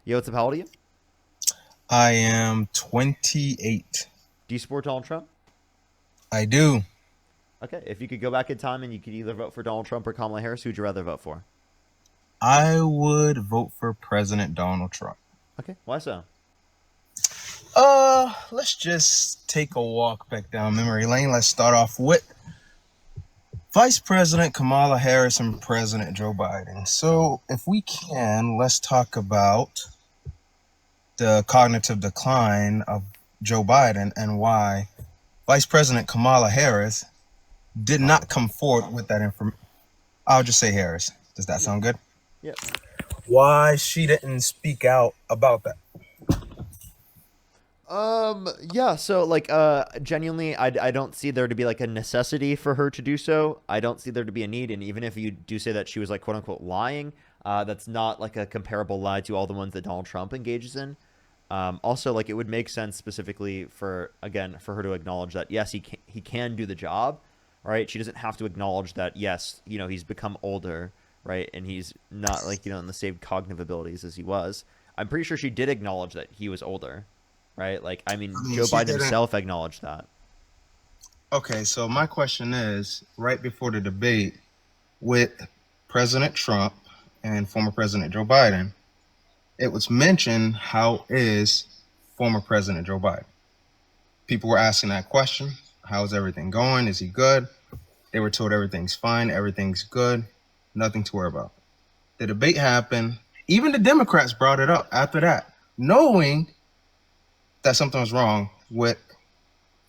Yo, what's up? How old are you? I am 28. Do you support Donald Trump? I do. Okay, if you could go back in time and you could either vote for Donald Trump or Kamala Harris, who'd you rather vote for? I would vote for President Donald Trump. Okay, why so? Let's just take a walk back down memory lane. Let's start off with Vice President Kamala Harris and President Joe Biden. So, if we can, let's talk about the cognitive decline of Joe Biden and why Vice President Kamala Harris did not come forward with that information. I'll just say Harris. Does that Yeah, sound good? yeah. Why she didn't speak out about that? Yeah. So, genuinely, I don't see there to be like a necessity for her to do so. I don't see there to be a need, and even if you do say that she was like quote unquote lying, that's not like a comparable lie to all the ones that Donald Trump engages in. Also, like it would make sense specifically for again for her to acknowledge that yes, he can do the job, right? She doesn't have to acknowledge that yes, he's become older, right, and he's not like in the same cognitive abilities as he was. I'm pretty sure she did acknowledge that he was older, right? Like I mean, I mean, Joe she Biden didn't. himself acknowledged that. Okay, so my question is right before the debate with President Trump and former President Joe Biden, it was mentioned how is former President Joe Biden? People were asking that question. How's everything going? Is he good? They were told everything's fine, everything's good, nothing to worry about. The debate happened. Even the Democrats brought it up after that, knowing that something was wrong with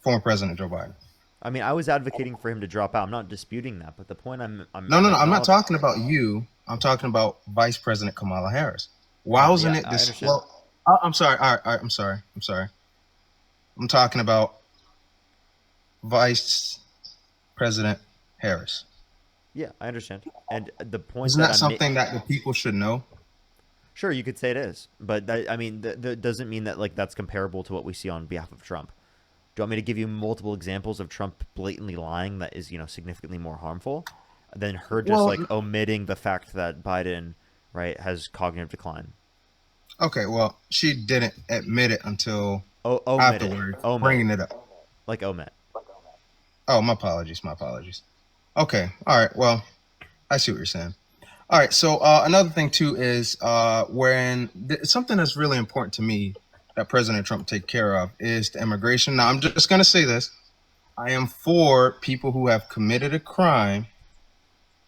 former President Joe Biden. I mean, I was advocating for him to drop out. I'm not disputing that, but the point I'm No, no, I'm no. I'm not acknowledging. talking about you. I'm talking about Vice President Kamala Harris. Why Oh wasn't yeah, it I this? understand. Well, I'm sorry. All right, I'm sorry. I'm sorry. I'm talking about Vice President Harris. Yeah, I understand. And the point Isn't that that I'm something that the people should know? sure, you could say it is, but I mean, that doesn't mean that like that's comparable to what we see on behalf of Trump. Do you want me to give you multiple examples of Trump blatantly lying that is significantly more harmful than her just Well, like omitting the fact that Biden, right, has cognitive decline? okay. Well, she didn't admit it until Omit it, afterwards, omit, bringing it up. like omit. Oh, my apologies. My apologies. Okay. All right. Well, I see what you're saying. All right. So another thing too is something that's really important to me that President Trump take care of is the immigration. Now, I'm just going to say this: I am for people who have committed a crime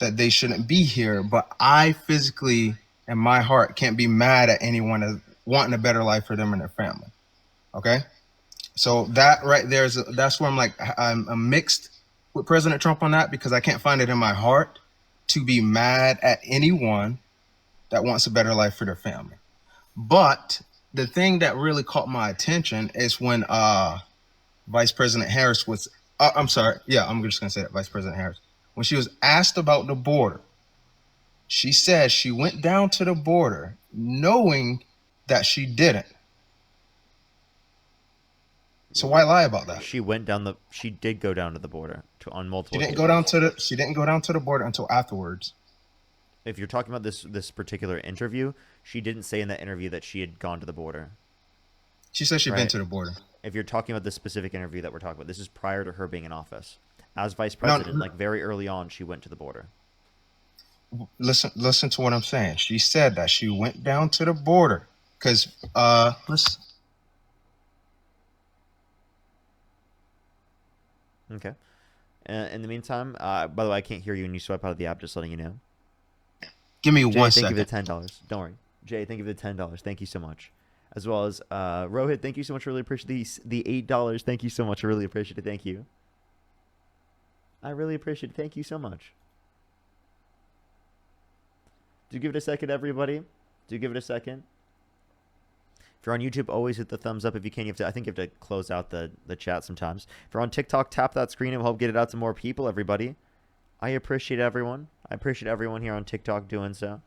that they shouldn't be here, but I physically and my heart can't be mad at anyone as wanting a better life for them and their family. Okay. So that right there is that's where I'm mixed with President Trump on that because I can't find it in my heart to be mad at anyone that wants a better life for their family. But the thing that really caught my attention is when Vice President Harris was I'm sorry, yeah, I'm just gonna say that Vice President Harris. When she was asked about the border, she said she went down to the border knowing that she didn't. So why lie about that? She did go down to the border on She multiple didn't go down occasions. to the she didn't go down to the border until afterwards. If you're talking about this particular interview, she didn't say in that interview that she had gone to the border, She said she'd been right? to the border. If you're talking about this specific interview that we're talking about, this is prior to her being in office. As vice No, president, like very early on, she went to the border. listen to what I'm saying. She said that she went down to the border because let's Okay. In the meantime, by the way, I can't hear you when you swipe out of the app. Just letting you know. give me Jay, one thank you for the second. $10. Don't worry. Jay, thank you for the $10. Thank you so much. As well as Rohit, thank you so much. I really appreciate the $8. Thank you so much. I really appreciate it. Thank you. I really appreciate it. Thank you so much. Do give it a second, everybody. Do give it a second. If you're on YouTube, always hit the thumbs up if you can. I think you have to close out the chat sometimes. If you're on TikTok, tap that screen and we'll help get it out to more people, everybody. I appreciate everyone. I appreciate everyone here on TikTok doing so.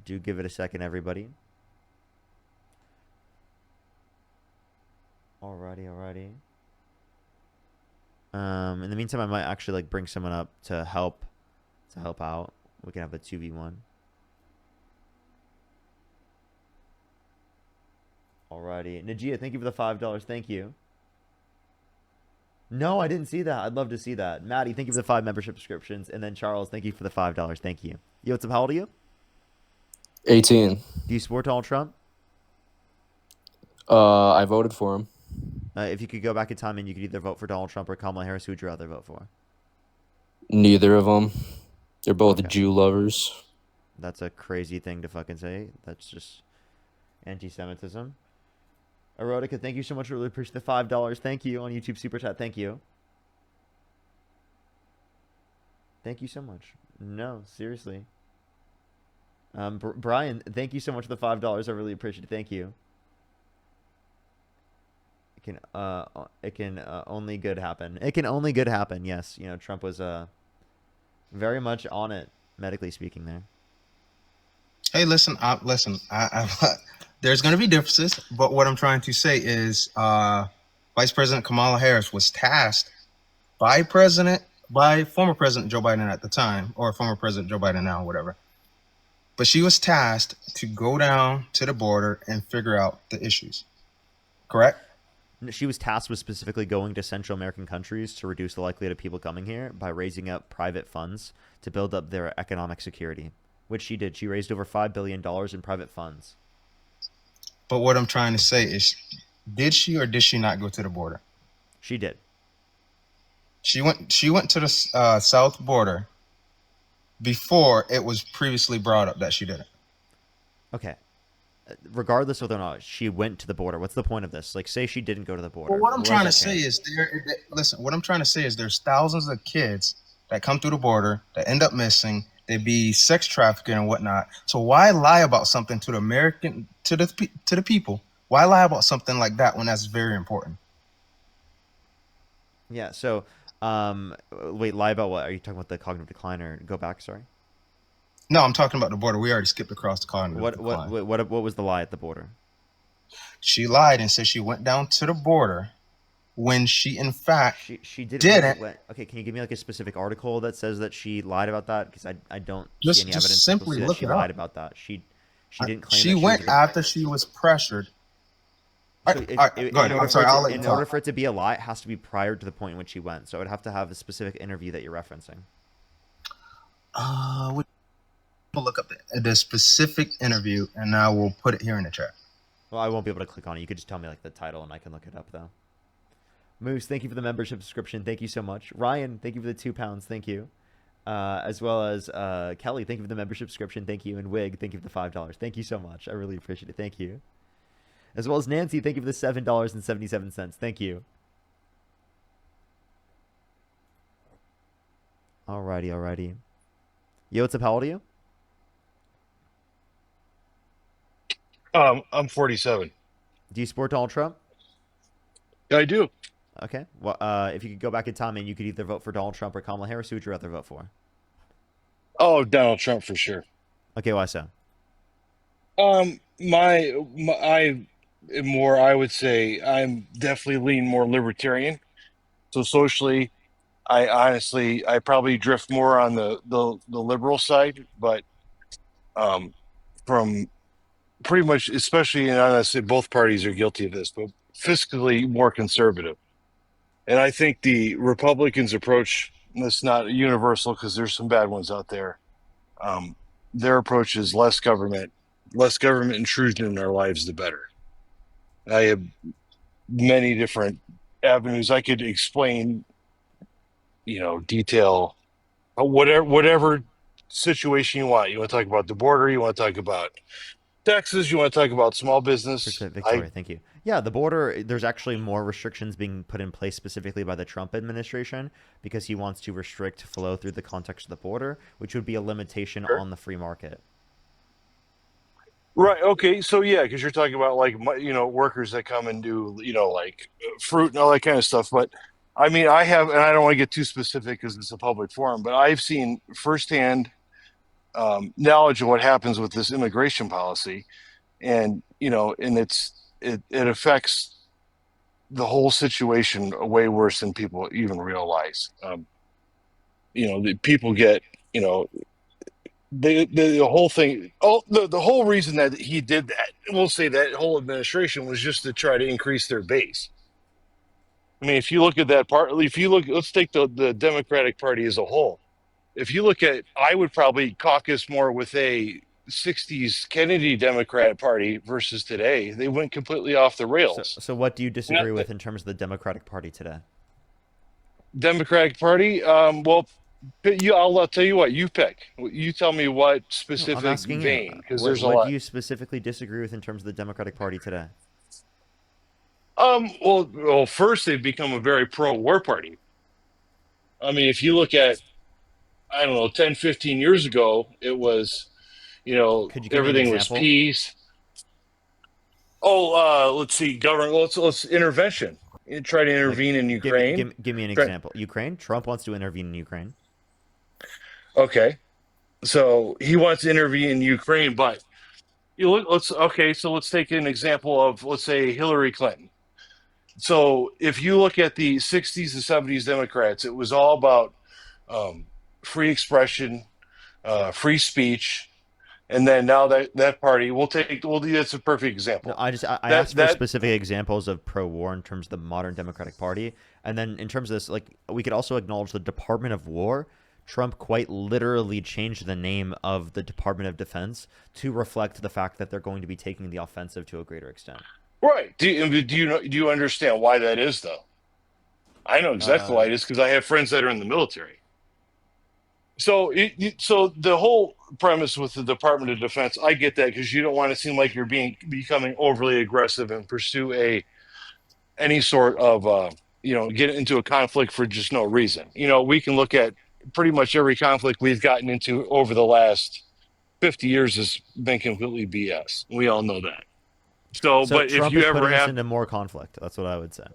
Do give it a second, everybody. Alrighty, alrighty. In the meantime, I might actually like bring someone up to help out. We can have a 2v1. Alrighty. Najia, thank you for the $5. Thank you. No, I didn't see that. I'd love to see that. Maddie, thank you for the 5 membership subscriptions. And then Charles, thank you for the $5. Thank you. Yo, what's up? How old are you? 18. Do you support Donald Trump? I voted for him. If you could go back in time and you could either vote for Donald Trump or Kamala Harris, who would you rather vote for? Neither of them. They're both Okay. Jew lovers. That's a crazy thing to fucking say. That's just anti-Semitism. Erotica, thank you so much. I really appreciate the $5. Thank you on YouTube Super Chat. Thank you. Thank you so much. No, seriously. Brian, thank you so much for the $5. I really appreciate it. Thank you. It can only good happen. It can only good happen. Yes, Trump was very much on it, medically speaking. There. Hey, listen. There's going to be differences, but what I'm trying to say is, Vice President Kamala Harris was tasked by former President Joe Biden at the time, or former President Joe Biden now, whatever. But she was tasked to go down to the border and figure out the issues. Correct? She was tasked with specifically going to Central American countries to reduce the likelihood of people coming here by raising up private funds to build up their economic security, which she did. She raised over $5 billion in private funds. But what I'm trying to say is, did she or did she not go to the border? She did. She went to the south border before it was previously brought up that she didn't. Okay. Regardless of whether or not she went to the border, what's the point of this? Like, say she didn't go to the Well, border. what I'm What does trying to that say change? is listen, what I'm trying to say is there's thousands of kids that come through the border that end up missing. They be sex trafficking and whatnot. So why lie about something to the people? Why lie about something like that when that's very important? Yeah. So, wait, lie about what? Are you talking about the cognitive decline or go back? Sorry. No, I'm talking about the border. We already skipped across the cognitive What what decline. what what was the lie at the border? She lied and said she went down to the border when she in fact She didn't really didn't. went. Okay, can you give me like a specific article that says that she lied about that? Because I don't see any Just evidence to simply see that look she it lied up. about that. She didn't claim She that she was went a. after she was pressured. All So right, all right, go in ahead. order I'm for sorry. it I'll to let you in order talk. for it to be a lie, it has to be prior to the point in which she went. So it would have to have a specific interview that you're referencing. We'll look up the specific interview, and I will put it here in the chat. Well, I won't be able to click on it. You could just tell me like the title, and I can look it up though. Moose, thank you for the membership subscription. Thank you so much. Ryan, thank you for the £2. Thank you. As well as Kelly, thank you for the membership subscription. Thank you. And Wig, thank you for the $5. Thank you so much. I really appreciate it. Thank you. As well as Nancy, thank you for the $7.77. Thank you. Alrighty, alrighty. Yo, what's up? How old are you? I'm 47. Do you support Donald Trump? Yeah, I do. Okay. Well, if you could go back in time and you could either vote for Donald Trump or Kamala Harris, who would you rather vote for? Oh, Donald Trump for sure. Okay, why so? I am more, I would say I'm definitely lean more libertarian. So socially, I probably drift more on the liberal side, but um, from pretty much, especially, and honestly, both parties are guilty of this, but fiscally more conservative. And I think the Republicans' approach, and it's not universal because there's some bad ones out there. Um, their approach is less government intrusion in our lives, the better. I have many different avenues I could explain, detail whatever situation you want. You want to talk about the border, you want to talk about taxes, you want to talk about small business. I Victoria, thank you. Yeah, the border, there's actually more restrictions being put in place specifically by the Trump administration because he wants to restrict flow through the context of the border, which would be a limitation Sure. on the free market. Right. Okay. So yeah, because you're talking about like workers that come and do like fruit and all that kind of stuff. But I mean, I have, and I don't want to get too specific because it's a public forum, but I've seen firsthand knowledge of what happens with this immigration policy, and and it affects the whole situation way worse than people even realize. The people get you know the whole thing. Oh, the whole reason that he did that, we'll say that whole administration was just to try to increase their base. I mean, if you look at that part, if you look, let's take the Democratic Party as a whole. If you look at, I would probably caucus more with a 60s Kennedy Democrat Party versus today. They went completely off the So, rails. so what do you Not disagree the with in terms of the Democratic Party today? Democratic Party. Well, I'll tell you what you pick. You tell me what No, I'm specific asking you. vein, because What there's a what do lot. you specifically disagree with in terms of the Democratic Party today? Well, first they've become a very pro-war party. I mean, if you look at, I don't know, 10, 15 years ago, it was, Could you give me an everything was example? peace. Oh, let's see, government. Let's intervention. You try to Like, intervene in give me Ukraine. give, give me an Try, example. Ukraine. Trump wants to intervene in Ukraine. okay, so he wants to intervene in Ukraine, but you look. Let's okay. So let's take an example of, let's say, Hillary Clinton. So if you look at the '60s and '70s Democrats, it was all about um, free expression, free speech, and then now that party, we'll do, that's a perfect No, example. I That asked for that specific examples of pro-war in terms of the modern Democratic Party, and then in terms of this, like we could also acknowledge the Department of War. Trump quite literally changed the name of the Department of Defense to reflect the fact that they're going to be taking the offensive to a greater extent. right? Do you understand why that is though? I know exactly Uh, why it is, because I have friends that are in the military. So so the whole premise with the Department of Defense, I get that, because you don't want to seem like you're becoming overly aggressive and pursue a any sort of get into a conflict for just no reason. We can look at pretty much every conflict we've gotten into over the last 50 years has been completely BS. We all know that. So, so but if Trump you is ever putting us have, into more conflict. That's what I would say.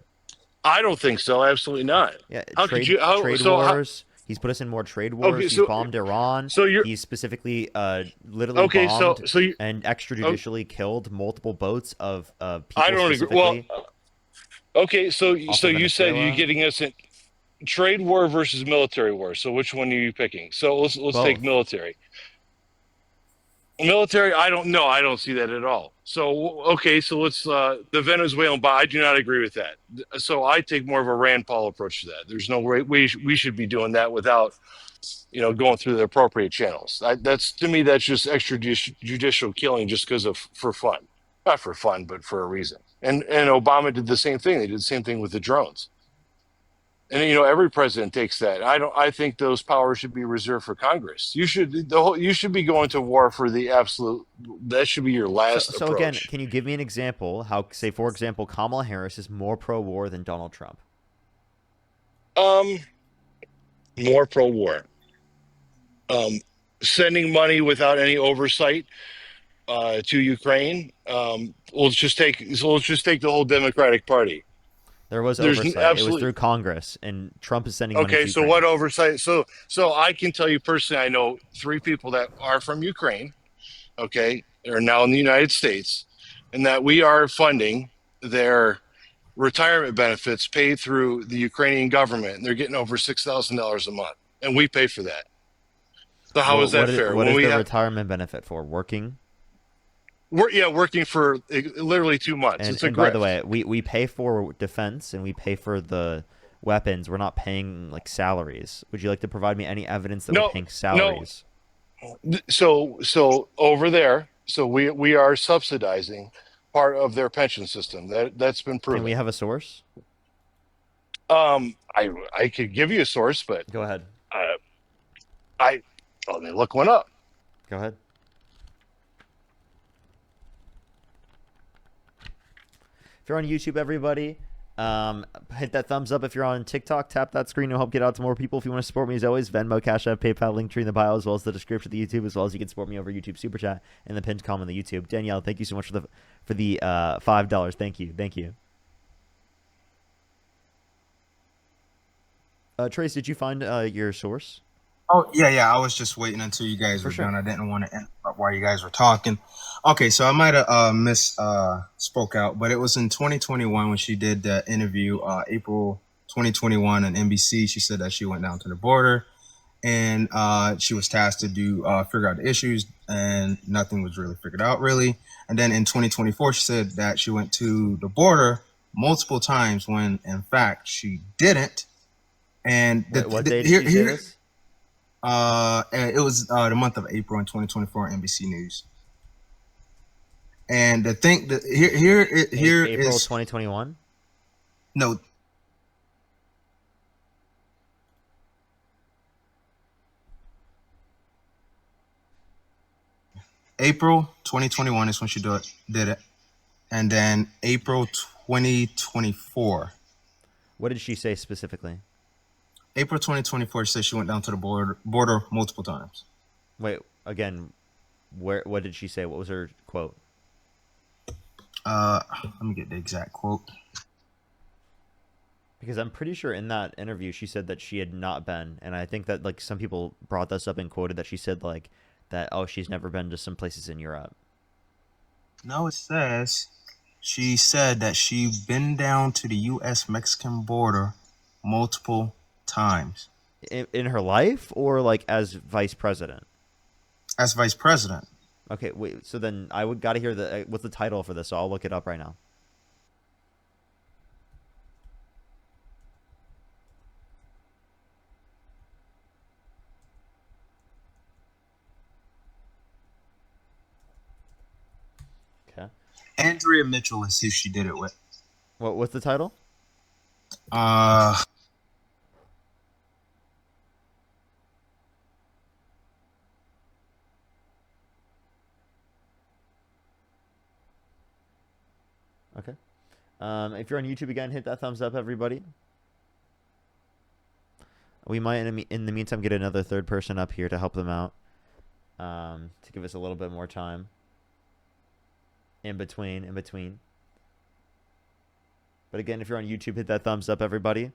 I don't think so. Absolutely not. Yeah, How could you? trade How, wars. He's put us in more trade okay, wars. He's bombed Iran. so you're He's specifically, literally okay. So, bombed so you, and oh, extrajudicially killed multiple boats of I people don't agree. Well, specifically okay. So, off so of you said you're Venezuela. getting us in trade war versus military war. So, which one are you picking? So, let's take Both. military. Military, I don't know. I don't see that at all. So, okay, so let's the Venezuelan. But I do not agree with that. So, I take more of a Rand Paul approach to that. There's no way we should be doing that without going through the appropriate channels. That's, to me, that's just extrajudicial killing just because of for fun, not for fun, but for a reason. And Obama did the same thing. They did the same thing with the drones. And every president takes that. I don't. I think those powers should be reserved for Congress. You should be going to war for the absolute. That should be your So, last so again, approach. can you give me an example how, say, for example, Kamala Harris is more pro-war than Donald Trump? Um, More pro war. Um, Sending money without any oversight to Ukraine. Let's just take the whole Democratic Party. There was There's oversight. It was absolutely through Congress, and Trump is sending money okay. to So what Ukraine. oversight? So I can tell you personally, I know three people that are from Ukraine. Okay, are now in the United States, and that we are funding their retirement benefits paid through the Ukrainian government, and they're getting over $6,000 a month, and we pay for that. So how is that fair? What When is we the have retirement benefit for? Working. we're working for literally 2 months. And It's a by the grift. way, we pay for defense and we pay for the weapons. We're not paying like salaries. Would you like to provide me any evidence that we're No, paying no. salaries? So over there, so we are subsidizing part of their pension system. That's been Can we proven. have a source? I could give you a source, but Go ahead. uh, I let me look one up. Go ahead. If you're on YouTube, everybody, hit that thumbs up. If you're on TikTok, tap that screen to help get out to more people. If you want to support me, as always, Venmo, Cash App, PayPal, link tree in the bio, as well as the description of the YouTube, as well as you can support me over YouTube Super Chat and the pinned comment on the YouTube. Danielle, thank you so much for the $5. Thank you, thank you. Trace, did you find your source? Oh, yeah, yeah. I was just waiting until you guys For were sure. done. I didn't want to interrupt while you guys were talking. Okay, so I might have spoke out, but it was in 2021 when she did the interview, April 2021 on NBC. She said that she went down to the border and she was tasked to do figure out the issues, and nothing was really figured out really. And then in 2024, she said that she went to the border multiple times when in fact she didn't. And What day did she say this? it was the month of April in 2024, NBC News. And the thing that here April is 2021. no. April 2021 is when she did it, and then April 2024. What did she say specifically? April 2024, she said she went down to the border multiple times. Wait, again, what did she say? What was her quote? Let me get the exact quote. Because I'm pretty sure in that interview she said that she had not been, and I think that like some people brought this up and quoted that she said like that, oh, she's never been to some places in Europe. No, it says she said that she'd been down to the U.S. Mexican border multiple times In her life, or like as vice president? as vice president. Okay, wait. So then I would gotta hear what's the title for this? So I'll look it up right now. Okay. Andrea Mitchell is who she did it with. What's the title? Uh, Okay. If you're on YouTube again, hit that thumbs up, everybody. We might, in the meantime, get another third person up here to help them out, to give us a little bit more time. In between. But again, if you're on YouTube, hit that thumbs up, everybody.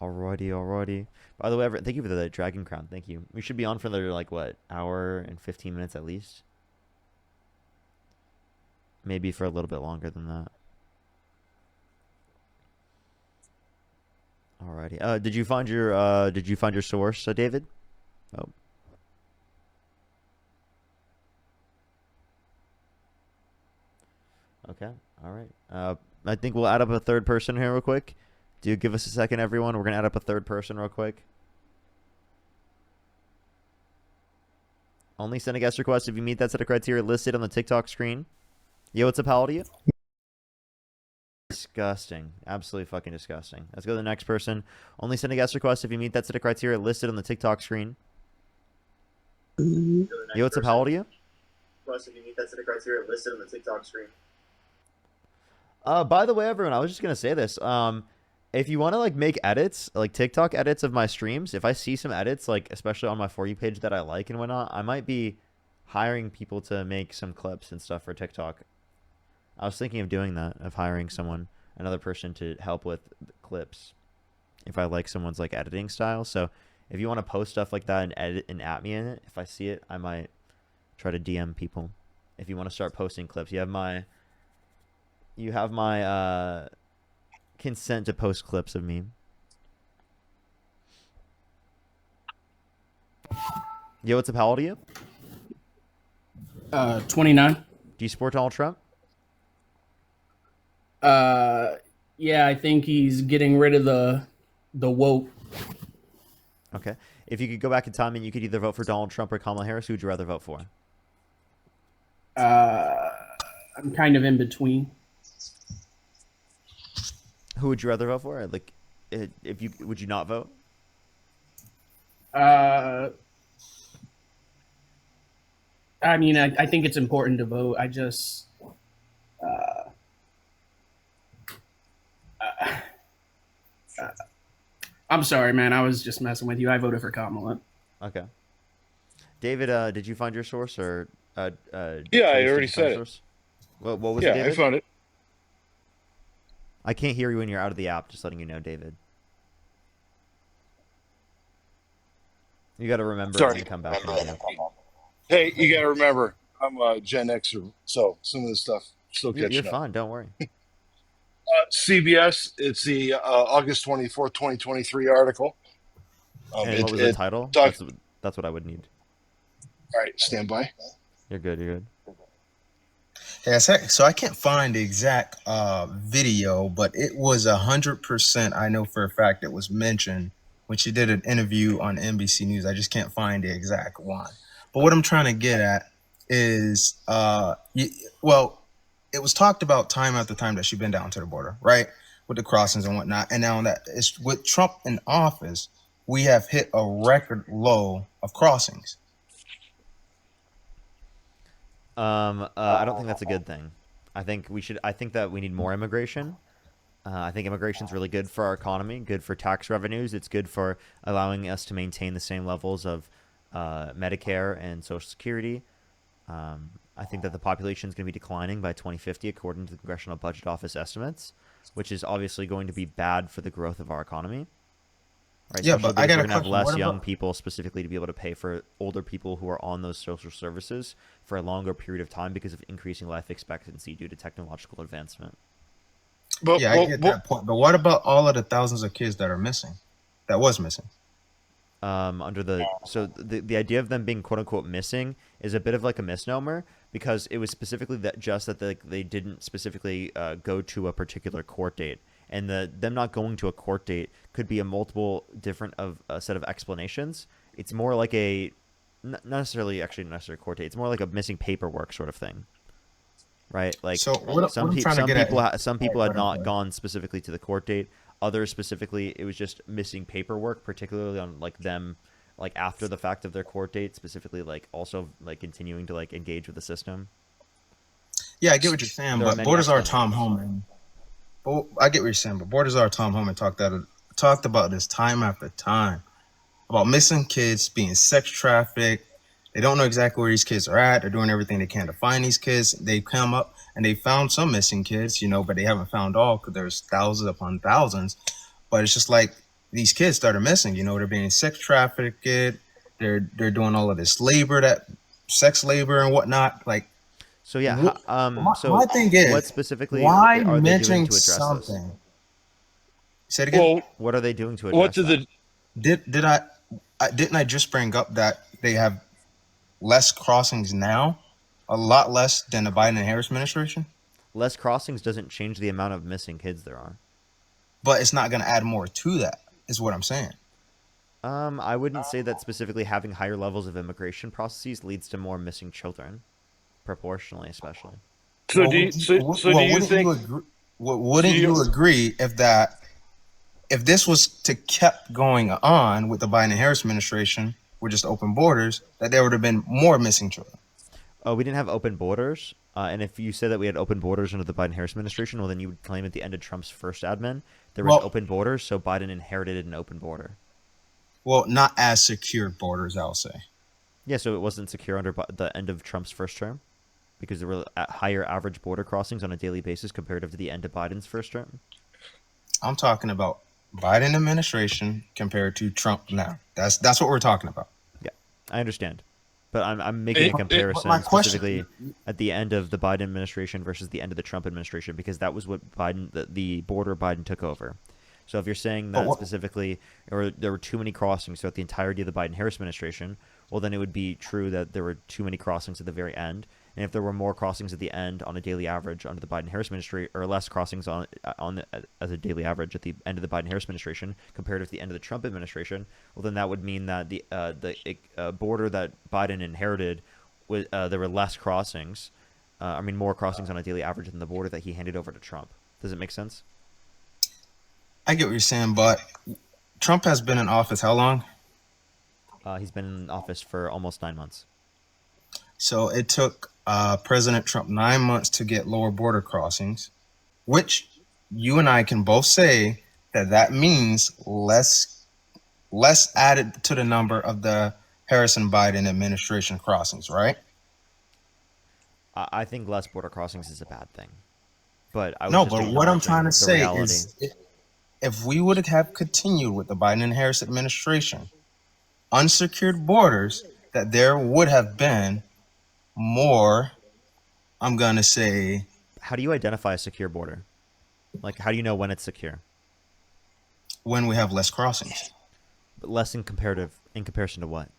Alrighty. By the way, thank you for the Dragon Crown. Thank you. We should be on for another, like, what, hour and 15 minutes at least? Maybe for a little bit longer than that. Alrighty. Did you find your source, David? Oh. Okay. All right. I think we'll add up a third person here real quick. Do give us a second, everyone. We're gonna add up a third person real quick. Only send a guest request if you meet that set of criteria listed on the TikTok screen. Yo, what's up, how old are you? Disgusting. Absolutely fucking disgusting. Let's go to the next person. Only send a guest request if you meet that set of criteria listed on the TikTok screen. Yo, what's up, how old are you? If you meet that set of criteria listed on the TikTok screen. By the way, everyone, I was just gonna say this. If you want to like make edits, like TikTok edits of my streams, if I see some edits, like especially on my For You page that I like and whatnot, I might be hiring people to make some clips and stuff for TikTok. I was thinking of doing that, of hiring another person to help with clips, if I like someone's like editing style. So if you want to post stuff like that and edit and at me in it, if I see it, I might try to DM people. If you want to start posting clips, you have my consent to post clips of me. Yo, what's up? How old are you? 29. Do you support Donald Trump? Yeah, I think he's getting rid of the woke. Okay. If you could go back in time and you could either vote for Donald Trump or Kamala Harris, who would you rather vote for? I'm kind of in between. Who would you rather vote for? Like, would you not vote? I mean, I think it's important to vote. I just, I'm sorry, man. I was just messing with you. I voted for Kamala. Okay. David, did you find your source or? Yeah, I already said it. Source? What was Yeah, it, David? I found it. I can't hear you when you're out of the app. Just letting you know, David. You got to remember when you come back. Hey, you got to remember, I'm a Gen Xer, so some of this stuff still catching You're up. fine. Don't worry. CBS. It's the August 24th, 2023 article. And what It was the it title? talk. That's what I would need. All right, stand by. You're good. You're good. Yeah, so I can't find the exact video, but it was 100%. I know for a fact it was mentioned when she did an interview on NBC News. I just can't find the exact one. But what I'm trying to get at is, well, it was talked about time after time that she'd been down to the border, right, with the crossings and whatnot. And now that it's with Trump in office, we have hit a record low of crossings. I don't think that's a good thing. I think that we need more immigration. I think immigration is really good for our economy, good for tax revenues. It's good for allowing us to maintain the same levels of Medicare and Social Security. I think that the population is going to be declining by 2050, according to the Congressional Budget Office estimates, which is obviously going to be bad for the growth of our economy. Right, Yeah, especially but I because got we're a going to have question. less What young about people specifically to be able to pay for older people who are on those social services for a longer period of time because of increasing life expectancy due to technological advancement. But, Yeah, I get that point. But what about all of the thousands of kids that are missing? That was missing. The idea of them being quote unquote missing is a bit of like a misnomer because it was specifically that they didn't specifically go to a particular court date, and them not going to a court date could be a multiple different of a set of explanations. It's more like not necessarily court date. It's more like a missing paperwork sort of thing, right? Like So what I'm trying to get at. some people had not gone specifically to the court date. Others specifically, it was just missing paperwork, particularly on like them, like after the fact of their court date, specifically like also like continuing to like engage with the system. Yeah, I get what you're saying, There are but many Borders are Tom explanations. Homan. I get what you're saying, but Borders are Tom Homan talked about this time after time about missing kids being sex trafficked. They don't know exactly where these kids are at. They're doing everything they can to find these kids. They come up and they found some missing kids, but they haven't found all because there's thousands upon thousands. But it's just like these kids started missing. They're being sex trafficked. They're doing all of this sex labor and whatnot. Like, So yeah, my thing is, what specifically why are they doing mention to address this? something? Say it again. well, What are they doing to what address did that? Didn't I just bring up that they have less crossings now, a lot less than the Biden and Harris administration? Less crossings doesn't change the amount of missing kids there are. But it's not going to add more to that, is what I'm saying. I wouldn't say that specifically having higher levels of immigration processes leads to more missing children, proportionally, especially. so Well, do you, so, so do you wouldn't think? you agree? Wouldn't you agree if this was to kept going on with the Biden and Harris administration with just open borders, that there would have been more missing children? Oh, we didn't have open borders. And if you say that we had open borders under the Biden-Harris administration, well, then you would claim at the end of Trump's first admin there was open borders, so Biden inherited an open border. Well, not as secure borders, I'll say. Yeah, so it wasn't secure under the end of Trump's first term because there were higher average border crossings on a daily basis comparative to the end of Biden's first term. I'm talking about Biden administration compared to Trump now. That's what we're talking about. Yeah, I understand. But I'm making a comparison specifically at the end of the Biden administration versus the end of the Trump administration because that was what the border Biden took over. So if you're saying that specifically, or there were too many crossings throughout the entirety of the Biden-Harris administration, well, then it would be true that there were too many crossings at the very end. And if there were more crossings at the end on a daily average under the Biden-Harris administration, or less crossings as a daily average at the end of the Biden-Harris administration compared with the end of the Trump administration, well, then that would mean that the border that Biden inherited was there were less crossings. More crossings on a daily average than the border that he handed over to Trump. Does it make sense? I get what you're saying, but Trump has been in office how long? He's been in office for almost 9 months. So it took President Trump 9 months to get lower border crossings, which you and I can both say that means less added to the number of the Harris and Biden administration crossings, right? I think less border crossings is a bad thing. But what I'm trying to say is if we would have continued with the Biden and Harris administration, unsecured borders, that there would have been more, I'm going to say. How do you identify a secure border? Like, how do you know when it's secure? when we have less crossings. But less in comparison to what?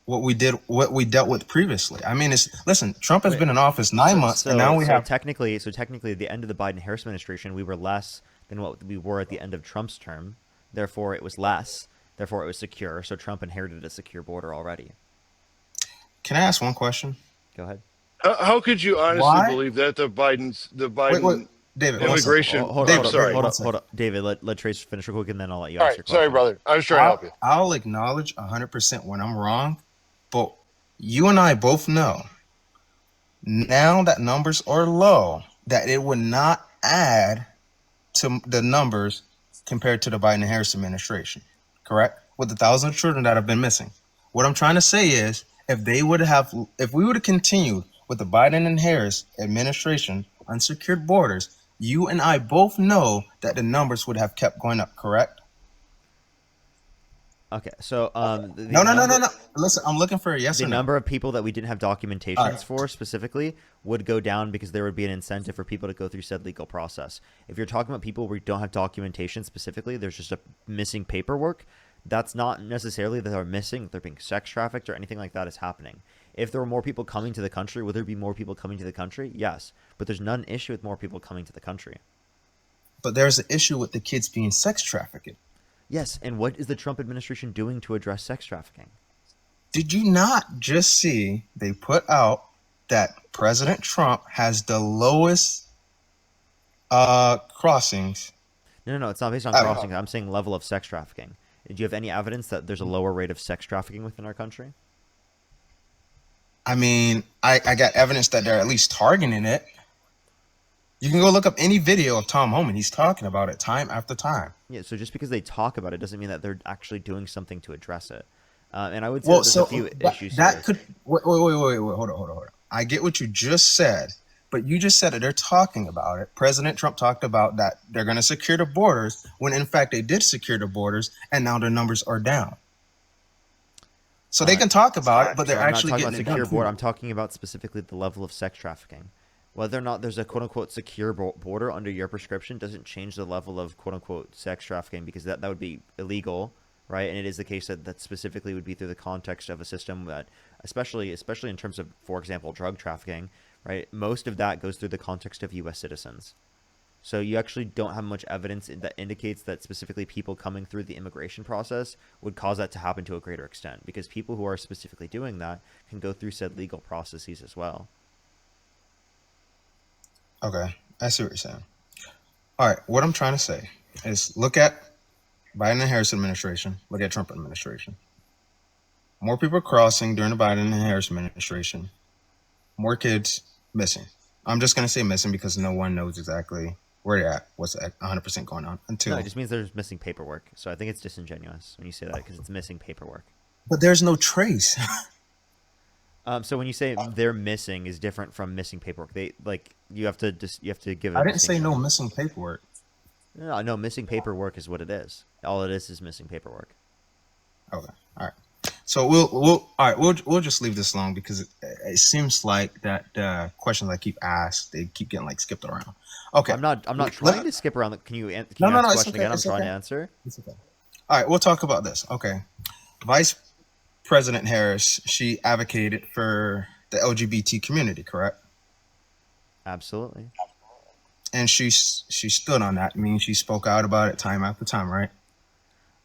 What we dealt with previously. I mean, listen. Trump has Wait, been in office 9 months, and now we have. technically, at the end of the Biden-Harris administration, we were less than what we were at the end of Trump's term. Therefore, it was less. Therefore, it was secure. So Trump inherited a secure border already. Can I ask one question? Go ahead. How could you honestly Why? believe that the Wait, Biden David. One second. immigration? David, I'm sorry. Hold up, David. Let Trace finish real quick, and then I'll let you All ask right, your sorry, question. brother. I was trying to help you. I'll acknowledge 100% when I'm wrong, but you and I both know now that numbers are low that it would not add to the numbers compared to the Biden Harris administration, correct? With the thousands of children that have been missing. What I'm trying to say is if we would have continued with the Biden and Harris administration unsecured borders, you and I both know that the numbers would have kept going up, correct? Okay, so No. Listen, I'm looking for a yes the or no. number of people that we didn't have documentations All right. for specifically would go down because there would be an incentive for people to go through said legal process. If you're talking about people where you don't have documentation specifically, there's just a missing paperwork. That's not necessarily that they're missing, they're being sex trafficked or anything like that is happening. If there were more people coming to the country, would there be more people coming to the country? Yes, but there's none issue with more people coming to the country. But there's an issue with the kids being sex trafficked. Yes, and what is the Trump administration doing to address sex trafficking? Did you not just see they put out that President Trump has the lowest crossings? No, it's not based on Oh. crossing. I'm saying level of sex trafficking. Do you have any evidence that there's a lower rate of sex trafficking within our country? I mean, I got evidence that they're at least targeting it. You can go look up any video of Tom Homan. He's talking about it time after time. Yeah, so just because they talk about it doesn't mean that they're actually doing something to address it. And I would say Well, there's so a few issues that here. could wait. Hold on. I get what you just said, but you just said that they're talking about it. President Trump talked about that they're going to secure the borders when in fact they did secure the borders, and now their numbers are down. So they can talk about it, but they're So I'm not actually talking getting about it secure done. border. I'm talking about specifically the level of sex trafficking. Whether or not there's a quote-unquote secure border under your prescription doesn't change the level of quote-unquote sex trafficking because that would be illegal, right? And it is the case that specifically would be through the context of a system that, especially in terms of, for example, drug trafficking, right? Most of that goes through the context of U.S. citizens. So you actually don't have much evidence that indicates that specifically people coming through the immigration process would cause that to happen to a greater extent because people who are specifically doing that can go through said legal processes as well. Okay, I see what you're saying. All right, what I'm trying to say is look at Biden and Harris administration, look at Trump administration. More people crossing during the Biden and Harris administration, more kids missing. I'm just going to say missing because no one knows exactly where they're at, what's 100% going on until. No, it just means there's missing paperwork. So I think it's disingenuous when you say that because it's missing paperwork. But there's no trace. So when you say they're missing is different from missing paperwork. You have to give it. I didn't say no missing paperwork. No, missing paperwork is what it is. All it is missing paperwork. Okay, all right. So we'll just leave this alone because it seems like that questions I keep asked they keep getting like skipped around. Okay, I'm not trying to skip around. Can you ask the question again? I'm trying to answer. It's okay. All right, we'll talk about this. Okay, Vice President Harris, she advocated for the LGBT community, correct? Absolutely. And she stood on that. I mean, she spoke out about it time after time, right?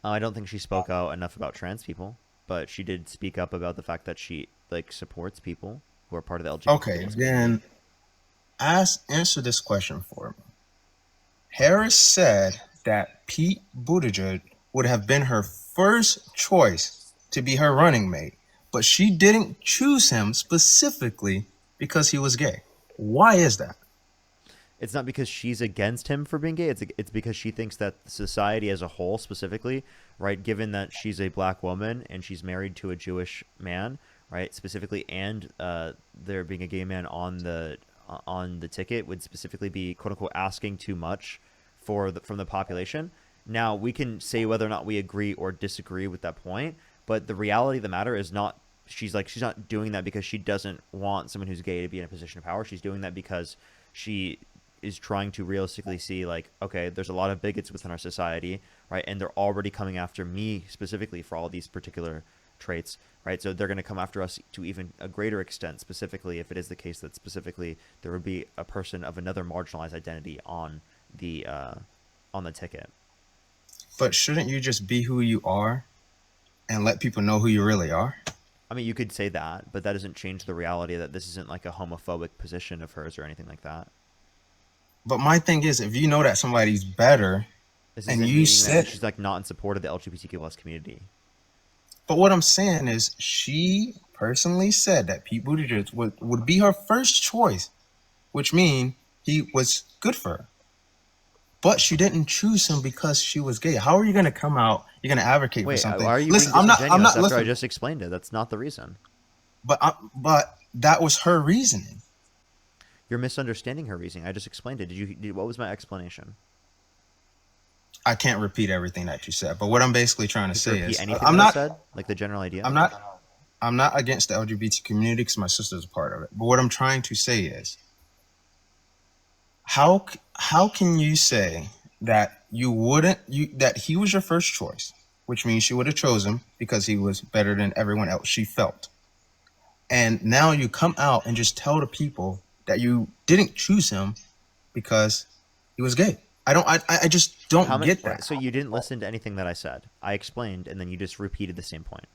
I don't think she spoke out enough about trans people, but she did speak up about the fact that she supports people who are part of the LGBT. Okay, then answer this question for me. Harris said that Pete Buttigieg would have been her first choice to be her running mate, but she didn't choose him specifically because he was gay. Why is that? It's not because she's against him for being gay. It's because she thinks that society as a whole, specifically, right, given that she's a black woman and she's married to a Jewish man, right, specifically, and there being a gay man on the ticket would specifically be quote unquote asking too much from the population. Now we can say whether or not we agree or disagree with that point, but the reality of the matter is not. She's not doing that because she doesn't want someone who's gay to be in a position of power. She's doing that because she is trying to realistically see like, okay, there's a lot of bigots within our society, right? And they're already coming after me specifically for all these particular traits, right? So they're going to come after us to even a greater extent, specifically if it is the case that specifically there would be a person of another marginalized identity on the ticket. But shouldn't you just be who you are and let people know who you really are? I mean, you could say that, but that doesn't change the reality that this isn't like a homophobic position of hers or anything like that. But my thing is, if you know that somebody's better, This and isn't you meaning said, that she's like not in support of the LGBTQ plus community. but what I'm saying is, she personally said that Pete Buttigieg would be her first choice, which means he was good for her. But she didn't choose him because she was gay. How are you going to come out? You're going to advocate for Wait, something. why are you Listen, being I'm disingenuous not. after Listen, I just explained it? That's not the reason. but that was her reasoning. You're misunderstanding her reasoning. I just explained it. What was my explanation? I can't repeat everything that you said, but what I'm basically trying to Did you say repeat is, anything I'm that I not. said? Like the general idea? I'm not against the LGBT community because my sister's a part of it. But what I'm trying to say is, how can you say that that he was your first choice, which means she would have chosen him because he was better than everyone else she felt, and now you come out and just tell the people that you didn't choose him because he was gay? I just don't get that. So you didn't listen to anything that I said. I explained, and then you just repeated the same point.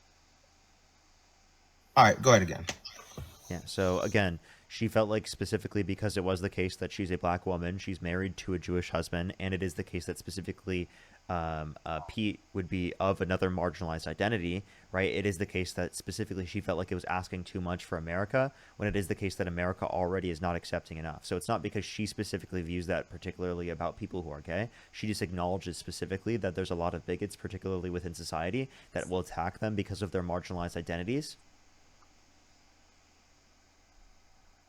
All right, go ahead again. Yeah, so again, she felt like specifically because it was the case that she's a black woman, she's married to a Jewish husband, and it is the case that specifically Pete would be of another marginalized identity, right? It is the case that specifically she felt like it was asking too much for America, when it is the case that America already is not accepting enough. So it's not because she specifically views that particularly about people who are gay. She just acknowledges specifically that there's a lot of bigots, particularly within society, that will attack them because of their marginalized identities.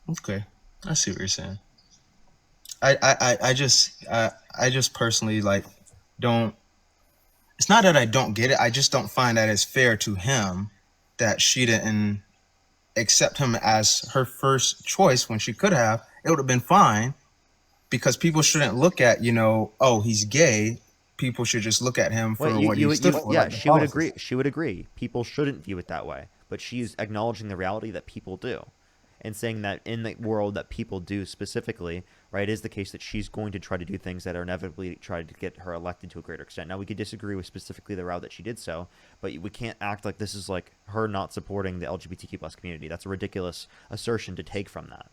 Okay, I see what you're saying. I just personally like don't. It's not that I don't get it. I just don't find that it's fair to him that she didn't accept him as her first choice when she could have. It would have been fine because people shouldn't look at, oh, he's gay. People should just look at him for what he stood for. Yeah, like the she would policies. agree. She would agree. People shouldn't view it that way, but she's acknowledging the reality that people do, and saying that in the world that people do specifically, right, is the case that she's going to try to do things that are inevitably try to get her elected to a greater extent. Now, we could disagree with specifically the route that she did so, but we can't act like this is like her not supporting the LGBTQ plus community. That's a ridiculous assertion to take from that.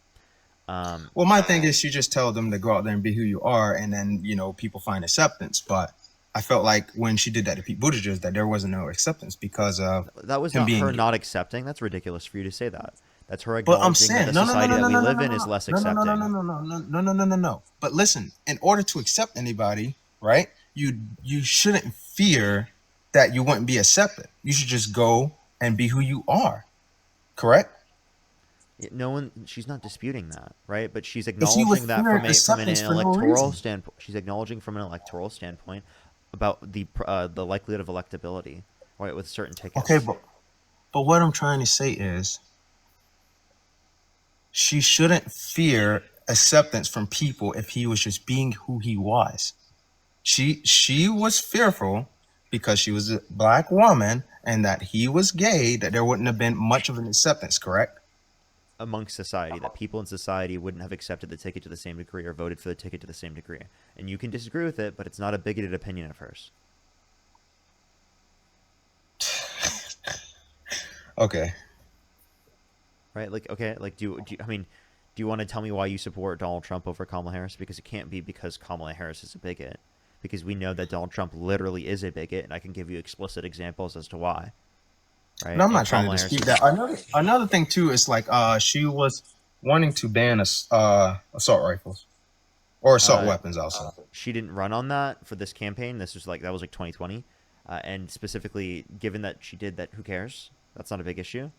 Well, my thing is, you just tell them to go out there and be who you are, and then people find acceptance. But I felt like when she did that to Pete Buttigieg, that there wasn't no acceptance because of that was him not being her gay. not accepting. That's ridiculous for you to say that. That's her But I'm acknowledging saying, that no, the no, no, society no, that no, we no, no, live no, in no, is less no, no, no, accepting. no, no, no, no, no, no, no, no. But listen, in order to accept anybody, right? You shouldn't fear that you wouldn't be accepted. You should just go and be who you are. Correct? No one, she's not disputing that, right? But she's If you would acknowledging that fear from an acceptance for no electoral reason. standpoint. She's acknowledging from an electoral standpoint about the likelihood of electability, right, with certain tickets. Okay, but what I'm trying to say is she shouldn't fear acceptance from people if he was just being who he was. She was fearful because she was a black woman and that he was gay, that there wouldn't have been much of an acceptance, correct? Amongst society, that people in society wouldn't have accepted the ticket to the same degree or voted for the ticket to the same degree. And you can disagree with it, but it's not a bigoted opinion of hers. Okay. Right? Like, okay, like, do you want to tell me why you support Donald Trump over Kamala Harris? Because it can't be because Kamala Harris is a bigot. Because we know that Donald Trump literally is a bigot, and I can give you explicit examples as to why. Right? No, I'm not And trying to Kamala dispute Harris that. Another thing too is like she was wanting to ban assault rifles or assault weapons also. she didn't run on that for this campaign. That was like 2020, and specifically, given that she did that, who cares? That's not a big issue.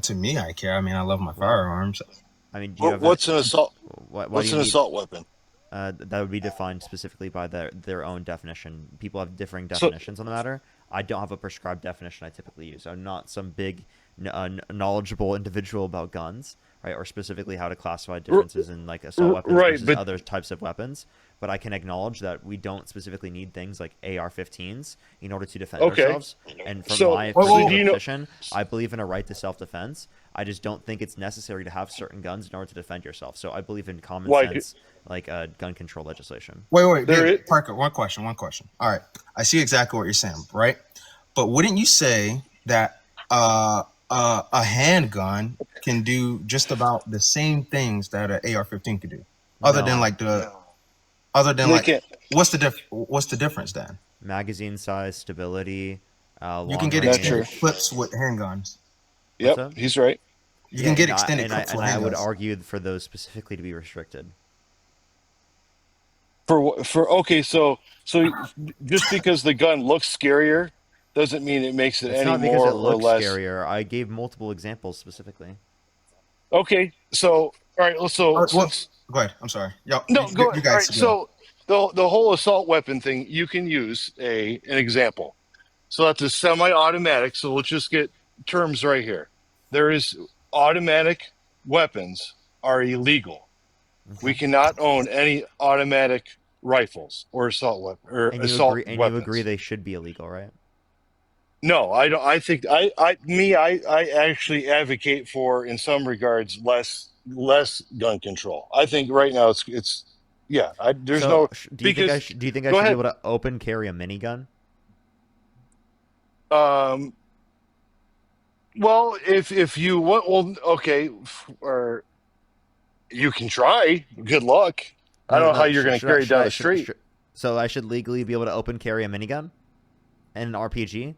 To me, I care. I mean, I love my firearms. I mean, do you have What's an assault? why What's do an you need, assault weapon? that would be defined specifically by their own definition. People have differing So definitions on the matter. I don't have a prescribed definition I typically use. I'm not some big knowledgeable individual about guns, right, or specifically how to classify differences in like assault weapons Right, versus but other types of weapons. But I can acknowledge that we don't specifically need things like AR-15s in order to defend okay. ourselves. And from So, my Whoa, whoa, do you perspective know? position, I believe in a right to self-defense. I just don't think it's necessary to have certain guns in order to defend yourself. So I believe in common Like sense, like gun control legislation. Wait, there David, is. Parker, one question. All right. I see exactly what you're saying, right? But wouldn't you say that a handgun can do just about the same things that an AR-15 could do? Other than No. like other than They like, can't. what's the difference then? Magazine size, stability, You long can get Not range. true. extended clips with handguns. What's Yep, up? he's right. You Yeah, can get and extended clips with I would handguns. argue for those specifically to be restricted. For okay, so just because the gun looks scarier doesn't mean it makes it It's any not because more it or looks less. scarier. I gave multiple examples specifically. Okay, so all right. So Well, since go ahead. I'm sorry. Yo, no, go you all guys right. go. So the whole assault weapon thing, you can use an example. So that's a semi-automatic. So let's just get terms right here. There is automatic weapons are illegal. We Okay. cannot own any automatic rifles or assault weapon or And assault you agree weapons. they should be illegal, right? No, I don't. I think I actually advocate for, in some regards, less gun control. I think right now it's yeah. There's So, no because do you think I go should be ahead. able to open carry a minigun? Um, well, if you want, well, okay, or you can try. Good luck. I don't know how you're going to carry it down the street. So I should legally be able to open carry a minigun and an RPG?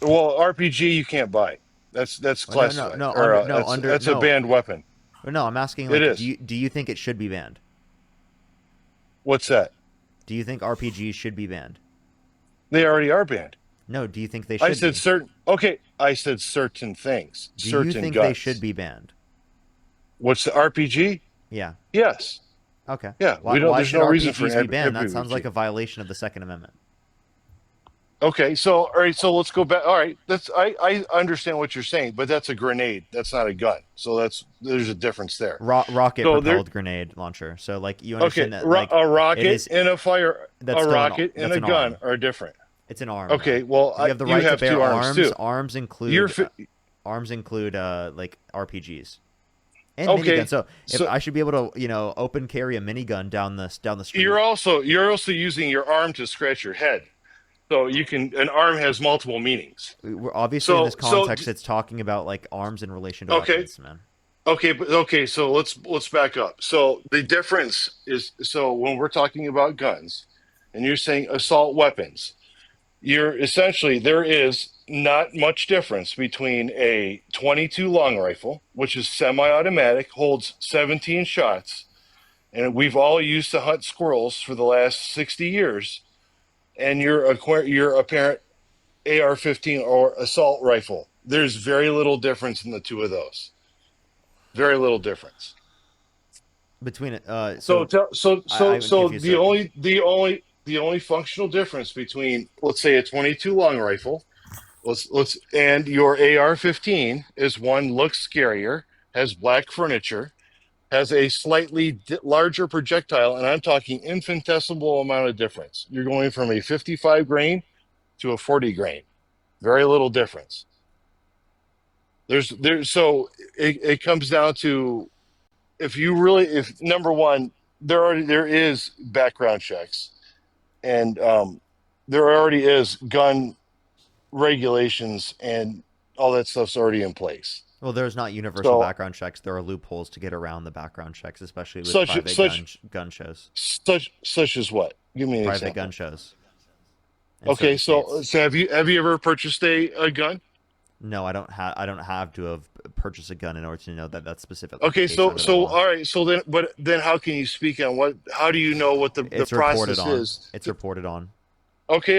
Well, RPG you can't buy. That's Oh, no, classified or that's a banned weapon. no. I'm asking It like, is. do you think it should be banned? What's that? Do you think RPGs should be banned? They already are banned. No. Do you think they should I said be? certain. Okay, I said certain things. Do Certain you think guns. they should be banned? What's the RPG? Yeah. Yes. Okay. Yeah. Why, We don't. why There's should no reason for RPGs be banned? That RPG. sounds like a violation of the Second Amendment. Okay. So all right. So let's go back. All right. That's I understand what you're saying, but that's a grenade. That's not a gun. So there's a difference there. Rocket So there. propelled grenade launcher. So like you Okay. understand that like A rocket it is and a fire. that's A still rocket and that's a an gun arm. are different. It's an arm. Okay. Though. Well, You have the you right have to bear two arms too. Arms include You're arms include like RPGs and okay. miniguns. So if So I should be able to open carry a minigun down the street. you're also using your arm to scratch your head. So an arm has multiple meanings. We're obviously in this So context, it's talking about like arms in relation to okay. weapons, man. Okay, but okay, so let's back up. So the difference is so when we're talking about guns and you're saying assault weapons, you're essentially there is not much difference between a 22 long rifle, which is semi-automatic, holds 17 shots, and we've all used to hunt squirrels for the last 60 years, and your apparent AR-15 or assault rifle. There's very little difference in the two of those. Very little difference. Between it, So confused. the only functional difference between, let's say, a 22 long rifle, and your AR-15 is one looks scarier, has black furniture, has a slightly larger projectile, and I'm talking infinitesimal amount of difference. You're going from a 55 grain to a 40 grain. Very little difference. So it comes down to if number one, there is background checks, and there already is gun regulations and all that stuff's already in place. Well, there's not universal So background checks. There are loopholes to get around the background checks, especially with gun shows. such as what? Give me an Private example. gun shows. in Okay, certain so states. have you ever purchased a gun? No, I don't have to have purchased a gun in order to know that that's specific. Okay, so all right, so then how can you speak on what? How do you know what the process is? It's reported on. Okay,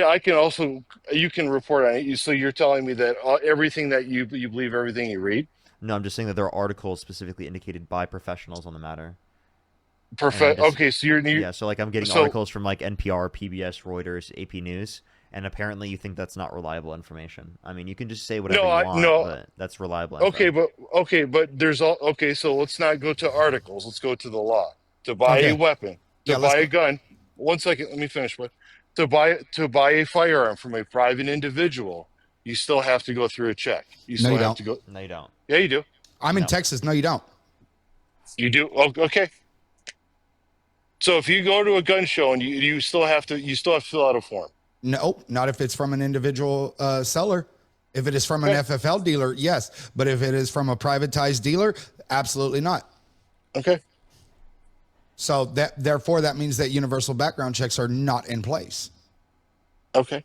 you can report on it. So you're telling me that everything that you believe everything you read. No, I'm just saying that there are articles specifically indicated by professionals on the matter. Perfect. Okay, so yeah. So like I'm getting articles from like NPR, PBS, Reuters, AP News, and apparently you think that's not reliable information. I mean, you can just say whatever No, you I want, no. but that's reliable Okay, info. but there's all okay. So let's not go to articles. Let's go to the law. To buy a Okay. weapon, to Yeah, let's buy a go. gun. 1 second, let me finish. But to buy a firearm from a private individual, you still have to go through a check. You No, still you have don't. to go. No, you don't. Yeah, you do. I'm in No. Texas. No, you don't. You do. Oh, okay. So if you go to a gun show and you still have to fill out a form. No, not if it's from an individual seller. If it is from an Okay. FFL dealer, yes. But if it is from a privatized dealer, absolutely not. Okay. So therefore that means that universal background checks are not in place. Okay.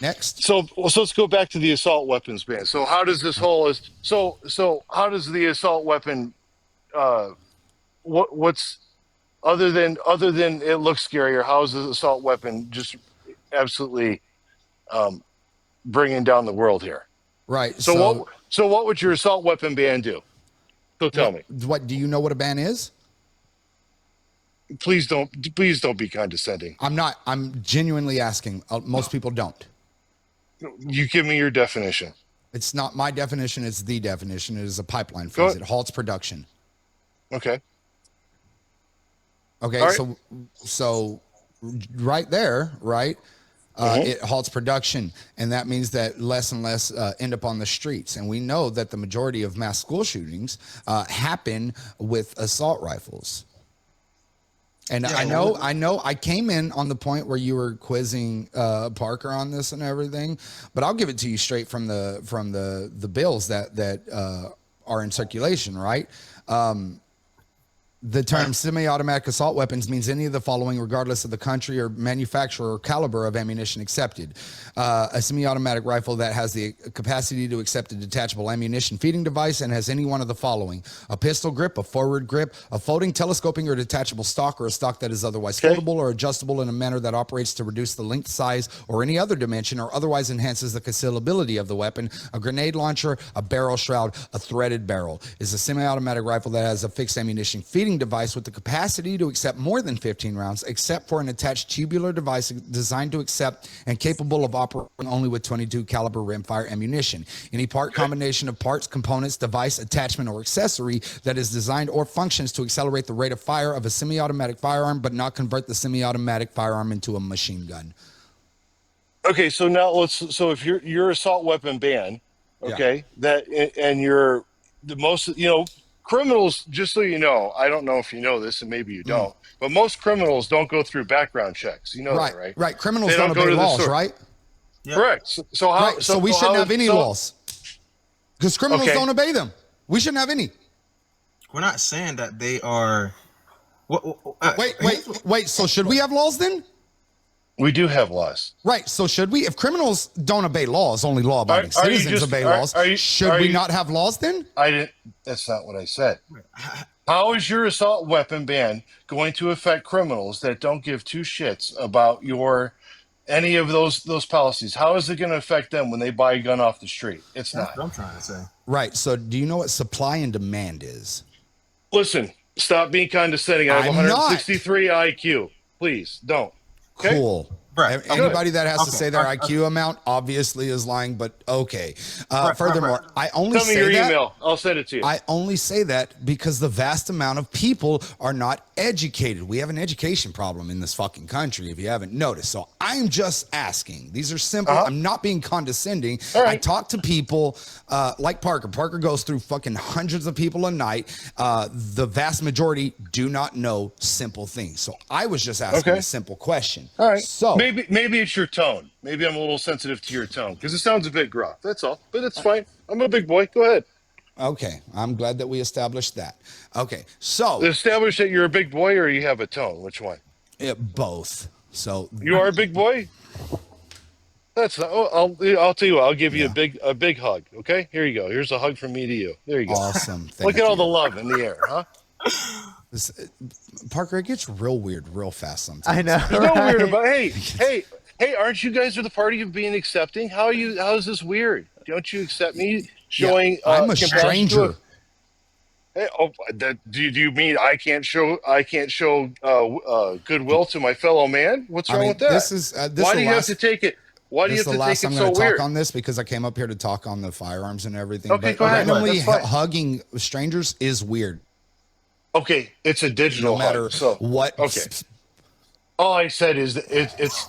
Next. So let's go back to the assault weapons ban. So how does this whole how does the assault weapon what's other than it looks scarier, how is the assault weapon just absolutely bringing down the world here? Right. So what would your assault weapon ban do? So tell me. What do you know what a ban is? Please don't be condescending. I'm not. I'm genuinely asking. Most people don't. You give me your definition. It's not my definition. It's the definition. It is a pipeline Go freeze. ahead. It halts production. Okay. Okay. All right. So right there, right? It halts production, and that means that less and less end up on the streets. And we know that the majority of mass school shootings happen with assault rifles. And Yeah, I know I came in on the point where you were quizzing Parker on this and everything, but I'll give it to you straight from the bills that are in circulation, right? The term semi-automatic assault weapons means any of the following, regardless of the country or manufacturer or caliber of ammunition accepted. A semi-automatic rifle that has the capacity to accept a detachable ammunition feeding device and has any one of the following: a pistol grip, a forward grip, a floating, telescoping, or detachable stock, or a stock that is otherwise foldable or adjustable in a manner that operates to reduce the length, size, or any other dimension, or otherwise enhances the concealability of the weapon. A grenade launcher, a barrel shroud, a threaded barrel is a semi-automatic rifle that has a fixed ammunition feeding device with the capacity to accept more than 15 rounds, except for an attached tubular device designed to accept and capable of operating only with 22 caliber rimfire ammunition. Any part combination of parts, components, device, attachment, or accessory that is designed or functions to accelerate the rate of fire of a semi-automatic firearm, but not convert the semi-automatic firearm into a machine gun. Okay, so now so if your assault weapon ban, okay, and you're the most, criminals, just so you know, I don't know if you know this and maybe you don't, but most criminals don't go through background checks. You know Right, that, right? right. Criminals They don't don't go obey to the laws, store. right? Yeah. Correct. So how? Right. So we shouldn't have any laws because criminals Okay. don't obey them. We shouldn't have any. We're not saying that they are. Wait. So should we have laws then? We do have laws. Right. So should we? If criminals don't obey laws, only law-abiding Are you citizens just- obey are- laws. are you- Should are we you- not have laws then? I didn't. That's not what I said. How is your assault weapon ban going to affect criminals that don't give two shits about any of those policies? How is it going to affect them when they buy a gun off the street? It's That's not. what I'm trying to say. Right. So do you know what supply and demand is? Listen, stop being condescending. I have I'm not. 163 IQ. Please don't. Okay? Cool. Right. Anybody that has to Okay. say their Okay. IQ amount obviously is lying, but okay. Right, Furthermore, right. I only Tell me say your that. email. I'll send it to you. I only say that because the vast amount of people are not educated. We have an education problem in this fucking country, if you haven't noticed. So I'm just asking. These are simple. I'm not being condescending. All right. I talk to people like Parker. Parker goes through fucking hundreds of people a night. The vast majority do not know simple things. So I was just asking Okay. a simple question. All right. So maybe it's your tone. Maybe I'm a little sensitive to your tone because it sounds a bit gruff. That's all. But it's fine. I'm a big boy. Go ahead. okay, I'm glad that we established that. Okay, so Establish that you're a big boy or you have a tone. Which one? both. So You are a big boy. That's not. Oh, I'll tell you what. I'll give you a big hug. Okay. Here you go. Here's a hug from me to you. There you go. awesome. Look Thank at all you. the love in the air, huh? This, Parker, it gets real weird real fast sometimes. I know. There's no weird right? about. Hey! Aren't you guys the party of being accepting? How are you? How is this weird? Don't you accept me showing? I'm a compassion to stranger. Do you mean I can't show goodwill to my fellow man? What's I wrong mean, with that? this is Why do you have to take it? Why do you this is have the to take last it I'm so going to talk weird? on this because I came up here to talk on the firearms and everything. Okay, But go ahead. randomly That's fine. hugging strangers is weird, Okay, it's a no digital matter hug. So what. okay, all I said is that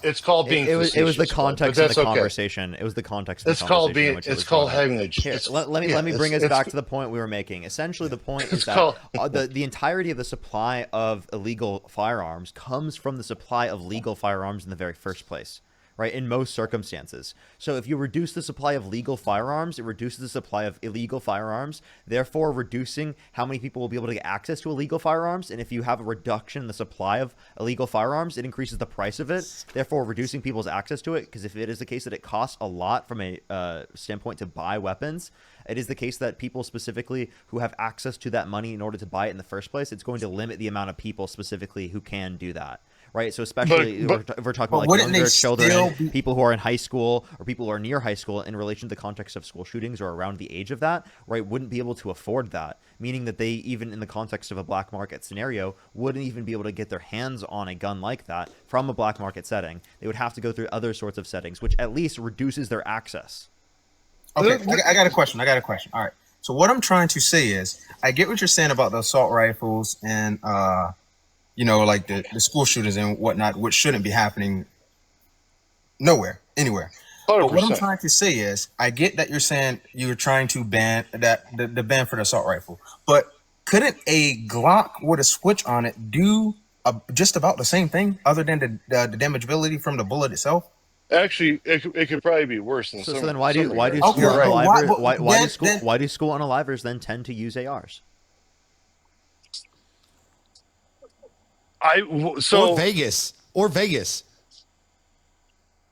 it's called being It was the facetious, but context of that's the okay. conversation. It was the context of It's the called conversation in being. which it It's was called brought up. having a. Here, It's let yeah. me bring us It's back to the point we were making. Essentially, the point is it's that called. the entirety of the supply of illegal firearms comes from the supply of legal firearms in the very first place, right? In most circumstances. So if you reduce the supply of legal firearms, it reduces the supply of illegal firearms, therefore reducing how many people will be able to get access to illegal firearms. And if you have a reduction in the supply of illegal firearms, it increases the price of it, therefore reducing people's access to it. Because if it is the case that it costs a lot from a standpoint to buy weapons, it is the case that people specifically who have access to that money in order to buy it in the first place, it's going to limit the amount of people specifically who can do that. Right, so especially if we're talking about like younger children, people who are in high school or people who are near high school in relation to the context of school shootings or around the age of that, right, wouldn't be able to afford that. Meaning that they, even in the context of a black market scenario, wouldn't even be able to get their hands on a gun like that from a black market setting. They would have to go through other sorts of settings, which at least reduces their access. Okay, I got a question. All right. So what I'm trying to say is, I get what you're saying about the assault rifles and like the school shootings and whatnot, which shouldn't be happening anywhere. But what I'm 100%. trying to say is, I get that you're saying you're trying to ban the ban for the assault rifle, but couldn't a Glock with a switch on it do just about the same thing, other than the damageability from the bullet itself? Actually, it could probably be worse than So some. then why do some school regards. Okay, but why- unalivers but then- why do school unalivers then tend to use ARs? Or Vegas.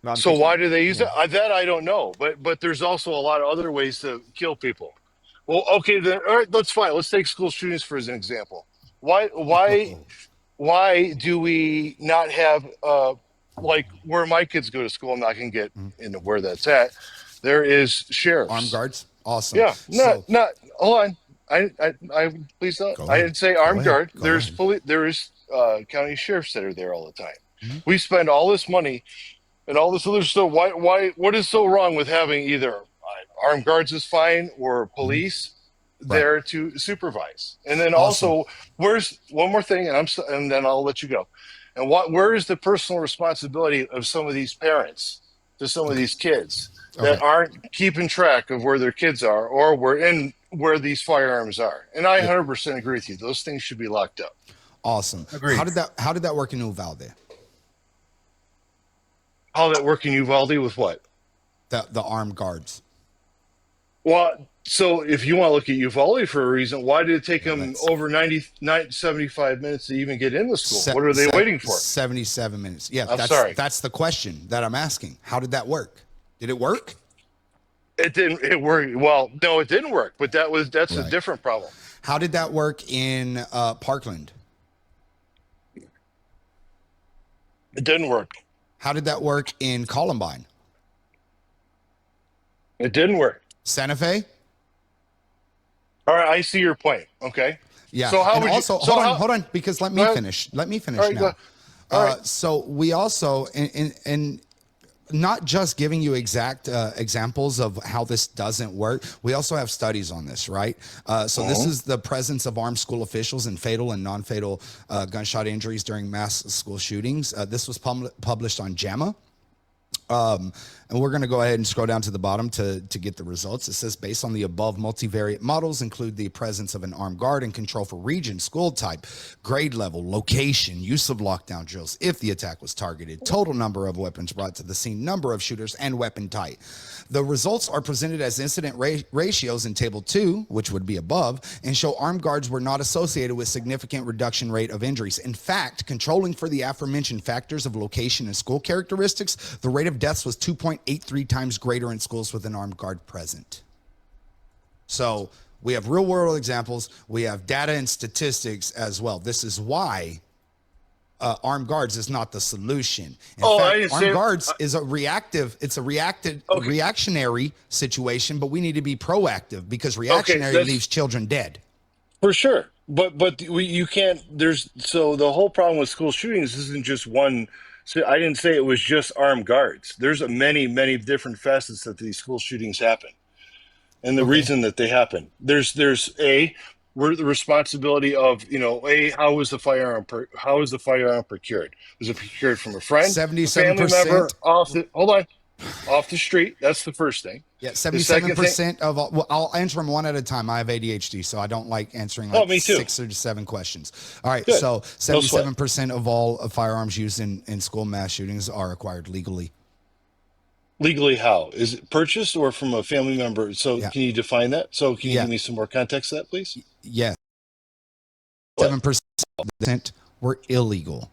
No, I'm So thinking- why do they use it? That I don't know, but there's also a lot of other ways to kill people. Well, okay, then all right, that's fine. Let's take school shootings for as an example. Why do we not have like where my kids go to school? I'm not going to get into where that's at. There is sheriffs, Armed guards. Awesome. Yeah, So- not. Hold on. I please don't. Go I ahead. didn't say Go armed ahead. guard. Go There's ahead. there is county sheriffs that are there all the time. We spend all this money and all this other stuff. Why? What is so wrong with having either armed guards is fine or police there to supervise? And then also, where's one more thing? And then I'll let you go. And where is the personal responsibility of some of these parents to some of these kids that aren't keeping track of where their kids are or where these firearms are? And I 100% agree with you. Those things should be locked up. Awesome. Agreed. How did that work in Uvalde? How that work in Uvalde with what? The armed guards. Well, so if you want to look at Uvalde for a reason, why did it take them over 75 minutes to even get in the school? What are they waiting for? 77 minutes. Yeah, I'm sorry. That's the question that I'm asking. How did that work? Did it work? It didn't. It worked. Well, no, it didn't work. But that's a different problem. How did that work in Parkland? It didn't work. How did that work in Columbine? It didn't work. Santa Fe? All right, I see your point. Okay. Yeah. So how and would also, you? So hold on, because let me finish. Let me finish All right, now. go- all right. So we also, in not just giving you exact examples of how this doesn't work, we also have studies on this, right? So this is the presence of armed school officials in fatal and non-fatal gunshot injuries during mass school shootings. This was published on JAMA. And we're going to go ahead and scroll down to the bottom to get the results. It says, based on the above, multivariate models include the presence of an armed guard and control for region, school type, grade level, location, use of lockdown drills, if the attack was targeted, total number of weapons brought to the scene, number of shooters, and weapon type. The results are presented as incident ratios in Table 2, which would be above, and show armed guards were not associated with significant reduction rate of injuries. In fact, controlling for the aforementioned factors of location and school characteristics, the rate of deaths was 2.83 times greater in schools with an armed guard present. So we have real world examples. We have data and statistics as well. This is why armed guards is not the solution. In fact, armed guards is a reactionary situation, but we need to be proactive because reactionary leaves children dead. For sure, you can't. There's so the whole problem with school shootings isn't just one. So I didn't say it was just armed guards. There's a many different facets that these school shootings happen, and the Okay. reason that they happen. There's a we're the responsibility of a how is the firearm procured? Was it procured from a friend, a family 77%. member, off the street? That's the first thing. Yeah, The second thing. 77% of all, well, I'll answer them one at a time. I have ADHD, so I don't like answering Oh, like me too. 6 or 7 questions. All right, Good. so No sweat. 77% of all firearms used in school mass shootings are acquired legally. Legally, how is it purchased or from a family member? So Yeah. can you define that? So can you Yeah. give me some more context to that, please? Yes, What? 7% were illegal.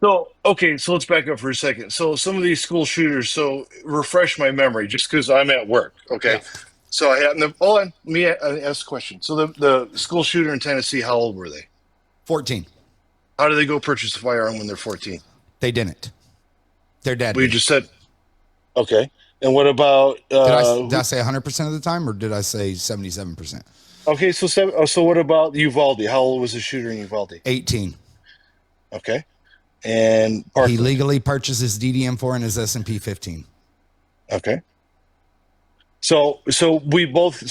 So okay, so let's back up for a second. So some of these school shooters. So refresh my memory, just because I'm at work. Okay. Yeah. So I happen to. Hold on. Let me ask a question. So the school shooter in Tennessee, how old were they? 14. How do they go purchase a firearm when they're 14? They didn't. Their dad We did. just said. Okay. And what about? Did I say 100% of the time, or did I say 77%? Okay. So what about Uvalde? How old was the shooter in Uvalde? 18. Okay. And Parkland. He legally purchases DDM4 and his S&P 15. Okay. So we both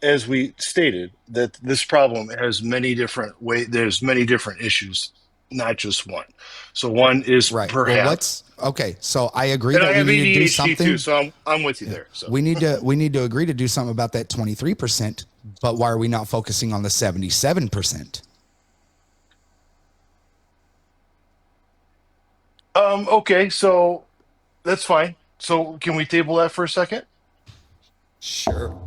as we stated that this problem has many different there's many different issues, not just one. So one is Right. perhaps. Well, okay. So I agree And that I we have need to do ADHD something. too, so I'm with you there. So We need to agree to do something about that 23%. But why are we not focusing on the 77%? Okay, so that's fine. So can we table that for a second? Sure.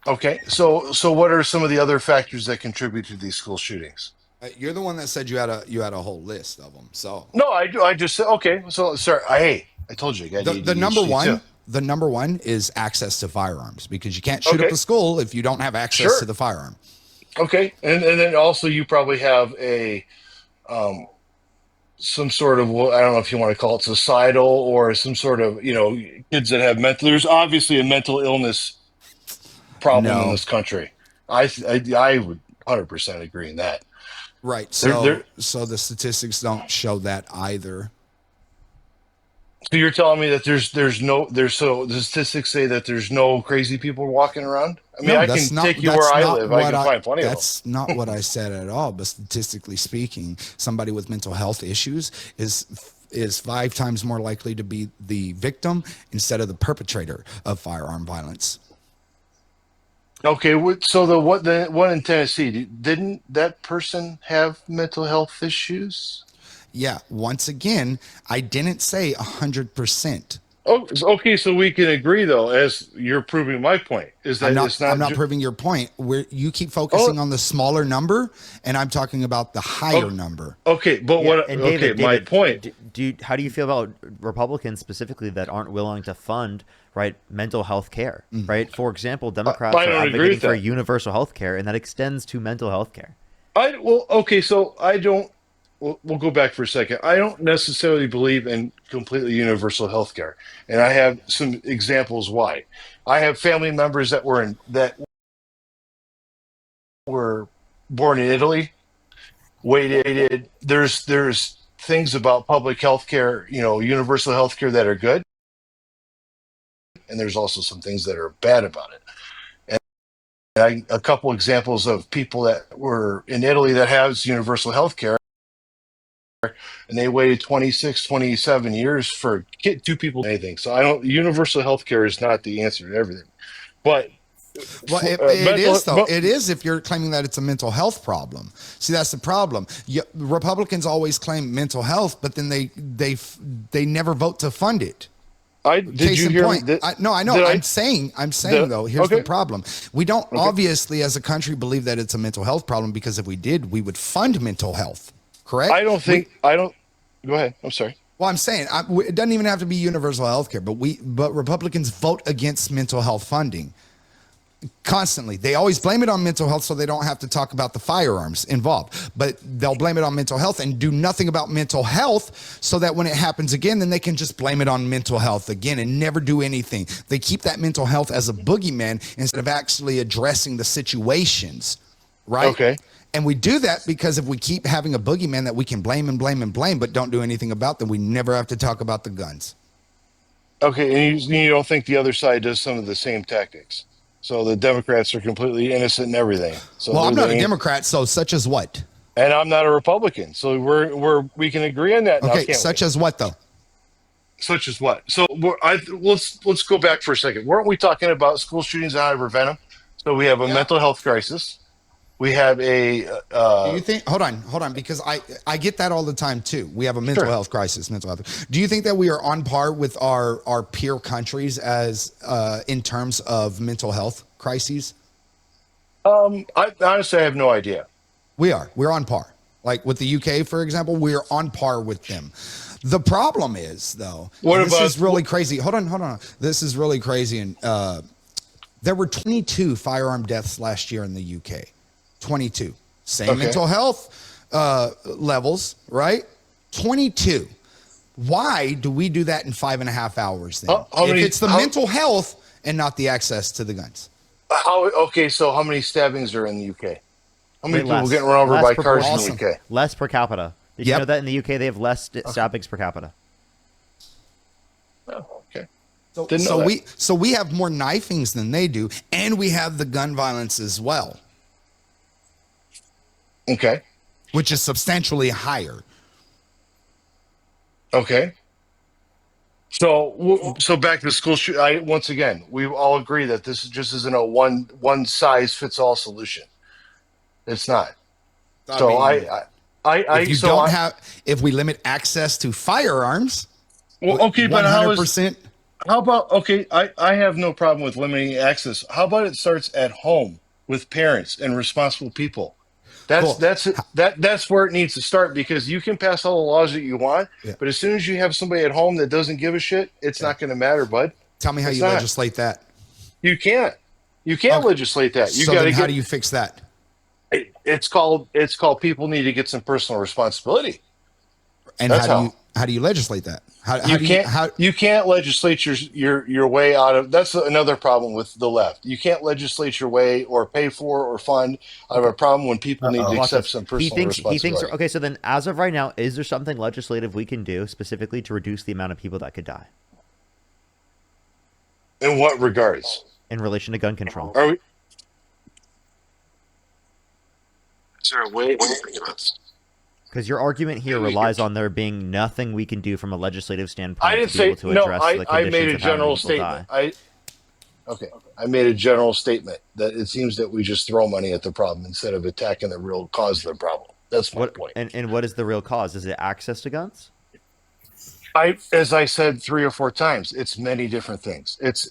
Okay. So what are some of the other factors that contribute to these school shootings? You're the one that said you had a whole list of them. So No, I do. I just said okay. So sorry. I told you I got the ADHD number one, too. the number one is access to firearms, because you can't shoot Okay. up a school if you don't have access Sure. to the firearm. Okay, and then also you probably have a some sort of, well, I don't know if you want to call it societal or some sort of kids that have mental. There's obviously a mental illness problem in No. this country. I would 100% agree in that. Right. There- So the statistics don't show that either. So you're telling me that so the statistics say that there's no crazy people walking around? I mean, No, I that's can not- take you that's where I not live. I what can find plenty of them. That's not what I said at all. But statistically speaking, somebody with mental health issues is 5 times more likely to be the victim instead of the perpetrator of firearm violence. Okay, so the one in Tennessee, didn't that person have mental health issues? Yeah. Once again, I didn't say 100%. Oh, okay. So we can agree, though, as you're proving my point, is that it's not. I'm not proving your point. Where you keep focusing on the smaller number, and I'm talking about the higher number. Okay, but Yeah, what? and Okay, David, my point. how do you feel about Republicans specifically that aren't willing to fund mental health care? Right. For example, Democrats I are don't agree advocating with for that. universal health care, and that extends to mental health care. Okay. So I don't. We'll go back for a second. I don't necessarily believe in completely universal health care, and I have some examples why. I have family members that were born in Italy, waited. There's things about public health care, universal health care that are good, and there's also some things that are bad about it. And a couple examples of people that were in Italy that has universal health care, and they waited 26, 27 years for two people anything. So universal health care is not the answer to everything. But Well, it is though. It is if you're claiming that it's a mental health problem. See, that's the problem. Republicans always claim mental health, but then they never vote to fund it. Did Case you in hear point. me? No, I know. I'm saying though, here's Okay. the problem. We don't obviously as a country believe that it's a mental health problem, because if we did, we would fund mental health. Correct? I don't. Go ahead. I'm sorry. Well, I'm saying it doesn't even have to be universal health care, but Republicans vote against mental health funding constantly. They always blame it on mental health so they don't have to talk about the firearms involved, but they'll blame it on mental health and do nothing about mental health so that when it happens again, then they can just blame it on mental health again and never do anything. They keep that mental health as a boogeyman instead of actually addressing the situations. right? Okay. And we do that because if we keep having a boogeyman that we can blame and blame and blame, but don't do anything about, then we never have to talk about the guns. Okay, and you don't think the other side does some of the same tactics? So the Democrats are completely innocent in everything. So Well, I'm not a they ain't- Democrat, so such as what? and I'm not a Republican. So we can agree on that now, Okay, can't such we? as what though? Such as what? So let's go back for a second. Weren't we talking about school shootings and how to prevent them? So we have a mental health crisis. We have a Do you think? Hold on, because I get that all the time too. We have a mental health crisis. Mental health. Do you think that we are on par with our peer countries as in terms of mental health crises? I honestly have no idea. We're on par. Like with the UK, for example, we're on par with them. The problem is, though, this is really crazy. Hold on. This is really crazy. And there were 22 firearm deaths last year in the UK. 22. Same mental health levels, right? 22. Why do we do that in 5.5 hours then? It's the mental health and not the access to the guns. So how many stabbings are in the UK? How many people less. getting run over Less by per cars person. in the UK? Less per capita. Did you know that in the UK they have less stabbings per capita? Oh, okay. So we have more knifings than they do, and we have the gun violence as well. Okay. Which is substantially higher. Okay. So back to the school shoot. Once again, we all agree that this just isn't a one size fits all solution. It's not. If we limit access to firearms, well, okay, but 100%. How about I have no problem with limiting access. How about it starts at home with parents and responsible people? That's where it needs to start, because you can pass all the laws that you want, but as soon as you have somebody at home that doesn't give a shit, it's not going to matter, bud. Tell me how you legislate that. You can't legislate that. You got to. How do you fix that? It's called people need to get some personal responsibility. And how do you legislate that? You can't legislate your way out of. That's another problem with the left. You can't legislate your way or pay for or fund out of a problem when people need to accept some personal responsibility. Okay, so then as of right now, is there something legislative we can do specifically to reduce the amount of people that could die? In what regards? In relation to gun control. Are we? Is there a way? Because your argument here relies on there being nothing we can do from a legislative standpoint I didn't to be able say to address the I conditions made a of how many general people statement. die. I made a general statement that it seems that we just throw money at the problem instead of attacking the real cause of the problem. That's my point. And what is the real cause? Is it access to guns? As I said 3 or 4 times, it's many different things. It's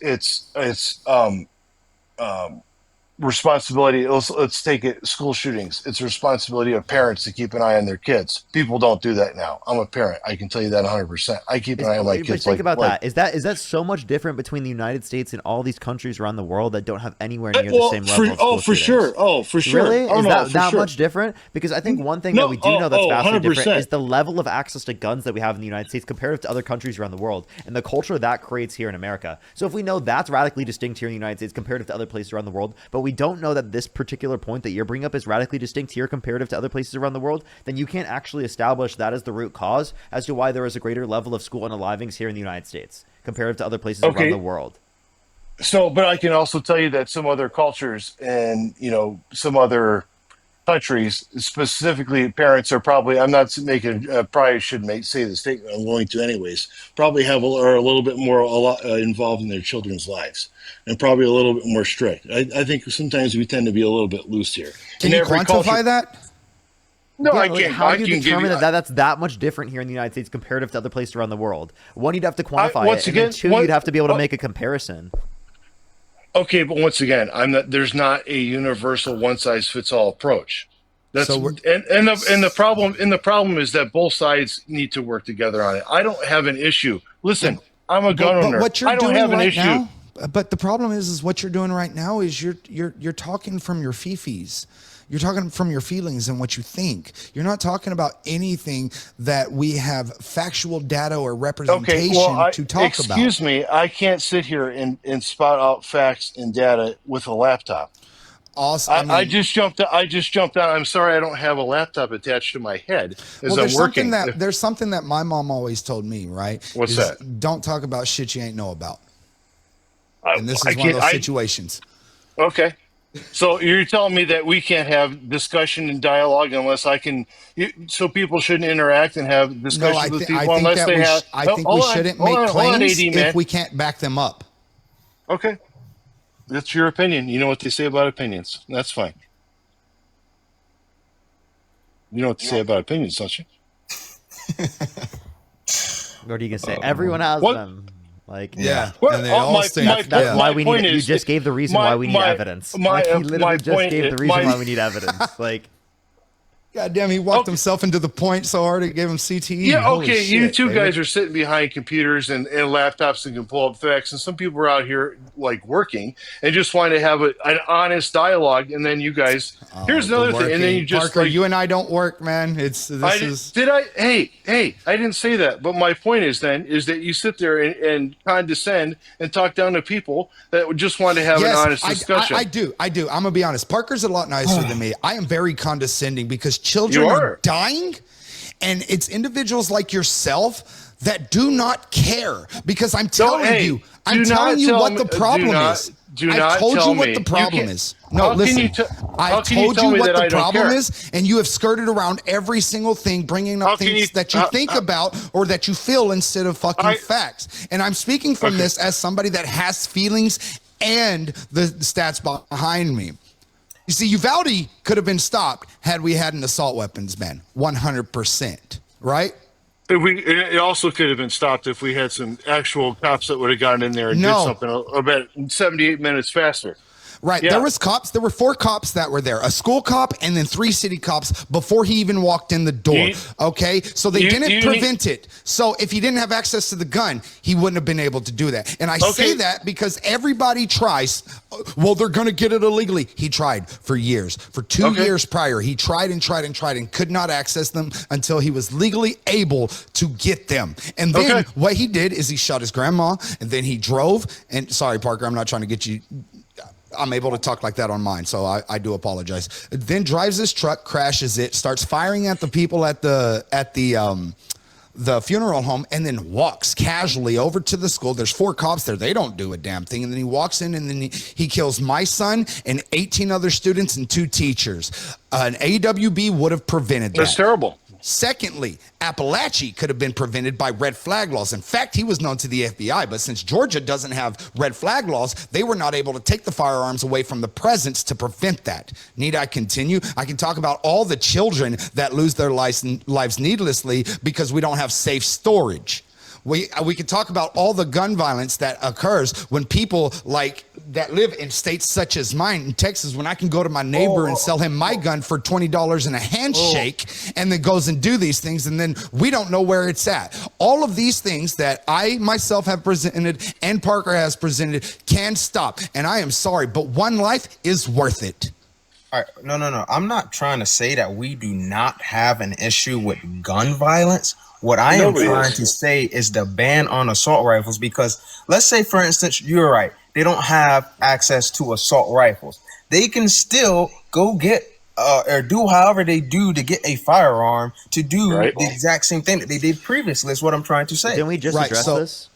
responsibility. Let's take it. School shootings. It's a responsibility of parents to keep an eye on their kids. People don't do that now. I'm a parent. I can tell you that 100%. I keep an eye on my kids. But think about that. Is that so much different between the United States and all these countries around the world that don't have anywhere near the same level of school for sure. Oh, for sure. Really? Oh, is that much different? Because I think one thing that we do know that's vastly different is the level of access to guns that we have in the United States compared to other countries around the world and the culture that creates here in America. So if we know that's radically distinct here in the United States comparative to other places around the world, but we don't know that this particular point that you're bringing up is radically distinct here comparative to other places around the world, then you can't actually establish that as the root cause as to why there is a greater level of school unalivings here in the United States comparative to other places around the world. So, but I can also tell you that some other cultures and, some other countries, specifically parents are probably, I'm not making, probably should say the statement, I'm going to anyways, probably are a little bit more involved in their children's lives and probably a little bit more strict. I think sometimes we tend to be a little bit loose here. Can you quantify that? No, I can't. How do you determine that's that much different here in the United States comparative to other places around the world? One, you'd have to quantify it, and then 2, you'd have to be able to make a comparison. Okay, but once again, there's not a universal one size fits all approach. The problem is that both sides need to work together on it. I don't have an issue. Listen, I'm a gun owner. I don't have an issue. Now, but the problem is what you're doing right now is you're talking from your fifis. You're talking from your feelings and what you think. You're not talking about anything that we have factual data or representation to talk about. Excuse me, I can't sit here and spout out facts and data with a laptop. Also, I just jumped. I just jumped out. I'm sorry, I don't have a laptop attached to my head as I'm working. There's something that my mom always told me, right? What's is that? Don't talk about shit you ain't know about. I- And this I is one of can't- those I- situations. Okay. So you're telling me that we can't have discussion and dialogue unless I can. So people shouldn't interact and have No, discussions with I people think unless that they have. I think Hold we on, shouldn't hold make on, hold on, claims AD, man. if we can't back them up. Okay, that's your opinion. You know what they say about opinions. That's fine. You know what they say about opinions, don't you? What are you gonna say? Everyone has What? them. Like, Yeah, Well, and they oh, all my- stink. my- that's Yeah. why my we point need. You is just that gave the reason my- why we need my- evidence. my- Like, he my literally just point gave is- the reason my- why we need evidence. Like, God damn, he walked Okay. himself into the point so hard it gave him CTE. Yeah, Holy okay. You shit, two David. guys are sitting behind computers and laptops and can pull up facts, and some people are out here like working and just want to have an honest dialogue. And then you guys, here's The another thing, and then working. you just Parker, like, you and I don't work, man. Hey, I didn't say that. But my point is that you sit there and condescend and talk down to people that would just want to have an honest discussion. I do. I'm gonna be honest. Parker's a lot nicer than me. I am very condescending because children You are are. dying, and it's individuals like yourself that do not care. Because I'm telling hey, you, do I'm not telling you tell what me- the problem do not- is. do I've not told tell you what me. the You problem can't- is. No, how can listen. you te- how I've can you told tell you me what that the I don't problem care? is, and you have skirted around every single thing, bringing How up can things you- that you think about or that you feel instead of fucking facts. And I'm speaking from Okay. this as somebody that has feelings and the stats behind me. You see, Uvalde could have been stopped had we had an assault weapons ban, 100%, right? It also could have been stopped if we had some actual cops that would have gotten in there and No. did something about 78 minutes faster. Right. Yeah. There was cops. There were 4 cops that were there, a school cop and then 3 city cops before he even walked in the door. Okay. So they didn't prevent it. So if he didn't have access to the gun, he wouldn't have been able to do that. And I say that because everybody tries. Well, they're going to get it illegally. He tried for years. For 2 years prior, he tried and could not access them until he was legally able to get them. And then what he did is he shot his grandma and then he drove. And sorry, Parker, I'm not trying to get you. I'm able to talk like that on mine, so I do apologize. Then drives his truck, crashes it, starts firing at the people at the funeral home, and then walks casually over to the school. There's 4 cops there. They don't do a damn thing. And then he walks in, and then he kills my son and 18 other students and 2 teachers. An AWB would have prevented that. That's terrible. Secondly, Appalachia could have been prevented by red flag laws. In fact, he was known to the FBI, but since Georgia doesn't have red flag laws, they were not able to take the firearms away from the presence to prevent that. Need I continue? I can talk about all the children that lose their lives needlessly because we don't have safe storage. We can talk about all the gun violence that occurs when people like that live in states such as mine in Texas, when I can go to my neighbor and sell him my gun for $20 and a handshake and then goes and do these things. And then we don't know where it's at. All of these things that I myself have presented and Parker has presented can stop. And I am sorry, but one life is worth it. All right, no. I'm not trying to say that we do not have an issue with gun violence. What I am trying to say is the ban on assault rifles, because let's say, for instance, you're right. They don't have access to assault rifles. They can still go get or do however they do to get a firearm to do the exact same thing that they did previously. Is what I'm trying to say. Can we just address this?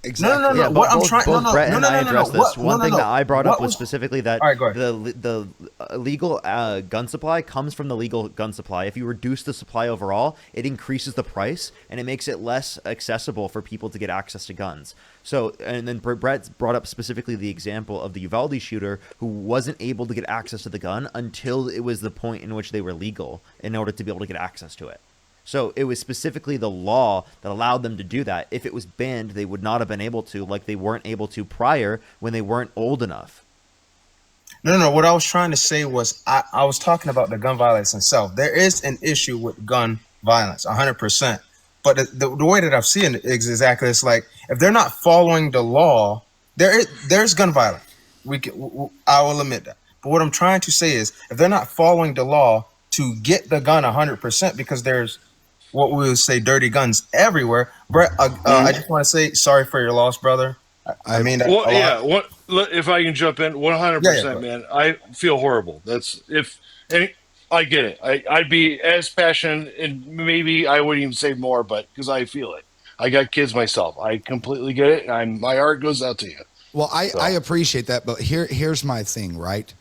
Exactly. No. Yeah, What I'm both trying. Brett and I addressed this. One thing that I brought up What was specifically that All right, go ahead. the illegal gun supply comes from the legal gun supply. If you reduce the supply overall, it increases the price and it makes it less accessible for people to get access to guns. So, and then Brett brought up specifically the example of the Uvalde shooter who wasn't able to get access to the gun until it was the point in which they were legal in order to be able to get access to it. So it was specifically the law that allowed them to do that. If it was banned, they would not have been able to, like they weren't able to prior when they weren't old enough. No. What I was trying to say was I was talking about the gun violence itself. There is an issue with gun violence, 100%. But the way that I've seen it is exactly, it's like if they're not following the law, there's gun violence. I will admit that. But what I'm trying to say is if they're not following the law to get the gun 100%, because there's what we would say dirty guns everywhere. Brett, I just want to say sorry for your loss, brother. I mean, a Well, lot. yeah. If I can jump in, Yeah, yeah, 100%, go man. I feel horrible. And I get it. I'd be as passionate, and maybe I wouldn't even say more, but because I feel it. I got kids myself. I completely get it. My heart goes out to you. Well, I So appreciate that, but here's my thing, right?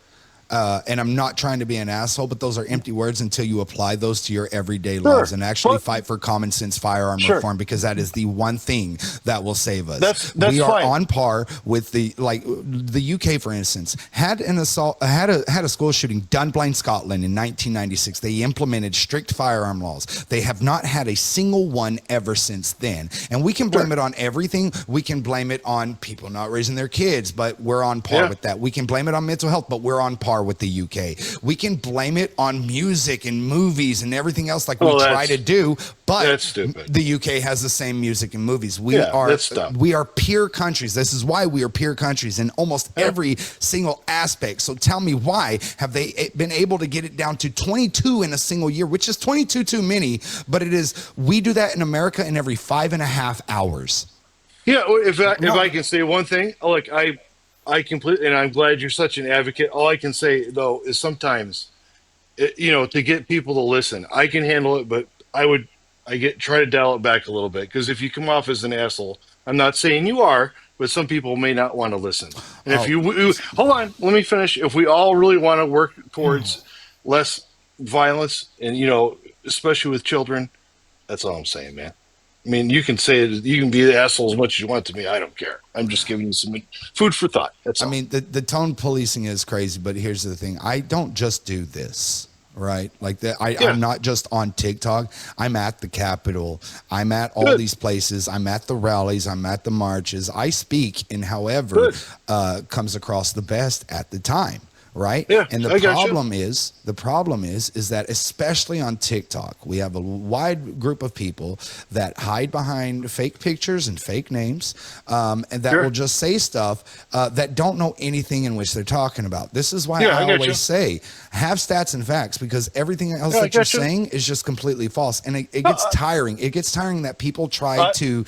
And I'm not trying to be an asshole, but those are empty words until you apply those to your everyday lives sure, and actually but fight for common sense firearm sure, reform, because that is the one thing that will save us. that's We are fine. on par with the UK, for instance, had an assault, had a school shooting, Dunblane, Scotland in 1996. They implemented strict firearm laws. They have not had a single one ever since then. And we can blame Sure, it on everything. We can blame it on people not raising their kids, but we're on par yeah. with that. We can blame it on mental health, but we're on par with the UK. We can blame it on music and movies and everything else like we Well, try to do, but that's stupid. the UK has the same music and movies. Yeah, that's dumb. We are peer countries. This is why we are peer countries in almost Yeah. every single aspect. So tell me, why have they been able to get it down to 22 in a single year, which is 22 too many, but it is, we do that in America in every 5.5 hours. Yeah, well, if No. I can say one thing, look, I completely, and I'm glad you're such an advocate. All I can say though is sometimes, to get people to listen, I can handle it, but try to dial it back a little bit, because if you come off as an asshole, I'm not saying you are, but some people may not want to listen. And if Oh, hold on, let me finish. If we all really want to work towards less violence, and especially with children, that's all I'm saying, man. I mean, you can say it, you can be the asshole as much as you want to me. I don't care. I'm just giving you some food for thought. That's I all. mean, the tone policing is crazy, but here's the thing. I don't just do this, right? Like that. Yeah, I'm not just on TikTok. I'm at the Capitol. I'm at all good, these places. I'm at the rallies. I'm at the marches. I speak in however good. comes across the best at the time. Right. Yeah, And I got you. the problem is that especially on TikTok, we have a wide group of people that hide behind fake pictures and fake names, and that will Sure. just say stuff that don't know anything in which they're talking about. This is why Yeah, I I got you. always say have stats and facts, because everything else Yeah, I that you're got you. saying is just completely false. And it No, gets tiring. It gets tiring that people try to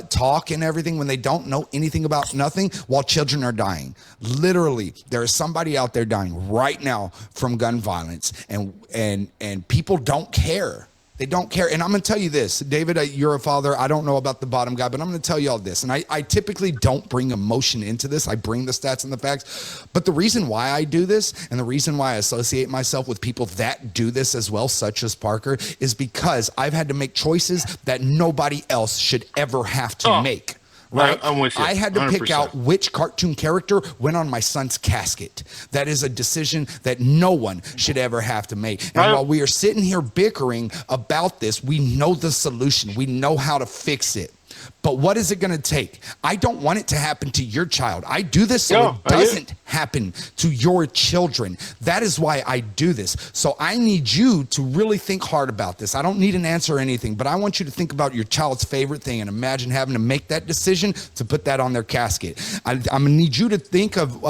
talk and everything when they don't know anything about nothing while children are dying. Literally, there is somebody out there dying right now from gun violence, and people don't care. They don't care. And I'm going to tell you this, David, you're a father. I don't know about the bottom guy, but I'm going to tell you all this. And I typically don't bring emotion into this. I bring the stats and the facts. But the reason why I do this, and the reason why I associate myself with people that do this as well, such as Parker, is because I've had to make choices that nobody else should ever have to Oh, make. Right. I'm with you. I had to pick 100%. out which cartoon character went on my son's casket. That is a decision that no one should ever have to make. And while we are sitting here bickering about this, we know the solution. We know how to fix it. But what is it going to take? I don't want it to happen to your child. I do this so No, it I get it. doesn't happen to your children. That is why I do this. So I need you to really think hard about this. I don't need an answer or anything, but I want you to think about your child's favorite thing and imagine having to make that decision to put that on their casket. I'm going to need you to think of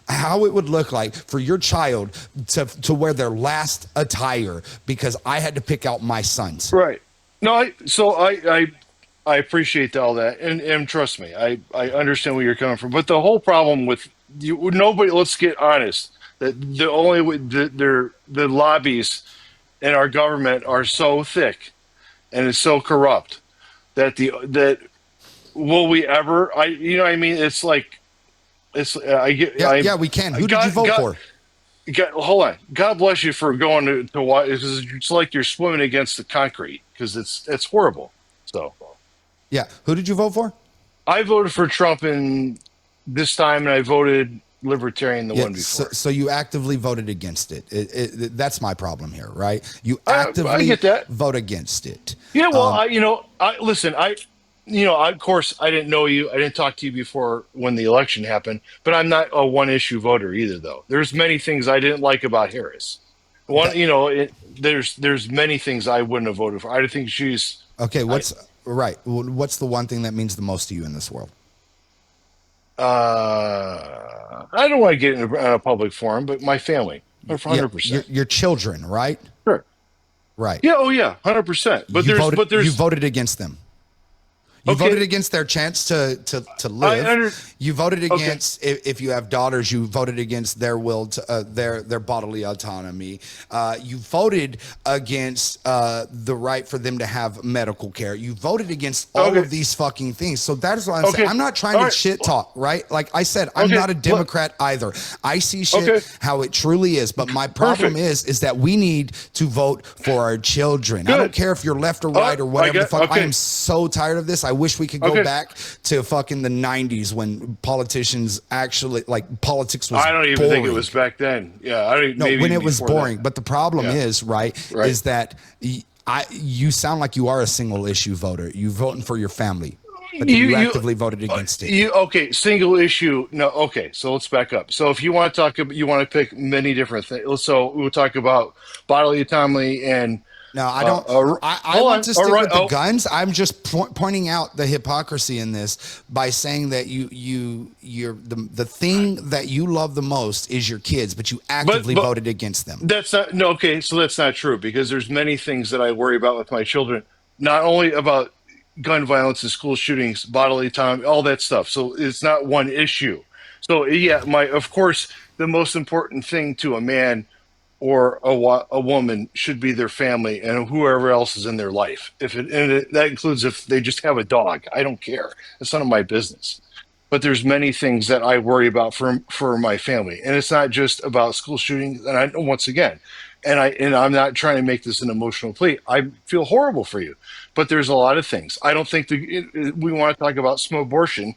how it would look like for your child to wear their last attire, because I had to pick out my son's. Right. No, I appreciate all that, and trust me, I understand where you're coming from. But the whole problem with you, nobody. Let's get honest. That the only way the lobbies in our government are so thick, and it's so corrupt that will we ever? What I mean, it's like I get. Yeah, we can. Who did you vote for? Hold on. God bless you for going to watch. It's like you're swimming against the concrete, because it's horrible. So. Yeah. Who did you vote for? I voted for Trump in this time, and I voted Libertarian the one before. So you actively voted against it. That's my problem here, right? You I actively get that. vote against it. Yeah, well, listen, of course, I didn't know you. I didn't talk to you before when the election happened, but I'm not a one-issue voter either, though. There's many things I didn't like about Harris. There's many things I wouldn't have voted for. I think she's Okay, what's the one thing that means the most to you in this world? I don't want to get in a public forum, but my family, 100%. Your children, right? Sure. Right. Yeah. Oh, yeah. 100%. But you there's voted against them. You Okay. voted against their chance to live. You voted Okay. against if you have daughters. You voted against their will to their bodily autonomy. You voted against the right for them to have medical care. You voted against all Okay. of these fucking things. So that is what I'm Okay. saying. I'm not trying All to right. shit talk, right? Like I said, I'm Okay. not a Democrat either. I see shit Okay. how it truly is. But my problem Perfect. is that we need to vote for our children. I don't Good. care if you're left or right or whatever the fuck. I okay. am so tired of this. I wish we could go Okay. back to fucking the 90s when politicians actually, like, politics was I don't even boring. think it was back then. Yeah, I don't. No, maybe when it was before that. boring. But the problem Yeah. is, right, Right. is that you sound like you are a single issue voter. You voting for your family, but then you actively voted against it. Okay, single issue. No, okay. So let's back up. So if you want to talk about, you want to pick many different things. So we'll talk about bodily autonomy and. No, I don't. I hold want on. to stick All right. with the guns. I'm just pointing out the hypocrisy in this by saying that you're the thing that you love the most is your kids, but you actively voted against them. That's not no. Okay, so that's not true because there's many things that I worry about with my children. Not only about gun violence and school shootings, bodily autonomy, all that stuff. So it's not one issue. So yeah, of course, the most important thing to a man or a woman should be their family and whoever else is in their life. That includes if they just have a dog. I don't care. It's none of my business. But there's many things that I worry about for my family, and it's not just about school shootings. And I once again, I'm not trying to make this an emotional plea. I feel horrible for you, but there's a lot of things. I don't think we want to talk about some abortion.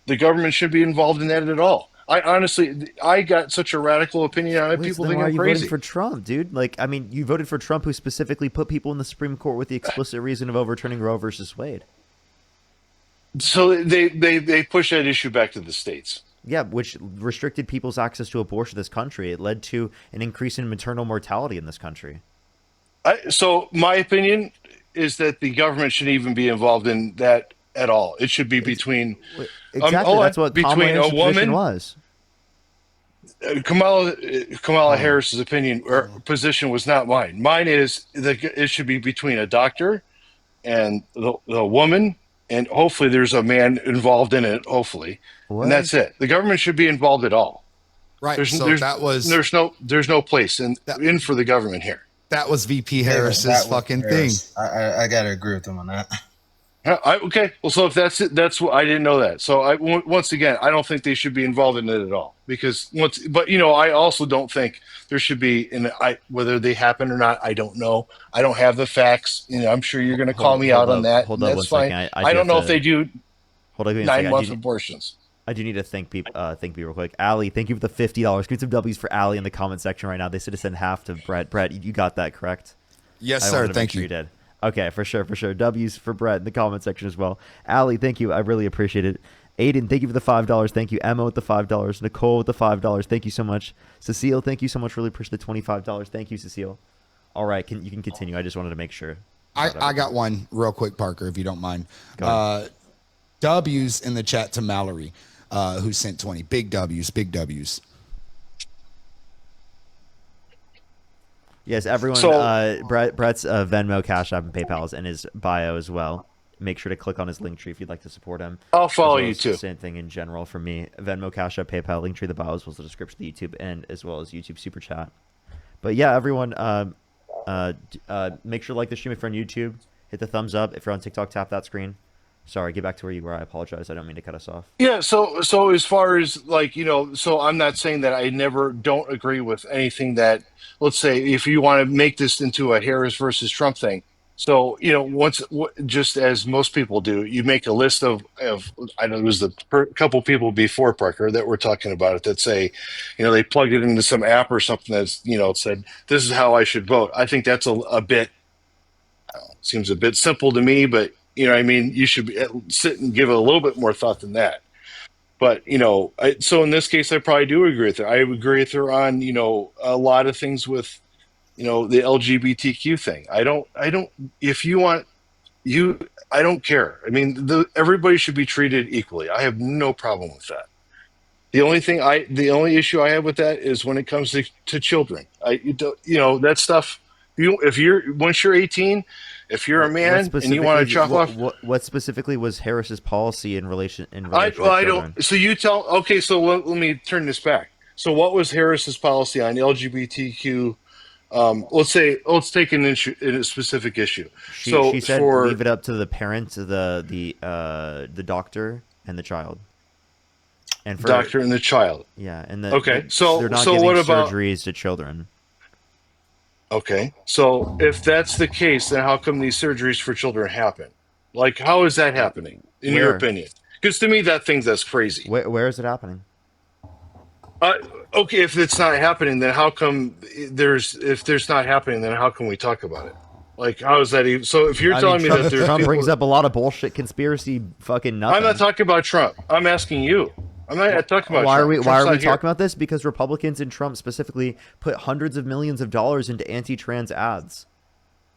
The government should be involved in that at all. I honestly, I got such a radical opinion on it. Wait, People so then think why are I'm you crazy. voting for Trump, dude? Like, I mean, you voted for Trump, who specifically put people in the Supreme Court with the explicit reason of overturning Roe versus Wade. So they push that issue back to the states. Yeah, which restricted people's access to abortion in this country. It led to an increase in maternal mortality in this country. So my opinion is that the government shouldn't even be involved in that at all. It should be between Exactly, that's what between Kamala Harris's a woman position was. Kamala Harris's opinion or position was not mine. Mine is that it should be between a doctor and the woman, and hopefully there's a man involved in it. Hopefully, and that's it. The government should be involved at all. Right. There's no place in for the government here. That was VP Harris's fucking thing. I gotta agree with him on that. Okay, well, so if that's it, that's what I didn't know that. So once again, I don't think they should be involved in it at all because but I also don't think there should be whether they happen or not. I don't know. I don't have the facts. I'm sure you're going to call me out on that. Hold up that's fine. second. I don't know if they do hold on 9-month abortions. I do need to thank people real quick. Allie, thank you for the $50. Give some W's for Allie in the comment section right now. They said to send half to Brett. Brett, you got that correct? Yes, I sir. wanted to make Thank sure you. did. Okay, for sure. W's for Brett in the comment section as well. Allie, thank you. I really appreciate it. Aiden, thank you for the $5. Thank you. Emma with the $5. Nicole with the $5. Thank you so much. Cecile, thank you so much. Really appreciate the $25. Thank you, Cecile. All right, you can continue. I just wanted to make sure. I got one real quick, Parker, if you don't mind. W's in the chat to Mallory, who sent 20. Big W's, big W's. Yes, everyone. So- Brett's Venmo, Cash App, and PayPal is in his bio as well. Make sure to click on his link tree if you'd like to support him. I'll follow as well you as too. Same thing in general for me. Venmo, Cash App, PayPal, link tree, the bio as well as the description of the YouTube, and as well as YouTube Super Chat. But yeah, everyone, make sure to like the stream if you're on YouTube. Hit the thumbs up. If you're on TikTok, tap that screen. Sorry, get back to where you were. I apologize. I don't mean to cut us off. Yeah, so as far as so I'm not saying that I never don't agree with anything that, let's say, if you want to make this into a Harris versus Trump thing. So, just as most people do, you make a list of I know there was couple people before Parker that were talking about it that say, they plugged it into some app or something that's, said, this is how I should vote. I think that's a bit, seems a bit simple to me, but you should sit and give it a little bit more thought than that. But, so in this case, I probably do agree with her. I agree with her on, a lot of things with, the LGBTQ thing. I don't, if you want, I don't care. I mean, everybody should be treated equally. I have no problem with that. The only issue I have with that is when it comes to children. That stuff, once you're 18, If you're a man and you want to chop off, what specifically was Harris's policy in relation to I children? don't. So you tell. Okay, so let me turn this back. So what was Harris's policy on LGBTQ? Let's take an issue, a specific issue. She said leave it up to the parents, the doctor and the child. And for doctor and the child. Yeah, and so they're not so giving what about surgeries to children. Okay, so if that's the case, then how come these surgeries for children happen? Like, how is that happening, in your opinion? Because to me, that's crazy. Where is it happening? Okay, if it's not happening, then how come if there's not happening, then how can we talk about it? Like, how is that even? So if you're telling me that there's Trump brings up a lot of bullshit conspiracy fucking nothing. I'm not talking about Trump. I'm asking you. I'm not talking about Trump. Why are we talking about this? Because Republicans and Trump specifically put hundreds of millions of dollars into anti-trans ads.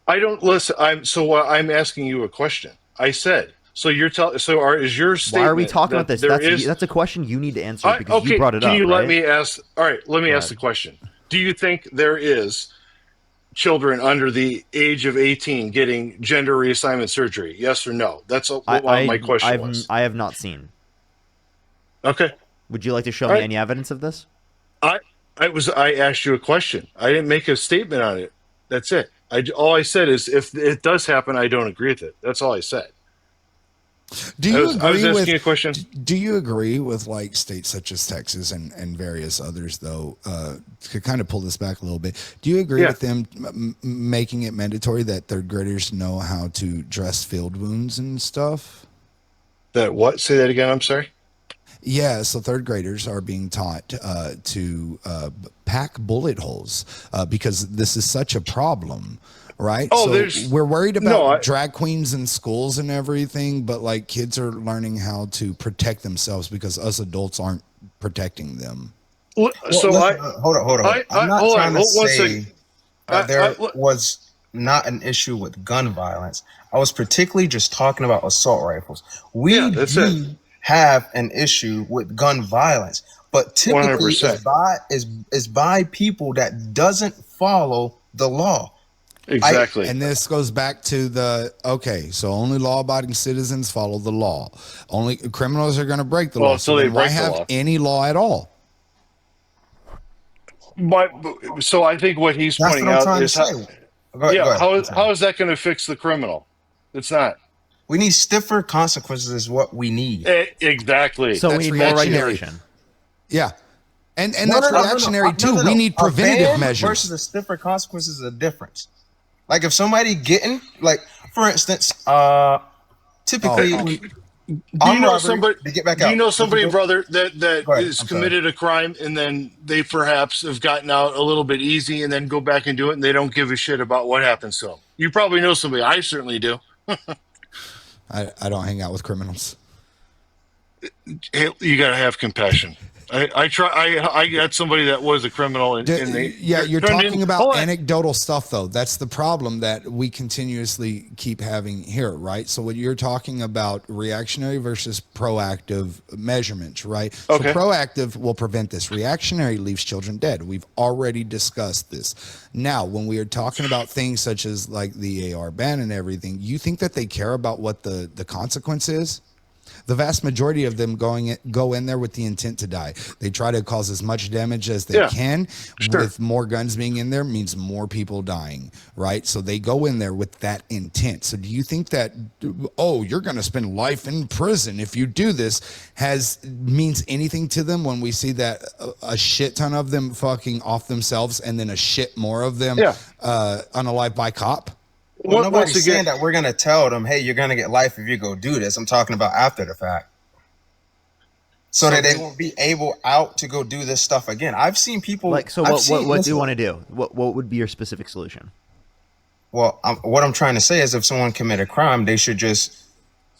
I don't listen. I'm asking you a question. I said, so you're telling. Is your statement? Why are we talking about this? That's a question you need to answer because you brought it up. Can you let me ask? All right, let me ask the question. Do you think there is children under the age of 18 getting gender reassignment surgery? Yes or no? That's what my question was. I have not seen. Okay. Would you like to show me any evidence of this? I asked you a question. I didn't make a statement on it. That's it. All I said is if it does happen, I don't agree with it. That's all I said. I was asking you a question. Do you agree with like states such as Texas and various others, though, to kind of pull this back a little bit? Do you agree with them making it mandatory that third graders know how to dress field wounds and stuff? That what? Say that again. I'm sorry. Yeah, so third graders are being taught to pack bullet holes because this is such a problem, right? Oh, so we're worried about drag queens in schools and everything, but like kids are learning how to protect themselves because us adults aren't protecting them. Hold on. I'm not trying to say that there was not an issue with gun violence. I was particularly just talking about assault rifles. We have an issue with gun violence, but typically is by people that doesn't follow the law. Exactly. And this goes back to so only law-abiding citizens follow the law. Only criminals are going to break the law. So why have any law at all? So I think what he's pointing out is how is that going to fix the criminal? It's not. We need stiffer consequences is what we need. Exactly. So we need more regulation. Yeah. And that's reactionary too. We need preventative measures. Versus the stiffer consequences is a difference. Like if somebody getting, like, for instance, typically do you know somebody, brother, that has committed a crime and then they perhaps have gotten out a little bit easy and then go back and do it and they don't give a shit about what happens to them? You probably know somebody. I certainly do. I don't hang out with criminals. You got to have compassion. I got somebody that was a criminal, you're talking about anecdotal stuff, though. That's the problem that we continuously keep having here, right? So what you're talking about, reactionary versus proactive measurements, right? Okay. So proactive will prevent this. Reactionary leaves children dead. We've already discussed this. Now, when we are talking about things such as like the AR ban and everything, you think that they care about what the consequence is? The vast majority of them go in there with the intent to die. They try to cause as much damage as they can. Sure. With more guns being in there means more people dying, right? So they go in there with that intent. So do you think that, you're going to spend life in prison if you do this, means anything to them when we see that a shit ton of them fucking off themselves and then a shit more of them unalived by cop? Well, nobody's saying that we're going to tell them, hey, you're going to get life if you go do this. I'm talking about after the fact. So that they won't be able out to go do this stuff again. I've seen people... What do you want to do? What would be your specific solution? Well, what I'm trying to say is if someone commit a crime, they should just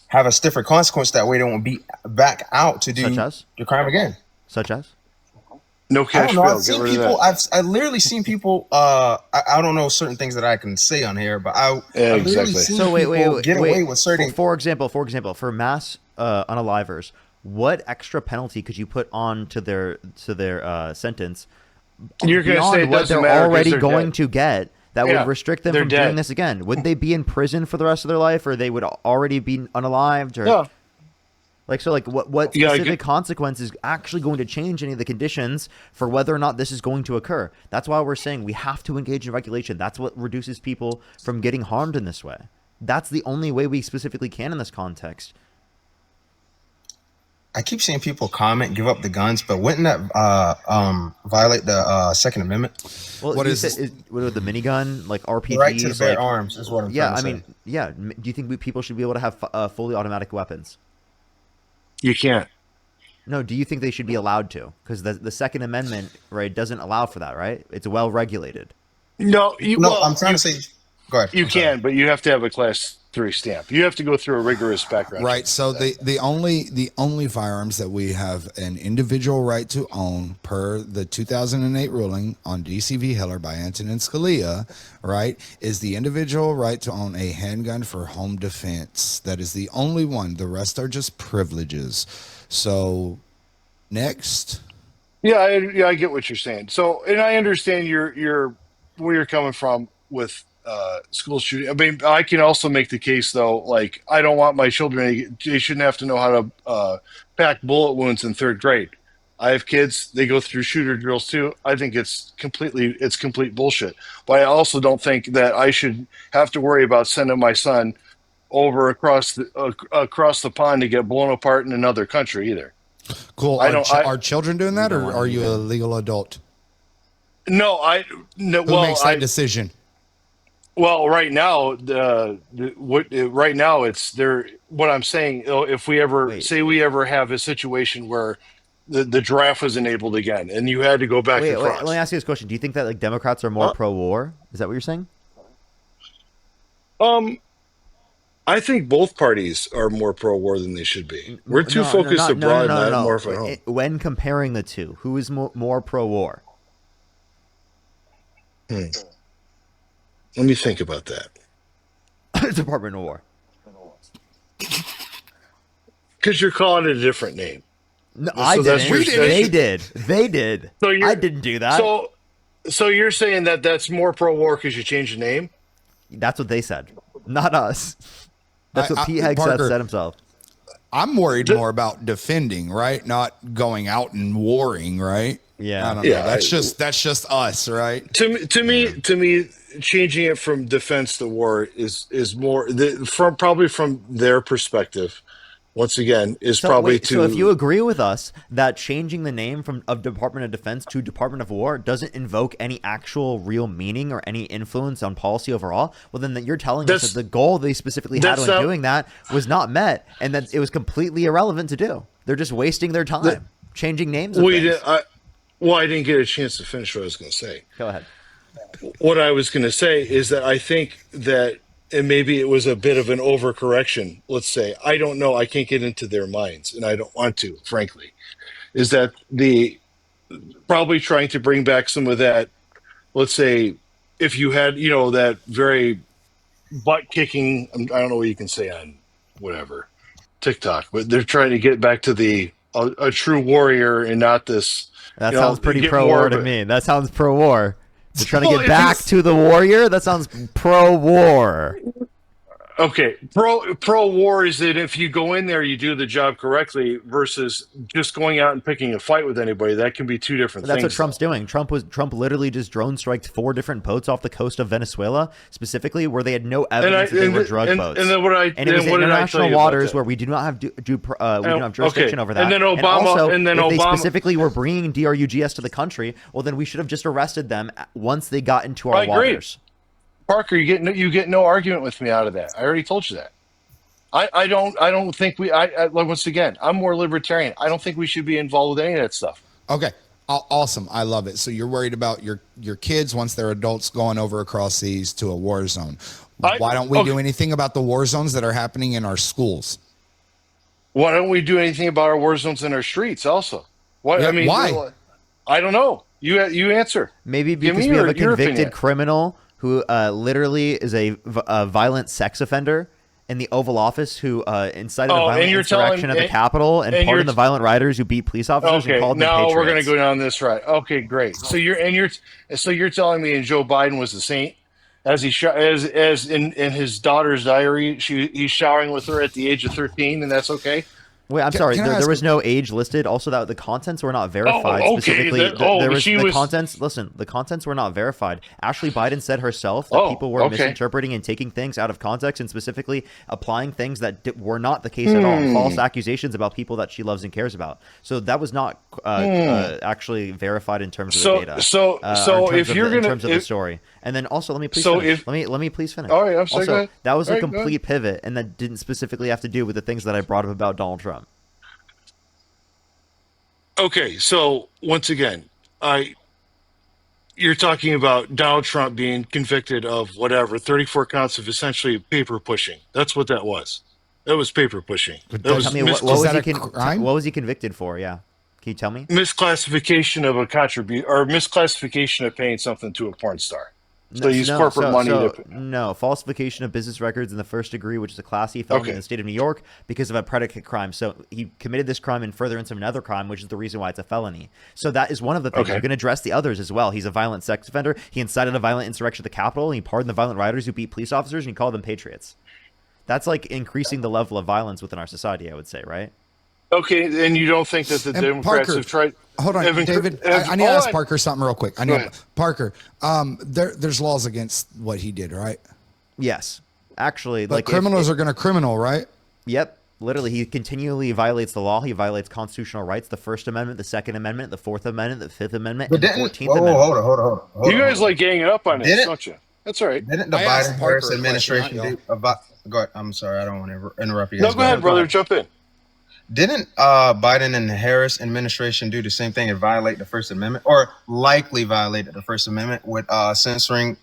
have a stiffer consequence. That way they won't be back out to do the crime again. Such as? No cash bail. I've literally seen people. I don't know certain things that I can say on here, but I've literally seen people get away with certain. For example, for mass unalivers, what extra penalty could you put on to their sentence? You're going to say what they're already going to get that Yeah, would restrict them they're from dead. doing this again? Would they be in prison for the rest of their life, or they would already be unalived? Or Yeah. what Yeah, specific consequence is actually going to change any of the conditions for whether or not this is going to occur? That's why we're saying we have to engage in regulation. That's what reduces people from getting harmed in this way. That's the only way we specifically can in this context. I keep seeing people comment, give up the guns, but wouldn't that violate the Second Amendment? Well, What you is said, this? what with the minigun, like RPGs, The right to bear like arms is what I'm yeah, trying to I say. mean, yeah. Do you think people should be able to have fully automatic weapons? You can't. No, do you think they should be allowed to? Because the Second Amendment, right, doesn't allow for that, right? It's well regulated. No, I'm trying to say. Go ahead. You I'm sorry. can, but you have to have a Class 3 stamp. You have to go through a rigorous background. Right. So the only firearms that we have an individual right to own per the 2008 ruling on DC v. Heller by Antonin Scalia, right, is the individual right to own a handgun for home defense. That is the only one. The rest are just privileges. So next. Yeah, I get what you're saying. So, and I understand your where you're coming from with school shooting. I mean, I can also make the case though, like I don't want my children; they shouldn't have to know how to pack bullet wounds in third grade. I have kids; they go through shooter drills too. I think it's complete bullshit. But I also don't think that I should have to worry about sending my son over across the pond to get blown apart in another country either. Cool. Are children doing that, or are you a legal adult? No, Who makes that decision? Well, right now, right now it's there. What I'm saying, if we ever we ever have a situation where the draft was enabled again, and you had to go back Wait, across. let me ask you this question: do you think that like Democrats are more pro-war? Is that what you're saying? I think both parties are more pro-war than they should be. We're too focused abroad, not more for home. When comparing the two, who is more pro-war? Let me think about that. Department of War. Because you're calling it a different name. No, I didn't. They did. They did. So I didn't do that. So you're saying that that's more pro-war because you changed the name? That's what they said, not us. That's what Pete Hegseth said himself. I'm worried more about defending, right? Not going out and warring, right? Yeah, I don't know. That's just us, right? To me, changing it from defense to war is more probably from their perspective. Once again, So if you agree with us that changing the name of Department of Defense to Department of War doesn't invoke any actual real meaning or any influence on policy overall, well, then you're telling us that the goal they specifically had when doing that was not met, and that it was completely irrelevant to do. They're just wasting their time changing names. I didn't get a chance to finish what I was going to say. Go ahead. What I was going to say is that I think that. And maybe it was a bit of an overcorrection, let's say. I don't know. I can't get into their minds, and I don't want to, frankly. Is that probably trying to bring back some of that, let's say, if you had, that very butt-kicking, I don't know what you can say on whatever, TikTok, but they're trying to get back to a true warrior and not this. That sounds pretty pro-war to me. That sounds pro-war. They're trying to get back to the warrior? That sounds pro-war. Okay. Pro-war is that if you go in there, you do the job correctly versus just going out and picking a fight with anybody. That can be two different things. That's what Trump's doing. Trump literally just drone striked 4 different boats off the coast of Venezuela, specifically where they had no evidence that they were drug boats. And then it was international waters where we do not have jurisdiction over that. And then Obama, they specifically were bringing DRUGS to the country, well, then we should have just arrested them once they got into our waters. Parker, you get no argument with me out of that. I already told you that. I don't think once again, I'm more libertarian. I don't think we should be involved with any of that stuff. Okay. Awesome. I love it. So you're worried about your kids once they're adults going over across seas to a war zone. Why don't we do anything about the war zones that are happening in our schools? Why don't we do anything about our war zones in our streets also? Why? I don't know. You answer. Maybe because we have a convicted criminal who literally is a violent sex offender in the Oval Office who incited a violent insurrection at the Capitol and pardoned the violent rioters who beat police officers and called them patriots. Now we're going to go down this right. Okay, great. So you're telling me Joe Biden was a saint as as in his daughter's diary, he's showering with her at the age of 13, and that's okay. Wait, I'm sorry. can I There ask was a- no age listed. Also, that the contents were not verified Oh, okay. specifically. There was she the was. contents. Listen, the contents were not verified. Ashley Biden said herself that Oh, people were okay. misinterpreting and taking things out of context, and specifically applying things that were not the case at all. False accusations about people that she loves and cares about. So that was not actually verified in terms of the data. So or in if terms of you're the, in gonna, terms of the story, and then also let me please So finish. if- let me please finish. All right, I'm sorry, go Also, ahead. that was All a right, go ahead. complete pivot, and that didn't specifically have to do with the things that I brought up about Donald Trump. Okay, so once again, you're talking about Donald Trump being convicted of whatever 34 counts of essentially paper pushing. That's what that was. That was paper pushing. That was Tell me what Is was that he a crime? what was he convicted for? Yeah, can you tell me? misclassification of a contribute or misclassification of paying something to a porn star. So use corporate money to. No, falsification of business records in the first degree, which is a Class C felony Okay. in the state of New York because of a predicate crime. So he committed this crime in furtherance of another crime, which is the reason why it's a felony. So that is one of the things. Okay. You're going to address the others as well. He's a violent sex offender. He incited a violent insurrection at the Capitol. And he pardoned the violent rioters who beat police officers, and he called them patriots. That's like increasing the level of violence within our society, I would say, right? Okay, and you don't think that the And Democrats Parker, have tried? Hold on, Evan- David. Evan- I need to hold ask on. Parker something real quick. Go ahead. Parker. There's laws against what he did, right? Yes. Actually, But like criminals are going to criminal, right? Yep. Literally, he continually violates the law. He violates constitutional rights, the First Amendment, the Second Amendment, the Fourth Amendment, the Fifth Amendment, But and the didn't 14th whoa, Amendment. hold You on. guys like ganging up on Did this, it? don't you? That's all right. Didn't the I asked Biden Parker Harris a question, administration not y'all. do about? Go ahead. I'm sorry, I don't want to interrupt you No, guys. go ahead, ahead. brother. Jump in. Didn't Biden and the Harris administration do the same thing and violate the First Amendment, or likely violated the First Amendment with censoring?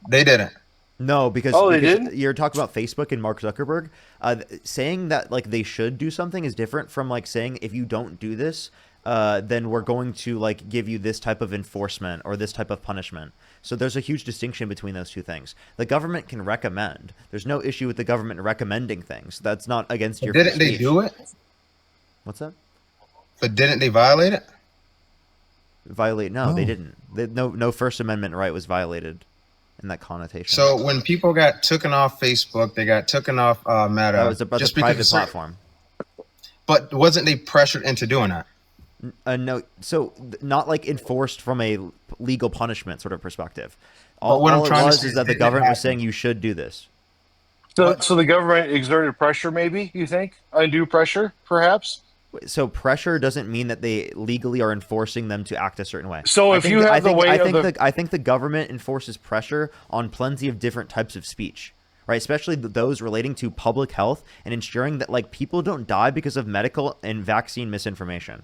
They didn't. No, because, Oh, they because didn't? you're talking about Facebook and Mark Zuckerberg. Saying that like they should do something is different from like saying if you don't do this, then we're going to like give you this type of enforcement or this type of punishment. So there's a huge distinction between those two things. The government can recommend. There's no issue with the government recommending things. That's not against your free Didn't they speech. do it? What's that? But didn't they violate it? Violate? No, they No. didn't. No First Amendment right was violated in that connotation. So when people got taken off Facebook, they got taken off Meta. that was about the just private because platform. But wasn't they pressured into doing that? No, so not like enforced from a legal punishment sort of perspective. But All, what I'm all it trying to was say is is that the didn't it government was happen? saying you should do this. So the government exerted pressure, maybe, you think? Undue pressure, perhaps? So pressure doesn't mean that they legally are enforcing them to act a certain way. So if you have the weight of the- I think the government enforces pressure on plenty of different types of speech, right? Especially those relating to public health and ensuring that like people don't die because of medical and vaccine misinformation.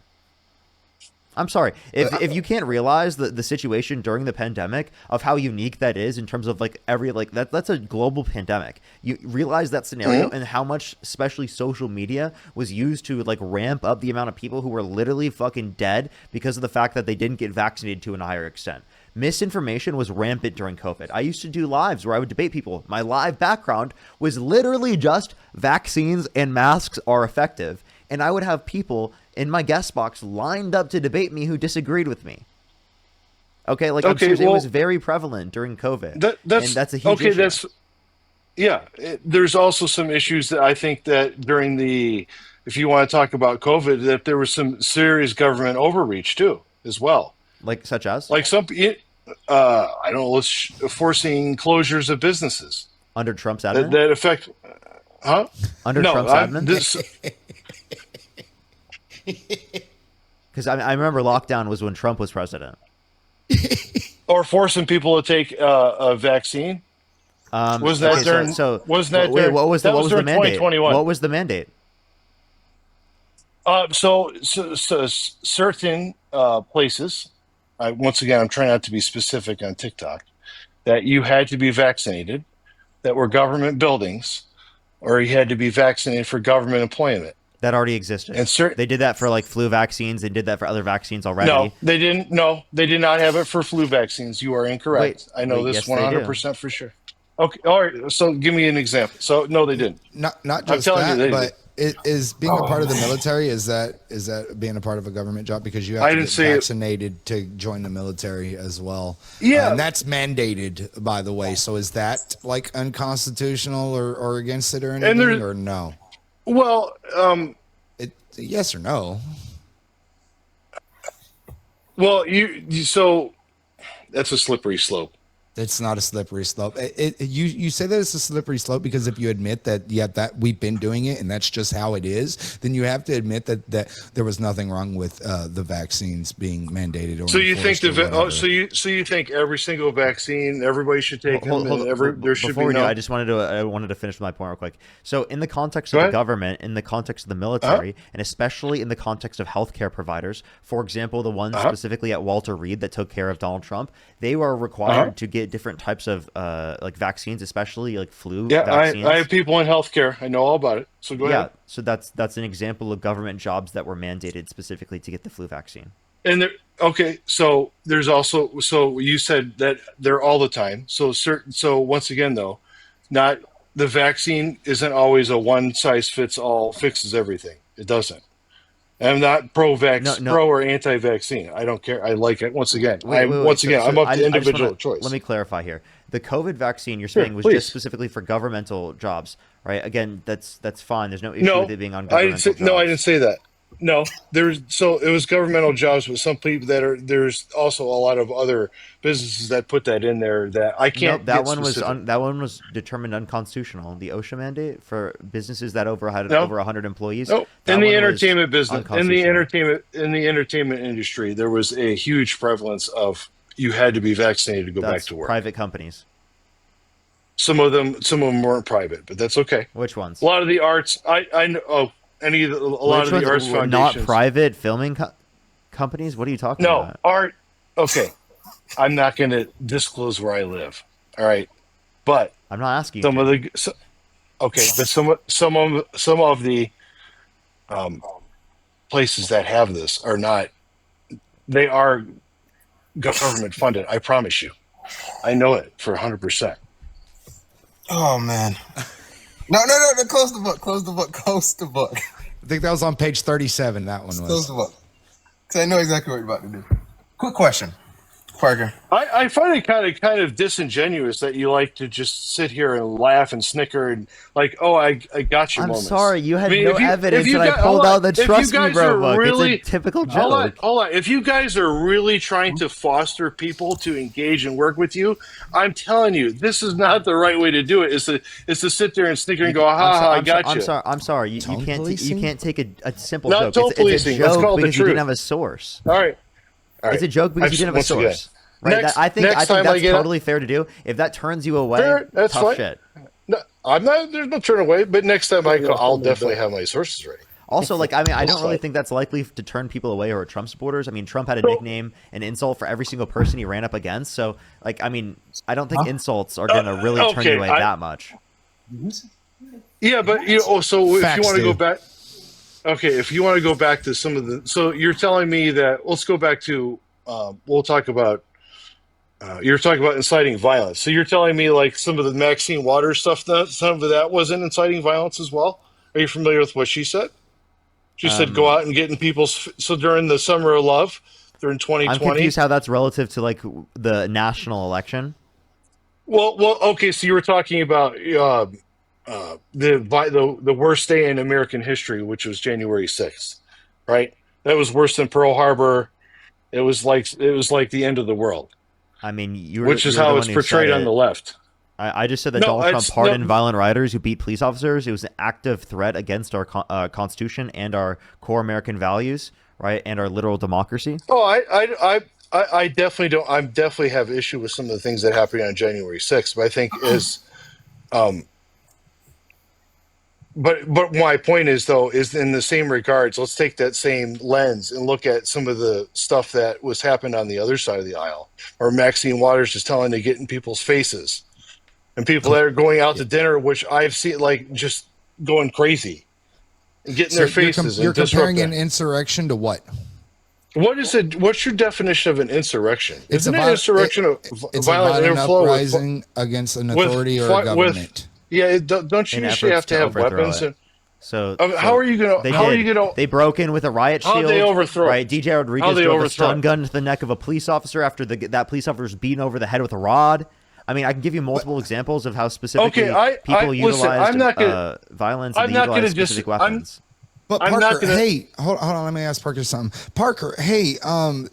I'm sorry. If you can't realize the situation during the pandemic of how unique that is in terms of like that's a global pandemic. You realize that scenario and how much especially social media was used to like ramp up the amount of people who were literally fucking dead because of the fact that they didn't get vaccinated to a higher extent. Misinformation was rampant during COVID. I used to do lives where I would debate people. My live background was literally just vaccines and masks are effective. And I would have people in my guest box lined up to debate me who disagreed with me. Okay, like I'm Okay, serious, it well, was very prevalent during COVID. That's and that's a huge okay. issue. There's also some issues that I think that during if you want to talk about COVID, that there was some serious government overreach too, as well. Like such as Like I don't know, forcing closures of businesses under Trump's admin. that affect, huh? Under No, Trump's admin. Because I remember lockdown was when Trump was president. Or forcing people to take a vaccine. Was that okay, during? wasn't that during? what was that the during mandate? 2021. What was the mandate? So certain places, once again, I'm trying not to be specific on TikTok, that you had to be vaccinated, that were government buildings, or you had to be vaccinated for government employment. That already existed. And they did that for like flu vaccines. They did that for other vaccines already. No, they didn't. No, they did not have it for flu vaccines. You are incorrect. I know this yes, they do. 100% for sure. Okay, all right. So give me an example. So no, they didn't. Not I'm just telling you, that, they but is being a part of the military, is that being a part of a government job, because you have I to didn't get say it. vaccinated to join the military as well. Yeah. And that's mandated, by the way. So is that like unconstitutional or against it or And anything, there, or no? well, Yes or no? well, so that's a slippery slope. It's not a slippery slope. You say that it's a slippery slope because if you admit that, yeah, that we've been doing it and that's just how it is, then you have to admit that there was nothing wrong with the vaccines being mandated. Or So you think so you think every single vaccine, everybody should take them, and there should Before be we do, no. I wanted to finish my point real quick. So in the context Go of the ahead. government, in the context of the military, and especially in the context of healthcare providers, for example, the ones specifically at Walter Reed that took care of Donald Trump, they were required to get different types of like vaccines, especially like flu vaccines. I have people in healthcare. I know all about it. So go ahead. So that's an example of government jobs that were mandated specifically to get the flu vaccine. And there, okay, so there's also, so you said that they're all the time. So once again, though, not the vaccine isn't always a one size fits all, fixes everything. It doesn't. I'm not pro-vax, pro or anti-vaccine. I don't care. I like it. Once again, I'm up to individual choice. Let me clarify here. The COVID vaccine you're saying was just specifically for governmental jobs, right? Again, that's fine. There's no issue with it being on governmental jobs. No, I didn't say that. No, so it was governmental jobs, but some people there's also a lot of other businesses that put that in there that I can't. No, that one was determined unconstitutional. The OSHA mandate for businesses that over 100 employees. No, in the entertainment business, in the entertainment industry, there was a huge prevalence of you had to be vaccinated to go back to work. Private companies. Some of them weren't private, but that's okay. Which ones? A lot of the arts, I know. Oh, a lot of the arts foundations. Not private filming companies? What are you talking about? No, art. Okay. I'm not going to disclose where I live. All right. But I'm not asking some of the but some of the places that have this are not, they are government funded. I promise you. I know it for 100%. Oh man. No, close the book. I think that was on page 37. That one was. Close the book. Because I know exactly what you're about to do. Quick question, Parker. I find it kind of disingenuous that you like to just sit here and laugh and snicker and like, oh, I got you. I'm moments. sorry, you had no evidence that I pulled out the Trust Me Bro book. It's a typical joke. Hold on. If you guys are really trying to foster people to engage and work with you, I'm telling you, this is not the right way to do it. Is to sit there and snicker and go, I got you. I'm sorry. You can't take a simple not joke. It's a joke because you didn't have a source. All right. It's a joke because you didn't have a source. Right? I think that's totally fair to do. If that turns you away, that's tough fine. shit. No, I'm not. There's no turn away. But next time I'll definitely have my sources ready. Also, like, I mean, I don't really think that's likely to turn people away who are Trump supporters. I mean, Trump had a nickname, an insult for every single person he ran up against. So, like, I mean, I don't think insults are going to really turn you away that much. Yeah, but so if you want to go back, if you want to go back to some of the, so you're telling me that let's go back to, we'll talk about. You're talking about inciting violence. So you're telling me like some of the Maxine Waters stuff, that some of that wasn't inciting violence as well? Are you familiar with what she said? She said go out and get in people's. So during the Summer of Love, during 2020. I'm confused how that's relative to like the national election. Well, okay. So you were talking about the worst day in American history, which was January 6th, right? That was worse than Pearl Harbor. It was like the end of the world. I mean, which is how it's portrayed on the left. I just said that Donald Trump pardoned violent rioters who beat police officers. It was an active threat against our Constitution and our core American values, right, and our literal democracy. Oh, I definitely don't. I definitely have issue with some of the things that happened on January 6th. But I think But my point is, though, is in the same regards, let's take that same lens and look at some of the stuff that was happening on the other side of the aisle, or Maxine Waters is telling to get in people's faces, and people that are going out to dinner, which I've seen like just going crazy, and getting their faces. You're comparing an insurrection to what? What is it? What's your definition of an insurrection? Isn't an insurrection it's violent inflow uprising against an authority or a government? Yeah, don't you usually have to have weapons? So How are you gonna? They How are did. you gonna? They broke in with a riot shield. How'd they overthrow? Right, DJ Rodriguez How'd they drove a overthrow? stun gun to the neck of a police officer after that police officer was beaten over the head with a rod. I mean, I can give you multiple examples of how specifically people utilized violence and they utilized specific weapons. But I'm Parker, not gonna- hey, hold on, let me ask Parker something. Parker, hey,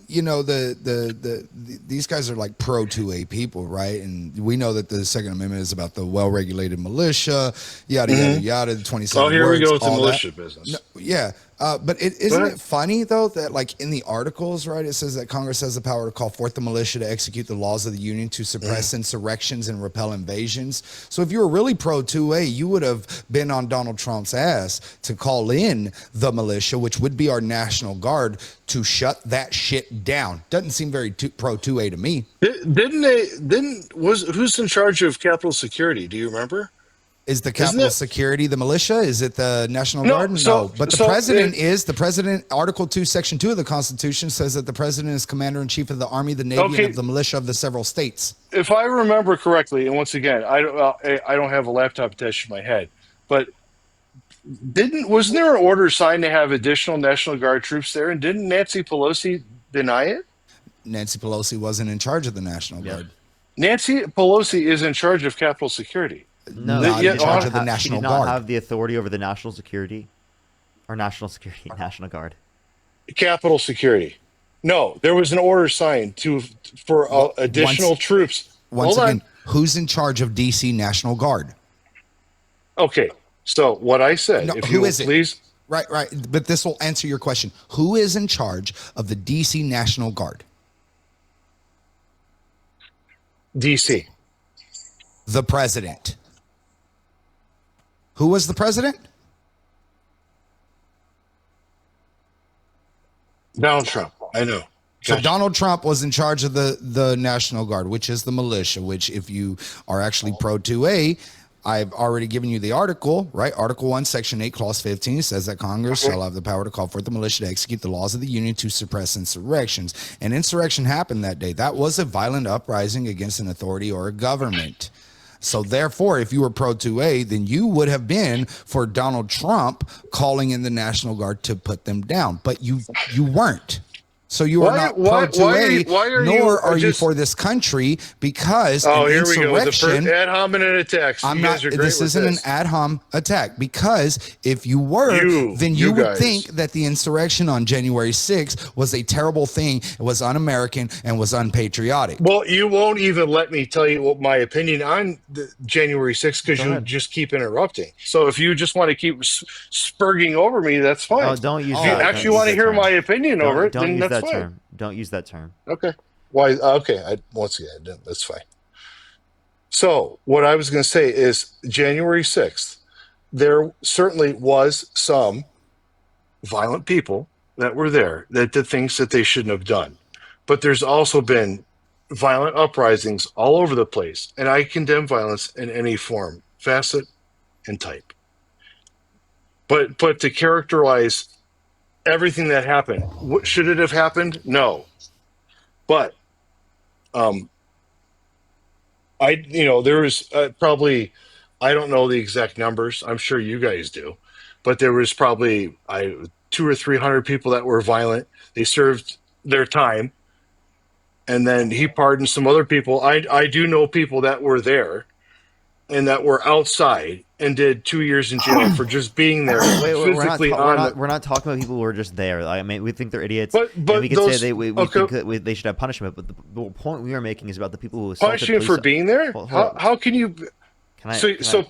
you know these guys are like pro 2A people, right? And we know that the Second Amendment is about the well-regulated militia, yada yada yada. The 27. Oh, here words, we go with the all militia that. business. No, yeah. But isn't it funny though that like in the articles, right, it says that Congress has the power to call forth the militia to execute the laws of the Union to suppress insurrections and repel invasions. So if you were really pro 2A, you would have been on Donald Trump's ass to call in the militia, which would be our National Guard, to shut that shit down. Doesn't seem very pro 2A to me. Who's in charge of Capitol Security? Do you remember? Is the Capitol Security the militia? Is it the National Guard? But the president, Article 2, Section 2 of the Constitution says that the president is commander-in-chief of the Army, the Navy, and of the militia of the several states. If I remember correctly, and once again, I don't have a laptop attached to my head, but wasn't there an order signed to have additional National Guard troops there? And didn't Nancy Pelosi deny it? Nancy Pelosi wasn't in charge of the National Guard. Nancy Pelosi is in charge of Capitol Security. No, not in charge of the National she did Guard. not have the authority over the national security, or national security, National Guard. Capitol Security. No, there was an order signed for additional troops. Once again, who's in charge of DC National Guard? Okay, so what I said, No, if who you will is it? please. Right. But this will answer your question. Who is in charge of the DC National Guard? DC. The president. Who was the president? Donald Trump. I know. So Gotcha. Donald Trump was in charge of the National Guard, which is the militia, which if you are actually pro 2A, I've already given you the article, right? Article 1, Section 8, Clause 15 says that Congress shall have the power to call forth the militia to execute the laws of the Union to suppress insurrections. An insurrection happened that day. That was a violent uprising against an authority or a government. So therefore, if you were pro 2A, then you would have been for Donald Trump calling in the National Guard to put them down. But you weren't. So you are not pro 2A, nor are you for this country, because an here we go. insurrection. The ad hominem attacks. I'm not. This isn't an ad hom attack, because if you were, then you would think that the insurrection on January 6th was a terrible thing. It was un-American and was unpatriotic. Well, you won't even let me tell you what my opinion on January 6th, because you just keep interrupting. So if you just want to keep spurging over me, that's fine. Oh, don't use if you actually want to hear my opinion over it, then that's fine. Don't use that term. Okay. Why? Okay. Once again, that's fine. So what I was going to say is January 6th, there certainly was some violent people that were there that did things that they shouldn't have done. But there's also been violent uprisings all over the place. And I condemn violence in any form, facet, and type. But to characterize everything that happened, should it have happened? No. But there was probably, I don't know the exact numbers. I'm sure you guys do, but there was probably 200 or 300 people that were violent. They served their time, and then he pardoned some other people. I do know people that were there and that were outside and did 2 years in jail for just being there physically. We're not talking about people who are just there. I mean, we think they're idiots, but and we could say we think that they should have punishment. But the point we are making is about the people who assaulted punishment for being there. How can you?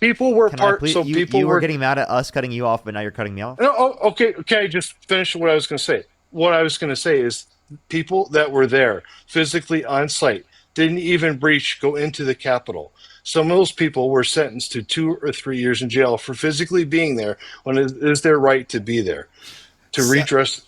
People were part. So people were getting mad at us cutting you off, but now you're cutting me off. No, okay. Can I just finish what I was going to say? What I was going to say is people that were there physically on site didn't even go into the Capitol. Some of those people were sentenced to 2 or 3 years in jail for physically being there when it is their right to be there, to redress.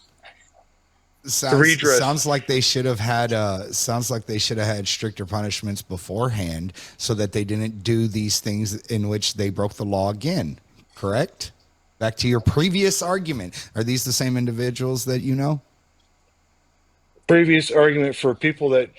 Sounds like they should have had stricter punishments beforehand, so that they didn't do these things in which they broke the law again. Correct? Back to your previous argument. Are these the same individuals that you know? Previous argument for people that.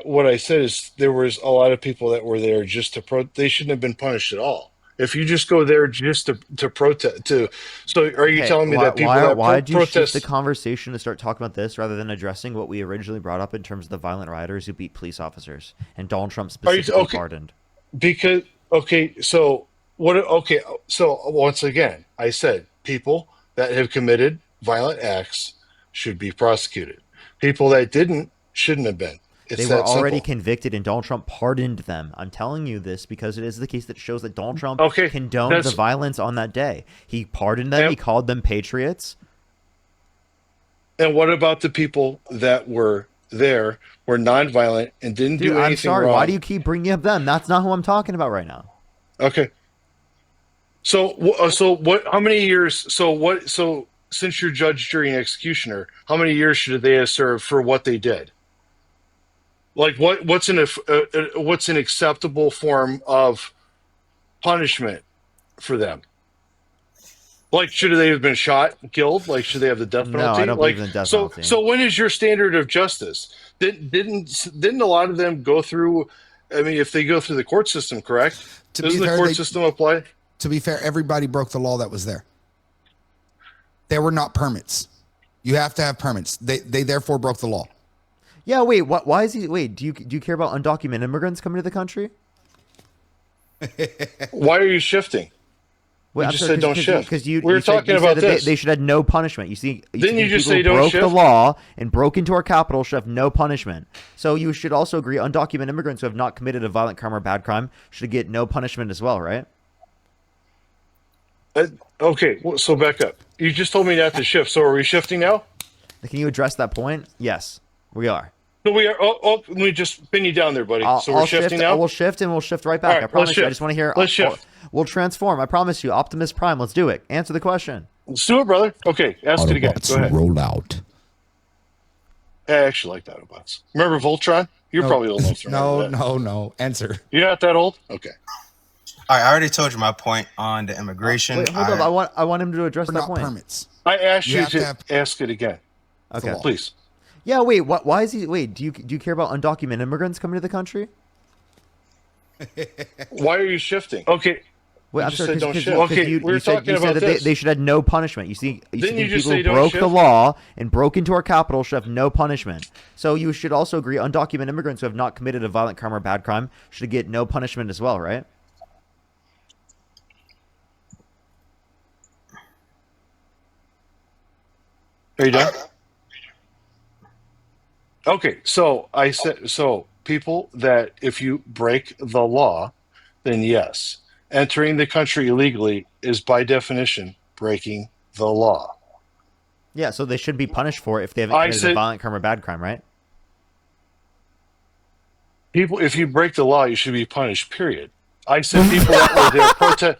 What I said is there was a lot of people that were there just they shouldn't have been punished at all. If you just go there just to protest, so are you telling me that people that why do you shift protest the conversation to start talking about this rather than addressing what we originally brought up in terms of the violent rioters who beat police officers and Donald Trump are you specifically okay? pardoned? Because okay, so what? Okay, so once again, I said people that have committed violent acts should be prosecuted. People that didn't shouldn't have been. They It's were that already simple. convicted and Donald Trump pardoned them. I'm telling you this because it is the case that shows that Donald Trump Okay, condoned the that's violence on that day. He pardoned them. and, He called them patriots. and what about the people that were there, were nonviolent, and didn't Dude, do I'm anything sorry. Why do wrong? you keep bringing up them? That's not who I'm talking about right now. Okay, so what? How many years? So what? So since you're judge, jury, and executioner, how many years should they have served for what they did? Like what's an acceptable form of punishment for them? Like, should they have been shot, killed? Like, should they have the death No, I penalty? don't believe Like, in the death so penalty. so when is your standard of justice? Didn't a lot of them go through? I mean, if they go through the court system, correct? To be Doesn't the fair, court system apply? everybody broke the law that was there. There were not permits. You have to have permits. They therefore broke the law. Yeah, wait. What? Why is he? Wait. Do you care about undocumented immigrants coming to the country? Why are you shifting? Wait, You I'm just sorry, said don't shift. because We were talking about that this. they should have no punishment. You see, Didn't you just people say who don't broke the shift? law and broke into our capital should have no punishment. So you should also agree undocumented immigrants who have not committed a violent crime or bad crime should get no punishment as well, right? Okay, well, so back up. You just told me not to shift. So are we shifting now? Can you address that point? Yes, we are. No, we are. Let me just pin you down there, buddy. So we're I'll shifting shift. now. We'll shift and we'll shift right All back. right, I promise let's you. I shift. just want to hear. Let's shift. We'll transform. I promise you. Optimus Prime. Let's do it. Answer the question. Let's do it, brother. Okay, ask it again. Go ahead. roll out. I actually like Autobots. Remember Voltron? You're probably old enough to remember that. No. Answer. You're not that old? Okay. All right, I already told you my point on the immigration. Wait, hold up. I want him to address For that not point. permits. I asked You you have to to have- ask it again. Okay. law. Please. Yeah. Wait. What? Why is he? Wait. Do you care about undocumented immigrants coming to the country? Why are you shifting? Okay. Wait, You I'm just sorry. said don't 'cause shift. you- Okay, you, we were you said, talking you said about that they, this. they should have no punishment. You see, Didn't you people just say who don't broke the shift? law and broke into our capital should have no punishment. So you should also agree undocumented immigrants who have not committed a violent crime or bad crime should get no punishment as well, right? Are you done? Okay, so I said so people that if you break the law, then yes. Entering the country illegally is by definition breaking the law. Yeah, so they should be punished for it if they haven't I committed a said- violent crime or bad crime, right? People, if you break the law, you should be punished. Period. I said people that were there protest.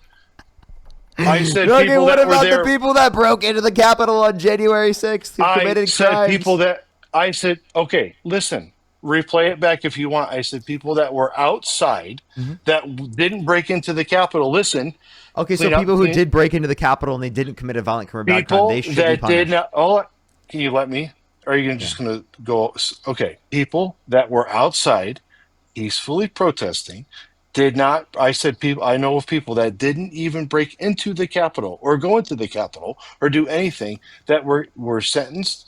I said Okay, people what that were about there. the people that broke into the Capitol on January 6th who I committed said crimes? people that. I said okay. Listen, replay it back if you want. I said people that were outside that didn't break into the Capitol. Listen, Okay, so clean up, people who clean- did break into the Capitol and they didn't commit a violent crime or bad crime, people they should be that punished. did not. Oh, can you let me? Or are you just going to go? Okay, people that were outside, peacefully protesting, did not. I said people. I know of people that didn't even break into the Capitol or go into the Capitol or do anything that were sentenced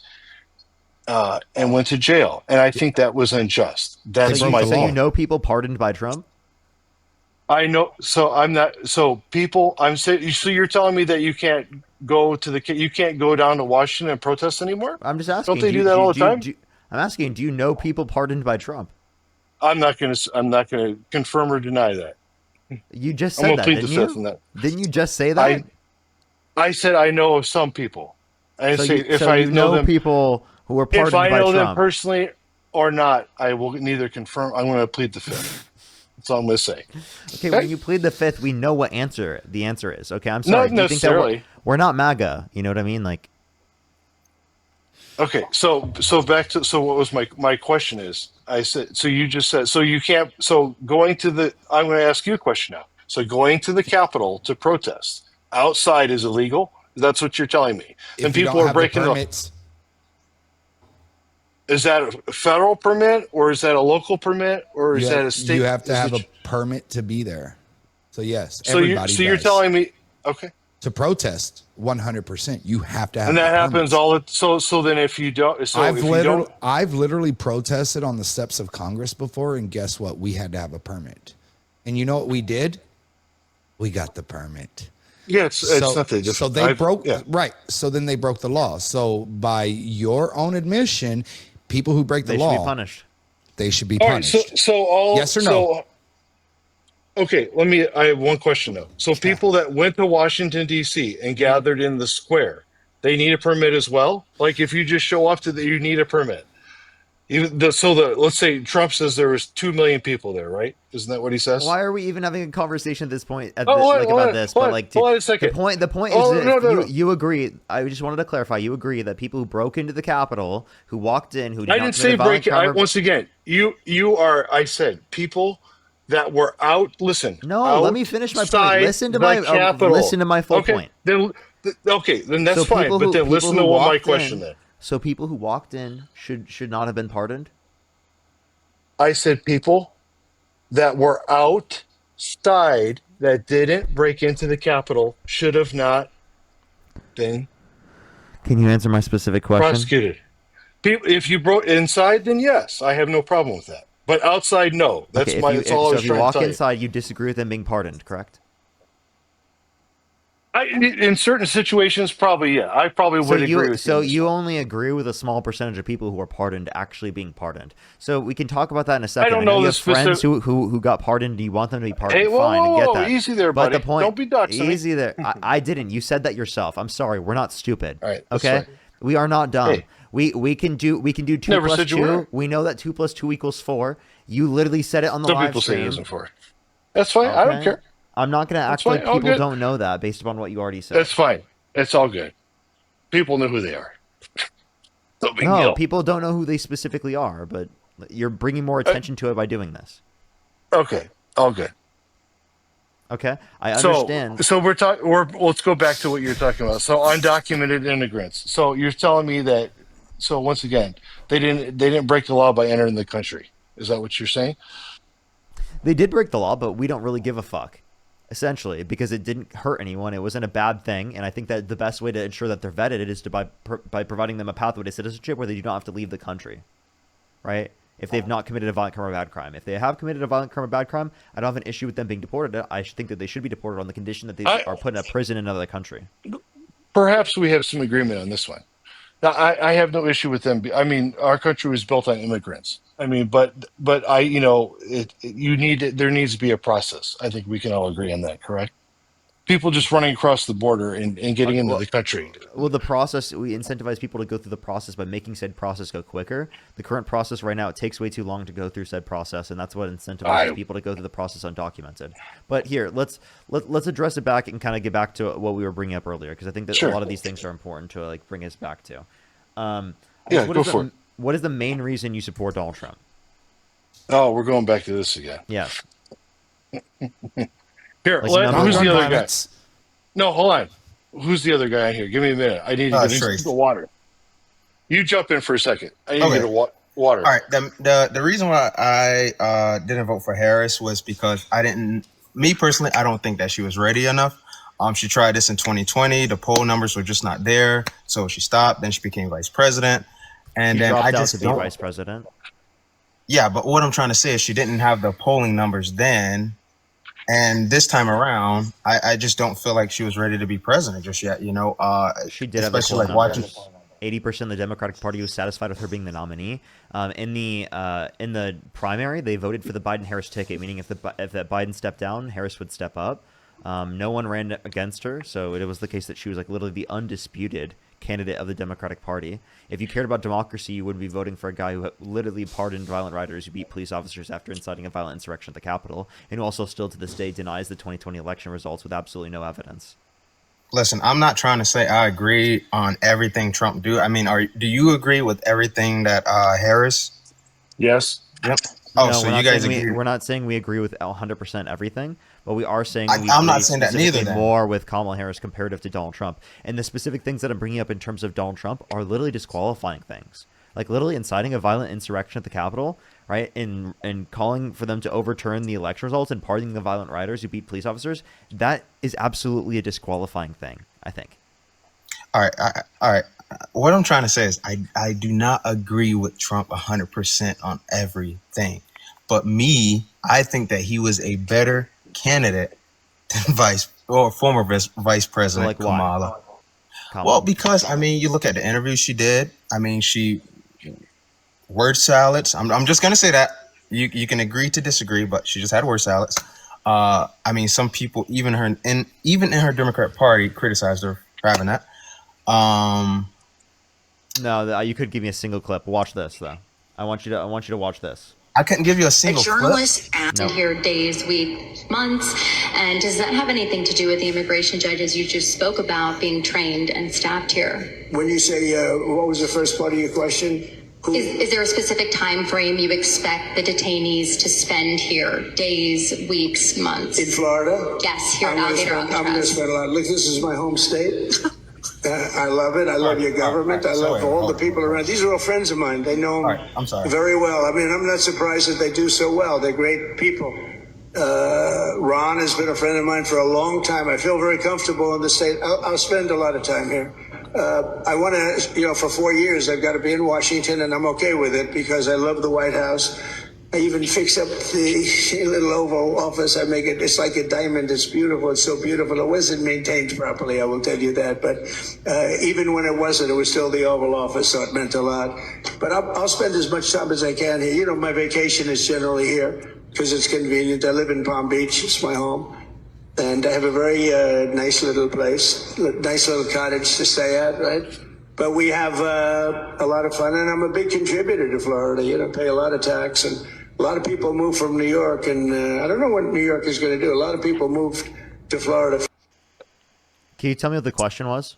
and went to jail. And I think that was unjust. That's So, my so you point. know people pardoned by Trump? I know. So I'm not. So people. I'm saying. So you're telling me that you can't go to the. You can't go down to Washington and protest anymore? I'm just asking. Don't they do you- that all the you- time? I'm asking, do you know people pardoned by Trump? I'm not going to confirm or deny that. You just I'm said going to that, plead the didn't fifth you? on that. Didn't you just say that? I said I know of some people. I didn't say if so I you know them. people who were pardoned If I by know them Trump. personally or not, I will neither confirm. I'm going to plead the fifth. That's all I'm going to say. Okay, when you plead the fifth, we know what the answer is. Okay, I'm sorry. Not Do you think that necessarily. we're not MAGA? You know what I mean? Like, Okay, so back to what was my question is I said so you just said so you can't so going to the I'm going to ask you a question now. So going to the Capitol to protest outside is illegal. That's what you're telling me. If And you people don't are have the breaking the. permits, Is that a federal permit or is that a local permit or is you that have, a state? you have to is have it- a permit to be there. So yes, So everybody you're does. telling me, okay, To protest 100%, you have to have and that the happens permits. all. So then if you don't, I've literally protested on the steps of Congress before, and guess what? We had to have a permit. And you know what we did? We got the permit. yeah, it's nothing different. So they broke yeah. right. So then they broke the law. So by your own admission, people who break the They should law, be punished. they should be All right, punished. so all Yes or no? so okay, I have one question though. So people that went to Washington D.C. and gathered in the square, they need a permit as well. Like if you just show up you need a permit. Let's say Trump says there was 2 million people there, right? Isn't that what he says? Why are we even having a conversation at this point Hold this? on, But like hold on a second. the point Oh, is no. you agree. I just wanted to clarify. You agree that people who broke into the Capitol, who walked in, who did I not didn't commit say a violent break. crime, Once again, you are. I said people that were out. Listen. No, let me finish my point. outside Listen to the my Capitol. listen to my full okay, point. Then that's So fine. people But who- then people listen who to what my walked question in- then. So people who walked in should not have been pardoned. I said people that were outside that didn't break into the Capitol should have not been Can you answer my specific question? prosecuted. People, if you broke inside, then yes, I have no problem with that. But outside, no. That's Okay, that's all I was if you trying to walk tell you. inside, you disagree with them being pardoned, correct? In certain situations, probably, yeah. I probably would agree with So you. you only agree with a small percentage of people who are pardoned actually being pardoned. So we can talk about that in a second. I don't know you the have friends specific- who got pardoned. Do you want them to be pardoned? Hey, whoa, Fine, whoa, I get whoa, that. easy there, but buddy. the point, Don't be doxing me. easy there. I didn't. You said that yourself. I'm sorry. We're not stupid. All right, that's okay. fine. We are not dumb. Hey. We can do 2 Never plus said you 2. were. We know that 2 plus 2 equals 4. You literally said it on the Some live people say stream. it isn't for it. That's fine. I don't Okay? care. I'm not going to act fine. like All people good. don't know that based upon what you already said. That's fine. It's all good. People know who they are. No big No, deal. people don't know who they specifically are, but you're bringing more attention to it by doing this. Okay, all good. Okay, I understand. So we're talking. Let's go back to what you're talking about. So undocumented immigrants. So you're telling me that. So once again, they didn't break the law by entering the country. Is that what you're saying? They did break the law, but we don't really give a fuck, essentially, because it didn't hurt anyone. It wasn't a bad thing, and I think that the best way to ensure that they're vetted is by providing them a pathway to citizenship where they do not have to leave the country, right? If they've not committed a violent crime or bad crime. If they have committed a violent crime or bad crime, I don't have an issue with them being deported. I think that they should be deported on the condition that they are put in a prison in another country. Perhaps we have some agreement on this one. Now, I have no issue with them. I mean, our country was built on immigrants. I mean, but there needs to be a process. I think we can all agree on that, correct? People just running across the border and getting into the country. Well, the process, we incentivize people to go through the process by making said process go quicker. The current process right now, it takes way too long to go through said process, and that's what incentivizes people to go through the process undocumented. But here, let's address it back and kind of get back to what we were bringing up earlier, because I think that a lot of these things are important to like bring us back to. Go for it. What is the main reason you support Donald Trump? Oh, we're going back to this again. Yes. Here, Like who's the other guy? Violence. No, hold on. Who's the other guy in here? Give me a minute. I need to get Trace. into the water. You jump in for a second. I need to Okay. get a water. All right. The reason why I didn't vote for Harris was because me personally, I don't think that she was ready enough. She tried this in 2020. The poll numbers were just not there, so she stopped. Then she became vice president, and She then dropped I out just to be don't. vice president. Yeah, but what I'm trying to say is she didn't have the polling numbers then, and this time around, I just don't feel like she was ready to be president just yet. She did have the especially poll like watching. numbers. 80% of the Democratic Party was satisfied with her being the nominee. In the primary, they voted for the Biden-Harris ticket, meaning if that Biden stepped down, Harris would step up. No one ran against her, so it was the case that she was like literally the undisputed candidate of the Democratic Party. If you cared about democracy, you wouldn't be voting for a guy who literally pardoned violent rioters who beat police officers after inciting a violent insurrection at the Capitol, and who also still to this day denies the 2020 election results with absolutely no evidence. Listen, I'm not trying to say I agree on everything Trump do. I mean, do you agree with everything that Harris? Yes. Yep. Oh, No, so we're you not guys saying agree? we're not saying we agree with 100% everything, but we are saying we I'm not agree saying that neither, specifically then. more with Kamala Harris comparative to Donald Trump. And the specific things that I'm bringing up in terms of Donald Trump are literally disqualifying things. like literally inciting a violent insurrection at the Capitol, right? And calling for them to overturn the election results and pardoning the violent rioters who beat police officers, that is absolutely a disqualifying thing, I think. All right, all right. What I'm trying to say is I do not agree with Trump 100% on everything. But I think that he was a better candidate than former vice president like why? Kamala. Well, because I mean, you look at the interview she did. I mean, word salads. I'm just gonna say that you can agree to disagree, but she just had word salads. I mean, some people, even in her Democrat Party, criticized her for having that. No, you could give me a single clip. Watch this though. I want you to watch this. I couldn't give you a single A journalist No. here days, weeks, months, and does that have anything to do with the immigration judges you just spoke about being trained and staffed here? When you say, what was the first part of your question? Is there a specific time frame you expect the detainees to spend here? Days, weeks, months? In Florida? Yes, here at I'm Alligator going to Alcatraz. spend a lot. Look, this is my home state. I love it. I love your government. I love all the people around. These are all friends of mine. They know I'm sorry. very well. I mean, I'm not surprised that they do so well. They're great people. Ron has been a friend of mine for a long time. I feel very comfortable in the state. I'll spend a lot of time here. I want to, for 4 years, I've got to be in Washington, and I'm okay with it because I love the White House. I even fix up the little Oval Office. I make it, it's like a diamond. It's beautiful. It's so beautiful. It wasn't maintained properly, I will tell you that. But even when it wasn't, it was still the Oval Office, so it meant a lot. But I'll spend as much time as I can here. My vacation is generally here because it's convenient. I live in Palm Beach. It's my home. And I have a very nice little place, nice little cottage to stay at, right? But we have a lot of fun, and I'm a big contributor to Florida. Pay a lot of tax, and a lot of people move from New York, and I don't know what New York is going to do. A lot of people moved to Florida. Can you tell me what the question was?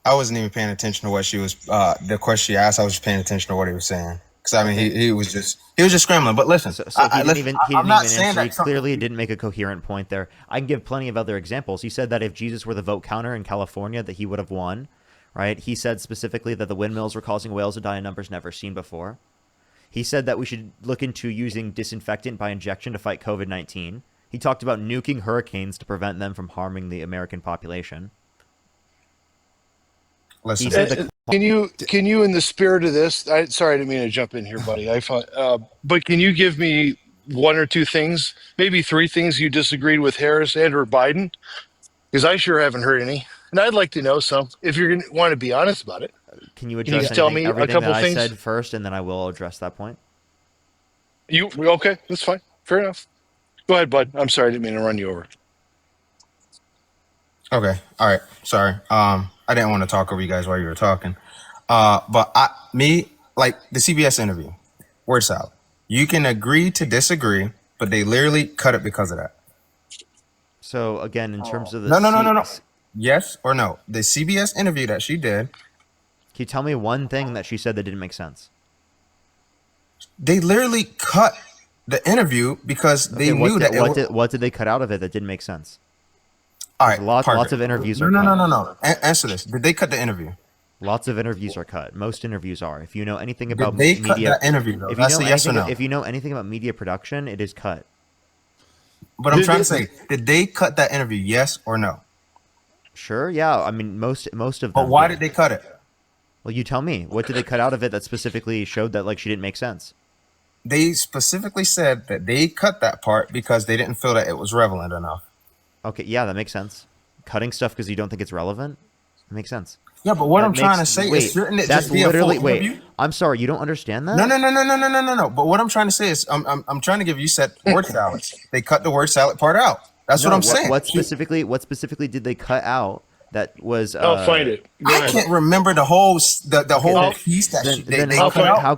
I wasn't even paying attention to what she was. The question she asked, I was just paying attention to what he was saying. Because I mean, he was just scrambling. But listen, So he didn't even I'm not answer. saying He that clearly didn't make a coherent point there. I can give plenty of other examples. He said that if Jesus were the vote counter in California, that he would have won. Right? He said specifically that the windmills were causing whales to die in numbers never seen before. He said that we should look into using disinfectant by injection to fight COVID-19. He talked about nuking hurricanes to prevent them from harming the American population. Listen, He said Can you, in the spirit of this, sorry, I didn't mean to jump in here, buddy. But can you give me one or two things, maybe three things you disagreed with Harris and or Biden? Because I sure haven't heard any, and I'd like to know some. If you're going to want to be honest about it, can you address tell me a everything couple that I things? said first, and then I will address that point? Okay? That's fine. Fair enough. Go ahead, bud. I'm sorry, I didn't mean to run you over. okay, all right, sorry. I didn't want to talk over you guys while you were talking. But like the CBS interview, word salad. You can agree to disagree, but they literally cut it because of that. So again, in terms of the No. Yes or no? The CBS interview that she did. Can you tell me one thing that she said that didn't make sense? They literally cut the interview because they knew what did they cut out of it that didn't make sense? All right, Lots of interviews are cut. No. Answer this. Did they cut the interview? Lots of interviews are cut. Most interviews are. If you know anything about Did they media, cut that interview though? That's a yes or no. If you know anything about media production, it is cut. But I'm trying to say, did they cut that interview? Yes or no? Sure, yeah. I mean, most of them. But why did they cut it? Well, you tell me. What did they cut out of it that specifically showed that she didn't make sense? They specifically said that they cut that part because they didn't feel that it was relevant enough. Okay, yeah, that makes sense. Cutting stuff because you don't think it's relevant, it makes sense. Yeah, but what I'm trying to say is, shouldn't it that's just be a full literally interview? I'm sorry, you don't understand that? No. But what I'm trying to say is, I'm trying to give you said word salads. They cut the word salad part out. That's what I'm saying. What specifically did they cut out? That was. I'll find it. I can't remember the whole piece that they cut out. How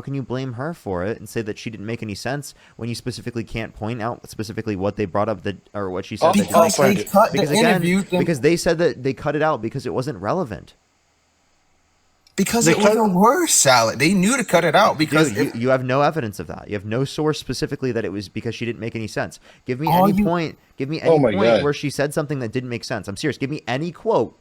can you blame her for it and say that she didn't make any sense when you specifically can't point out specifically what they brought up or what she said? Because they cut the interview. Because they said that they cut it out because it wasn't relevant. Because it was a word salad. They knew to cut it out because you have no evidence of that. You have no source specifically that it was because she didn't make any sense. Give me any point. Give me any point where she said something that didn't make sense. I'm serious. Give me any quote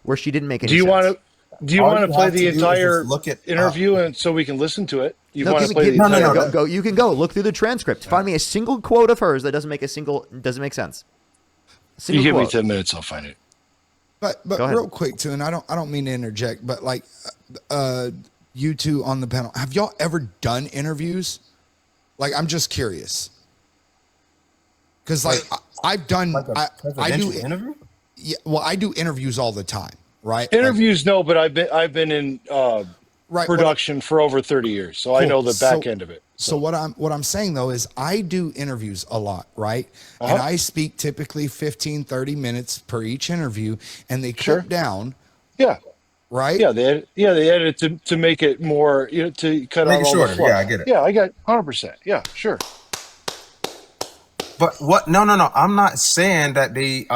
where she didn't make any sense. Do you All want to you play have the to do is just entire look at interview and so we can listen to it? You No, want to play the no, entire? no, go. You can go look through the transcript. Find me a single quote of hers that doesn't make sense. You Single give me quote. 10 minutes, I'll find it. But Go ahead. real quick too, and I don't mean to interject, but like you two on the panel, have y'all ever done interviews? Like, I'm just curious. Because like I've done like a I do presidential interview. Yeah, well, I do interviews all the time, right? Interviews, no, but I've been in Right, production for over 30 years, so I Cool. know the back end of it. So what I'm saying though is I do interviews a lot, right? Uh-huh. And I speak typically 15, 30 minutes per each interview, and they Sure. clip down, Yeah, right? yeah, they edit it to make it more, to cut Make out it all shorter. the fluff. Yeah, I get it. Yeah, I got 100%. Yeah, sure. But what? No. I'm not saying that they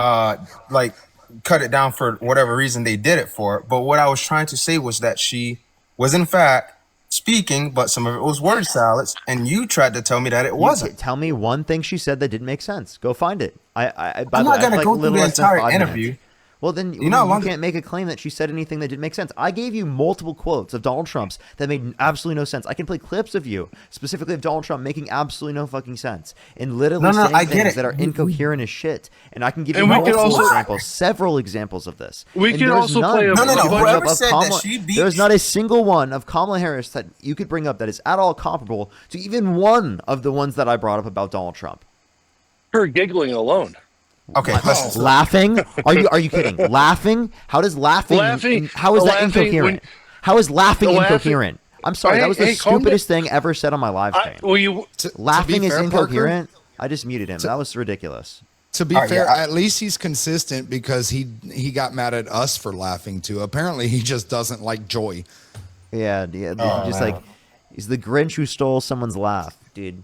like cut it down for whatever reason they did it for. But what I was trying to say was that she was in fact speaking, but some of it was word salads, and you tried to tell me that it wasn't. Tell me one thing she said that didn't make sense. Go find it. By I'm the not way, gonna like go through little the less than entire 5 minutes. interview. Well, then You know, you can't make a claim that she said anything that didn't make sense. I gave you multiple quotes of Donald Trump's that made absolutely no sense. I can play clips of you, specifically of Donald Trump, making absolutely no fucking sense and literally saying I get things it. that are incoherent as shit. And I can give you And we could multiple also- examples, several examples of this. We And could there's also none play a- that No. you can bring Whoever up of said that Kamala- she beat- There's not a single one of Kamala Harris that you could bring up that is at all comparable to even one of the ones that I brought up about Donald Trump. Her giggling alone. Okay, listen. Laughing? Are you kidding? Laughing? How does laughing? How is that laughing incoherent? when- How is laughing the laughing- incoherent? I'm sorry, that was the Hey, calm stupidest thing ever said on my live stream. Well, you Laughing be is fair, Parker, incoherent. I just muted him. That was ridiculous. To be All right, fair, yeah, at least he's consistent because he got mad at us for laughing too. Apparently, he just doesn't like joy. Yeah. Oh, Just man. like he's the Grinch who stole someone's laugh, dude.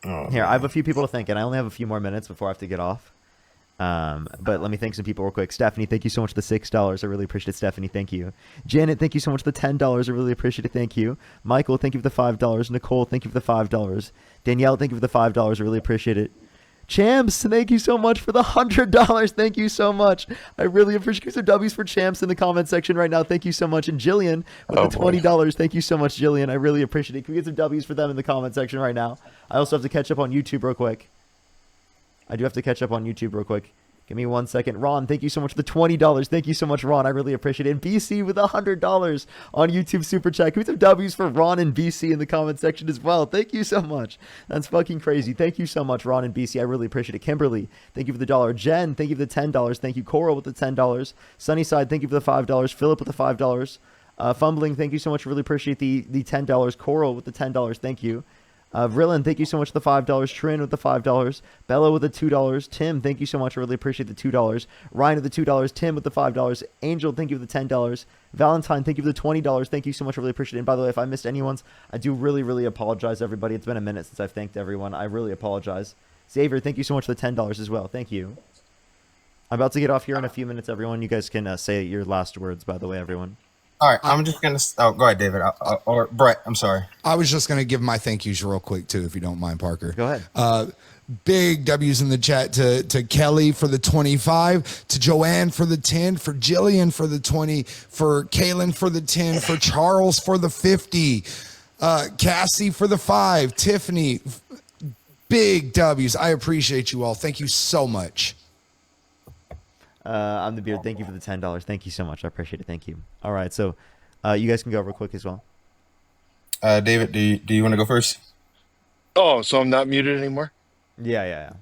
Here, I have a few people to thank, and I only have a few more minutes before I have to get off. But let me thank some people real quick. Stephanie, thank you so much for the $6. I really appreciate it, Stephanie. Thank you. Janet, thank you so much for the $10. I really appreciate it. Thank you. Michael, thank you for the $5. Nicole, thank you for the $5. Danielle, thank you for the $5. I really appreciate it. Champs, thank you so much for the $100. Thank you so much. I really appreciate some W's for Champs in the comment section right now. Thank you so much. And Jillian with the $20. Thank you so much, Jillian. I really appreciate it. Can we get some W's for them in the comment section right now? I also have to catch up on YouTube real quick. I do have to catch up on YouTube real quick. Give me 1 second. Ron, thank you so much for the $20. Thank you so much, Ron. I really appreciate it. And BC with $100 on YouTube Super Chat. Can we have some W's for Ron and BC in the comment section as well? Thank you so much. That's fucking crazy. Thank you so much, Ron and BC. I really appreciate it. Kimberly, thank you for the $1. Jen, thank you for the $10. Thank you. Coral with the $10. Sunnyside, thank you for the $5. Philip with the $5. Fumbling, thank you so much. Really appreciate the $10. Coral with the $10. Thank you. Vrillin, thank you so much for the $5. Trin with the $5. Bella with the $2. Tim, thank you so much. I really appreciate the $2. Ryan with the $2. Tim with the $5. Angel, thank you for the $10. Valentine, thank you for the $20. Thank you so much. I really appreciate it. And by the way, if I missed anyone's, I do really, really apologize, everybody. It's been a minute since I've thanked everyone. I really apologize. Xavier, thank you so much for the $10 as well. Thank you. I'm about to get off here in a few minutes, everyone. You guys can say your last words, by the way, everyone. All right, I'm just gonna. Oh, go ahead, David. Or Brett. I'm sorry. I was just going to give my thank yous real quick too, if you don't mind, Parker. Go ahead. Big W's in the chat to Kelly for the 25, to Joanne for the 10, for Jillian for the 20, for Kaylin for the 10, for Charles for the 50, Cassie for the 5, Tiffany. Big W's. I appreciate you all. Thank you so much. I'm the Beard. Thank you for the $10. Thank you so much. I appreciate it. Thank you. All right, so you guys can go real quick as well. David, do you want to go first? Oh, so I'm not muted anymore? Yeah.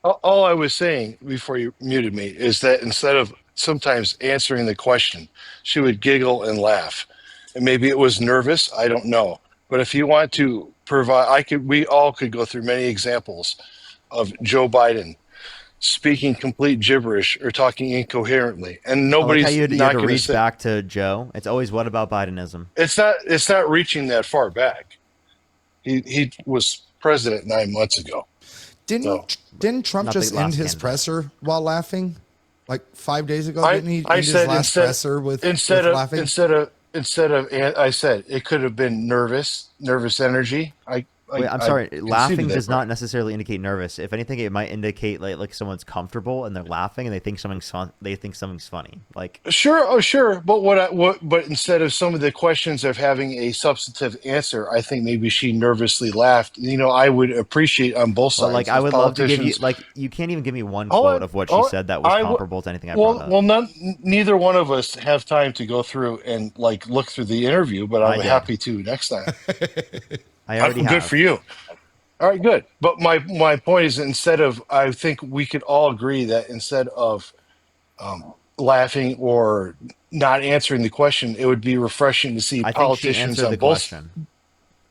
All I was saying before you muted me is that instead of sometimes answering the question, she would giggle and laugh. And maybe it was nervous. I don't know. But if you want to provide, we all could go through many examples of Joe Biden speaking complete gibberish or talking incoherently, and nobody's I like how you not had to going to reach say. back to Joe. It's always what about Bidenism? It's not reaching that far back. He was president 9 months ago. Didn't Trump Not the just last end his candidate. presser while laughing? Like 5 days ago, I didn't he I end his said last presser with laughing? instead of I said it could have been nervous energy. Wait, I'm I sorry. conceded Laughing that does part. not necessarily indicate nervous. If anything, it might indicate like someone's comfortable and they're laughing and they think something's fun. They think something's funny. Like, Sure, oh sure, but but instead of some of the questions of having a substantive answer, I think maybe she nervously laughed. I would appreciate on both well, like sides I as would love to give you politicians. like you can't even give me one Hold quote on, of what she hold on. said that was comparable to anything I brought up. Well, neither one of us have time to go through and like look through the interview, but I I'm did. happy to next time. I already Good for have. you. All right, good. But my point is, I think we could all agree that instead of laughing or not answering the question, it would be refreshing to see I think she answered the question.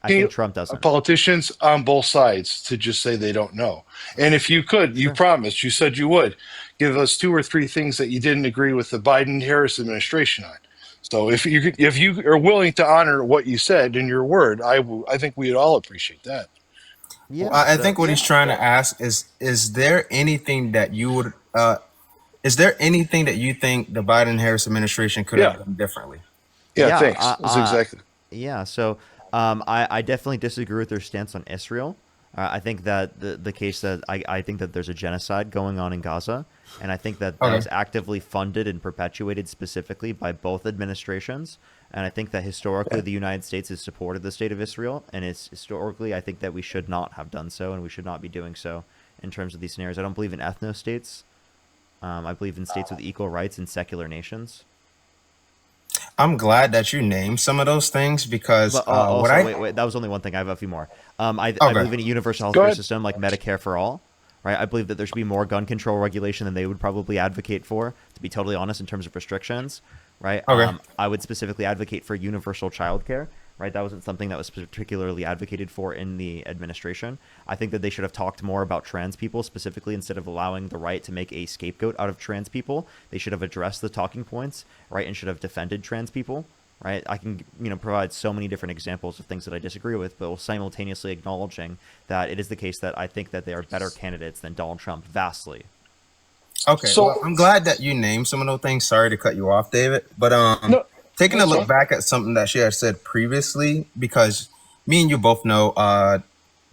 I think Trump doesn't. politicians on both sides to just say they don't know. And if you could, you Sure. promised, you said you would give us 2 or 3 things that you didn't agree with the Biden-Harris administration on. So if you are willing to honor what you said in your word, I think we'd all appreciate that. Well, Yeah. I So think what he's trying to ask is there anything that you would is there anything that you think the Biden Harris administration could have Yeah. done differently? Yeah. yeah. Thanks. That's exactly. Yeah. So I definitely disagree with their stance on Israel. I think that the case that I think that there's a genocide going on in Gaza, and I think that that Okay. was actively funded and perpetuated specifically by both administrations. And I think that historically the United States has supported the state of Israel, and it's historically I think that we should not have done so, and we should not be doing so in terms of these scenarios. I don't believe in ethno states. I believe in states with equal rights and secular nations. I'm glad that you named some of those things because But what also, I wait, that was only one thing. I have a few more. I okay. believe in a universal Go healthcare ahead. system like Medicare for all. Right? I believe that there should be more gun control regulation than they would probably advocate for. To be totally honest, in terms of restrictions, right? Okay. I would specifically advocate for universal childcare. Right? That wasn't something that was particularly advocated for in the administration. I think that they should have talked more about trans people specifically instead of allowing the right to make a scapegoat out of trans people. They should have addressed the talking points, right, and should have defended trans people. Right, I can provide so many different examples of things that I disagree with, but while simultaneously acknowledging that it is the case that I think that they are better candidates than Donald Trump vastly. Okay, So well, I'm glad that you named some of those things. Sorry to cut you off, David, but no, taking a that's look fine. back at something that she had said previously, because me and you both know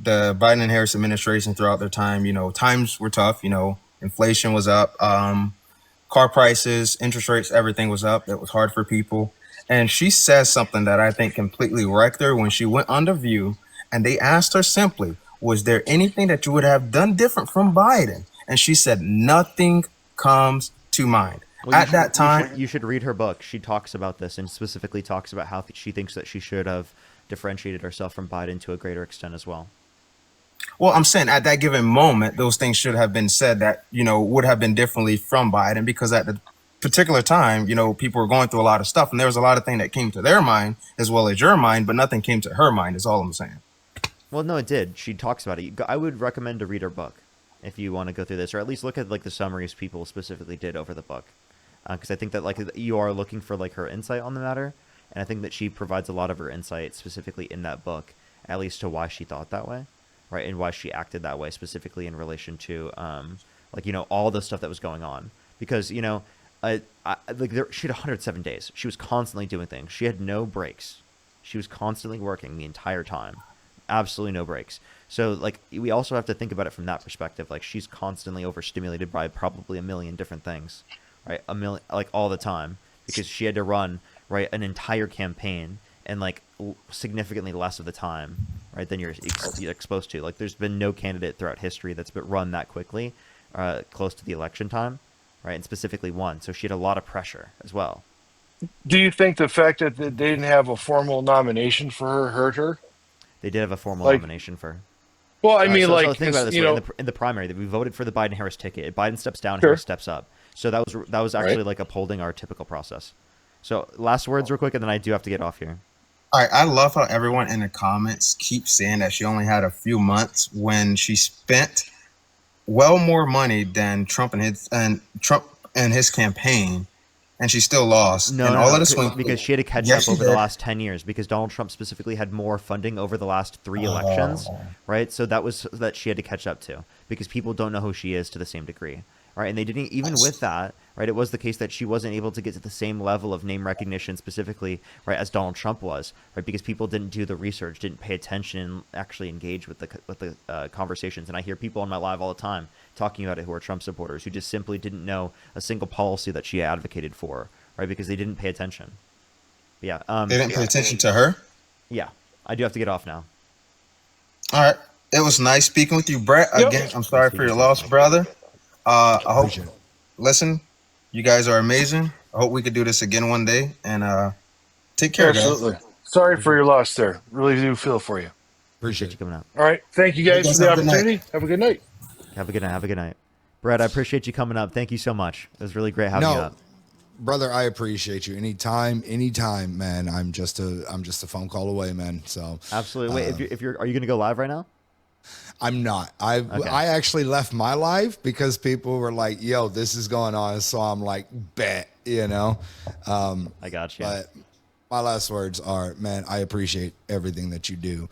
the Biden and Harris administration throughout their time, times were tough. Inflation was up, car prices, interest rates, everything was up. It was hard for people. And she says something that I think completely wrecked her when she went on The View, and they asked her simply, "Was there anything that you would have done different from Biden?" And she said, "Nothing comes to mind." Well, At that time, you should read her book. She talks about this and specifically talks about how she thinks that she should have differentiated herself from Biden to a greater extent as well. well, I'm saying at that given moment, those things should have been said that, would have been differently from Biden, because at the particular time, people were going through a lot of stuff, and there was a lot of things that came to their mind as well as your mind, but nothing came to her mind is all I'm saying. Well, no, it did. She talks about it. I would recommend to read her book if you want to go through this, or at least look at like the summaries people specifically did over the book, because I think that like you are looking for like her insight on the matter, and I think that she provides a lot of her insight specifically in that book, at least to why she thought that way, right, and why she acted that way specifically in relation to all the stuff that was going on, because she had 107 days. She was constantly doing things. She had no breaks. She was constantly working the entire time. Absolutely no breaks. So, we also have to think about it from that perspective. Like, she's constantly overstimulated by probably a million different things, right? A million, all the time, because she had to run, right, an entire campaign and, significantly less of the time, right, than you're exposed to. Like, there's been no candidate throughout history that's been run that quickly, close to the election time. Right, and specifically one. So she had a lot of pressure as well. Do you think the fact that they didn't have a formal nomination for her hurt her? They did have a formal Like, nomination for her. well, I mean, So think about it this way: you know, in the primary, that we voted for the Biden-Harris ticket. Biden steps down, sure, Harris steps up. So that was actually right? like upholding our typical process. So last words, real quick, and then I do have to get off here. all right, I love how everyone in the comments keeps saying that she only had a few months when she spent well more money than Trump and his campaign, and she still lost. No, And no, all no, of this went. because she had to catch Yes, up she over the did. last 10 years because Donald Trump specifically had more funding over the last 3 elections, right? So that was that she had to catch up to because people don't know who she is to the same degree, right? And they didn't, even with that, right? It was the case that she wasn't able to get to the same level of name recognition specifically, right, as Donald Trump was, right? Because people didn't do the research, didn't pay attention, and actually engage with the conversations. And I hear people on my live all the time talking about it who are Trump supporters who just simply didn't know a single policy that she advocated for, right? Because they didn't pay attention. But yeah. They didn't pay attention to her. Yeah, I do have to get off now. All right. It was nice speaking with you, Brett. Again, I'm sorry for your loss, brother. I hope. Listen, you guys are amazing. I hope we could do this again one day. And take care, Absolutely. guys. Sorry for your loss there. Really do feel for you. Appreciate you coming out. All right. Thank you guys for the opportunity. Have a good night. Have a good night. Have a good night. Brett, I appreciate you coming up. Thank you so much. It was really great having you up. Brother, I appreciate you. Anytime, man. I'm just a phone call away, man. So absolutely. Wait, are you going to go live right now? I'm not. I actually left my live because people were like, "Yo, this is going on," so I'm like, "Bet," you know. I got you. But my last words are, man, I appreciate everything that you do,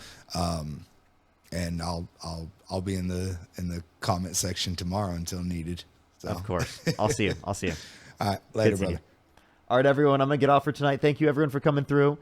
and I'll be in the comment section tomorrow until needed. So. Of course, I'll see you. All right, later, brother. All right, everyone, I'm going to get off for tonight. Thank you, everyone, for coming through.